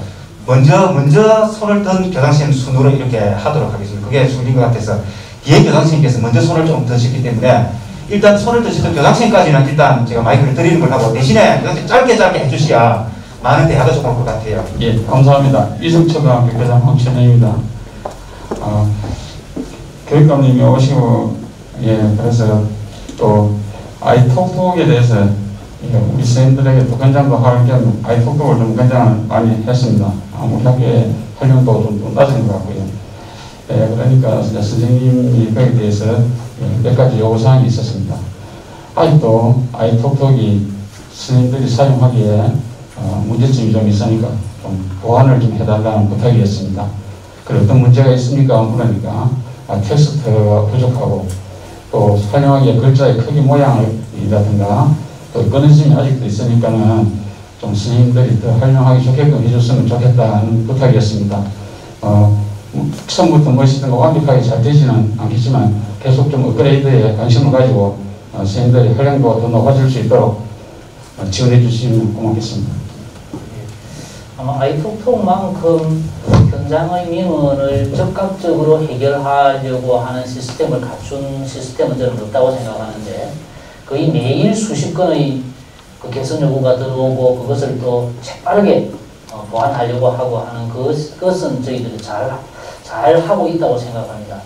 먼저 손을 든 교장 선생님 순으로 이렇게 하도록 하겠습니다. 그게 순인 것 같아서 뒤에 교장선생님께서 먼저 손을 좀 드셨기 때문에 일단 손을 드시던 교장선생님까지는 일단 제가 마이크를 드리는 걸 하고 대신에 짧게 해주셔야 많은 대화가 좀 올 것 같아요. 예, 감사합니다. 이승초등학교 교장 황천혜입니다. 교육감님이 오시고, 예, 그래서 또 아이톡톡에 대해서 우리 선생님들에게 또 권장도 할 겸 아이톡톡을 좀 권장을 많이 했습니다. 우리 학교의 활용도 좀 낮은 것 같고요. 예, 그러니까 선생님이 거기에 대해서 몇 가지 요구사항이 있었습니다. 아직도 아이톡톡이 선생님들이 사용하기에 문제점이 좀 있으니까 좀 보완을 좀 해달라는 부탁이었습니다. 그리고 어떤 문제가 있습니까? 물으니까 텍스트가 부족하고 또 사용하기에 글자의 크기 모양이라든가 또 끊어짐이 아직도 있으니까는 좀 선생님들이 더 활용하기 좋게끔 해줬으면 좋겠다는 부탁이었습니다. 처음부터 무엇이든 완벽하게 잘 되지는 않겠지만 계속 좀 업그레이드에 관심을 가지고 선생님들이 활용도가 더 높아질 수 있도록 지원해 주시면 고맙겠습니다. 아마 아이톡톡만큼 현장의 민원을 적극적으로 해결하려고 하는 시스템을 갖춘 시스템은 저는 없다고 생각하는데 거의 매일 수십 건의 그 개선 요구가 들어오고 그것을 또 재빠르게 보완하려고 하고 하는 그것은 저희들이 잘 하고 있다고 생각합니다.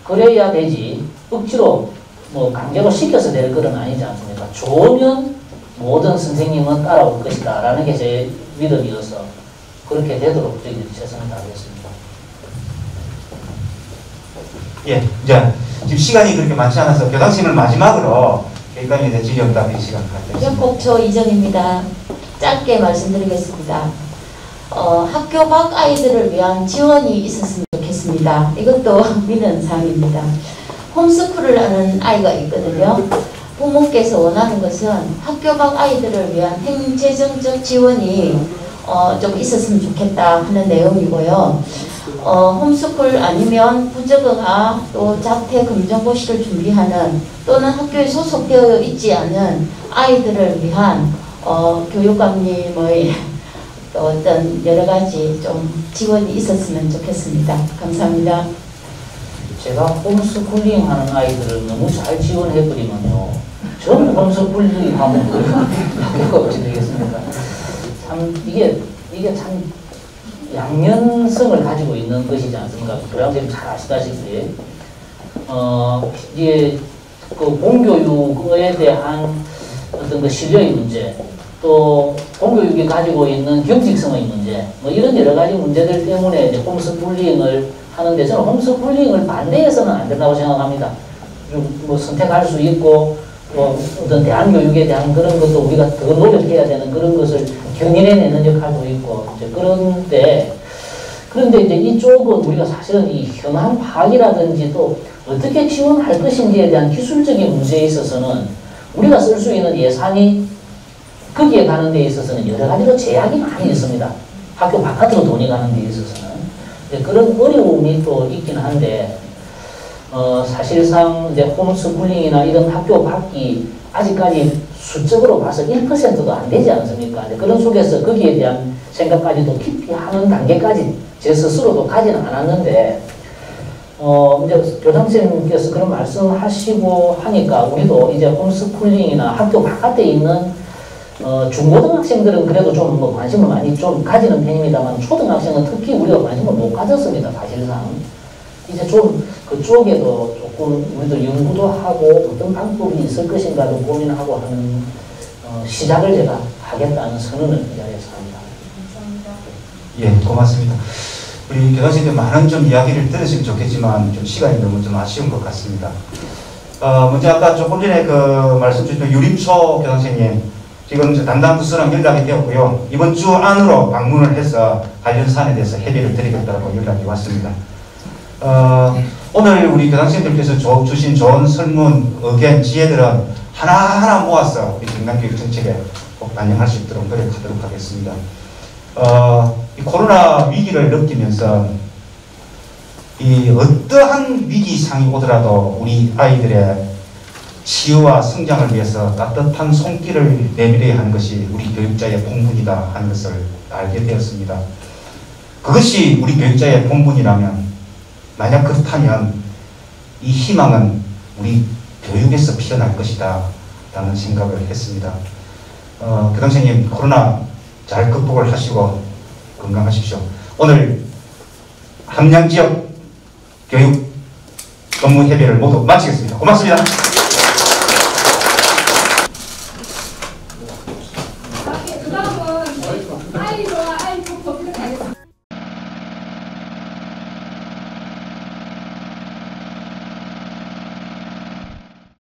그래야 되지 억지로 뭐 강제로 시켜서 될 것은 아니지 않습니까? 좋으면 모든 선생님은 따라올 것이다 라는 게 제 믿음이어서 그렇게 되도록 저희들이 최선을 다하겠습니다. 예, 이제 지금 시간이 그렇게 많지 않아서 교장선생님을 마지막으로 교육감에 대해 질의응답의 시간 갖겠습니다. 현복초 이전입니다. 짧게 말씀드리겠습니다. 학교 밖 아이들을 위한 지원이 있었으면 좋겠습니다. 이것도 민원 사항입니다. 홈스쿨을 하는 아이가 있거든요. 부모께서 원하는 것은 학교 밖 아이들을 위한 행재정적 지원이 좀 있었으면 좋겠다 하는 내용이고요. 홈스쿨 아니면 부적응아 또 자퇴 검정고시를 준비하는 또는 학교에 소속되어 있지 않은 아이들을 위한 교육감님의 어떤 여러 가지 좀 지원이 있었으면 좋겠습니다. 감사합니다. 제가 홈스쿨링 하는 아이들을 너무 잘 지원해버리면요. 저는 홈스쿨링 하면 학교가 어찌 되겠습니까? 참, 이게 참 양면성을 가지고 있는 것이지 않습니까? 교장선생님 잘 아시다시피, 이게 그 공교육에 대한 어떤 그 신뢰의 문제, 또 공교육이 가지고 있는 경직성의 문제, 뭐 이런 여러 가지 문제들 때문에 이제 홈스쿨링을 하는데 저는 홈스쿨링을 반대해서는 안 된다고 생각합니다. 뭐 선택할 수 있고 뭐 어떤 대안교육에 대한 그런 것도 우리가 더 노력해야 되는 그런 것을 견인해내는 역할도 있고 이제 그런데 이제 이쪽은 우리가 사실은 이 현황 파악이라든지 또 어떻게 지원할 것인지에 대한 기술적인 문제에 있어서는 우리가 쓸 수 있는 예산이 거기에 가는 데 있어서는 여러 가지로 제약이 많이 있습니다. 학교 바깥으로 돈이 가는 데 있어서는. 그런 어려움이 또 있긴 한데, 사실상 이제 홈스쿨링이나 이런 학교 밖이 아직까지 수적으로 봐서 1%도 안 되지 않습니까? 그런 속에서 거기에 대한 생각까지도 깊이 하는 단계까지 제 스스로도 가지는 않았는데, 이제 교장선생님께서 그런 말씀하시고 하니까 우리도 이제 홈스쿨링이나 학교 바깥에 있는 중고등학생들은 그래도 좀 뭐 관심을 많이 좀 가지는 편입니다만 초등학생은 특히 우리가 관심을 못 가졌습니다. 사실상 이제 좀 그쪽에도 조금 우리도 연구도 하고 어떤 방법이 있을 것인가도 고민하고 하는 시작을 제가 하겠다는 선언을 이 자리에서 합니다. 감사합니다. 예, 고맙습니다. 우리 교장선생님 많은 좀 이야기를 들으시면 좋겠지만 좀 시간이 너무 좀 아쉬운 것 같습니다. 먼저 아까 조금 전에 그 말씀 주신 유림초 교장선생님 지금 담당 부서랑 연락이 되었고요. 이번 주 안으로 방문을 해서 관련 사안에 대해서 협의를 드리겠다고 연락이 왔습니다. 오늘 우리 교장선생님들께서 주신 좋은 설문, 의견, 지혜들은 하나하나 모아서 우리 경남교육 정책에 꼭 반영할 수 있도록 노력하도록 하겠습니다. 이 코로나 위기를 느끼면서 이 어떠한 위기상이 오더라도 우리 아이들의 치유와 성장을 위해서 따뜻한 손길을 내밀어야 하는 것이 우리 교육자의 본분이다 하는 것을 알게 되었습니다. 그것이 우리 교육자의 본분이라면 만약 그렇다면 이 희망은 우리 교육에서 피어날 것이다 라는 생각을 했습니다. 교장선생님 코로나 잘 극복을 하시고 건강하십시오. 오늘 함양지역 교육 업무 협의를 모두 마치겠습니다. 고맙습니다.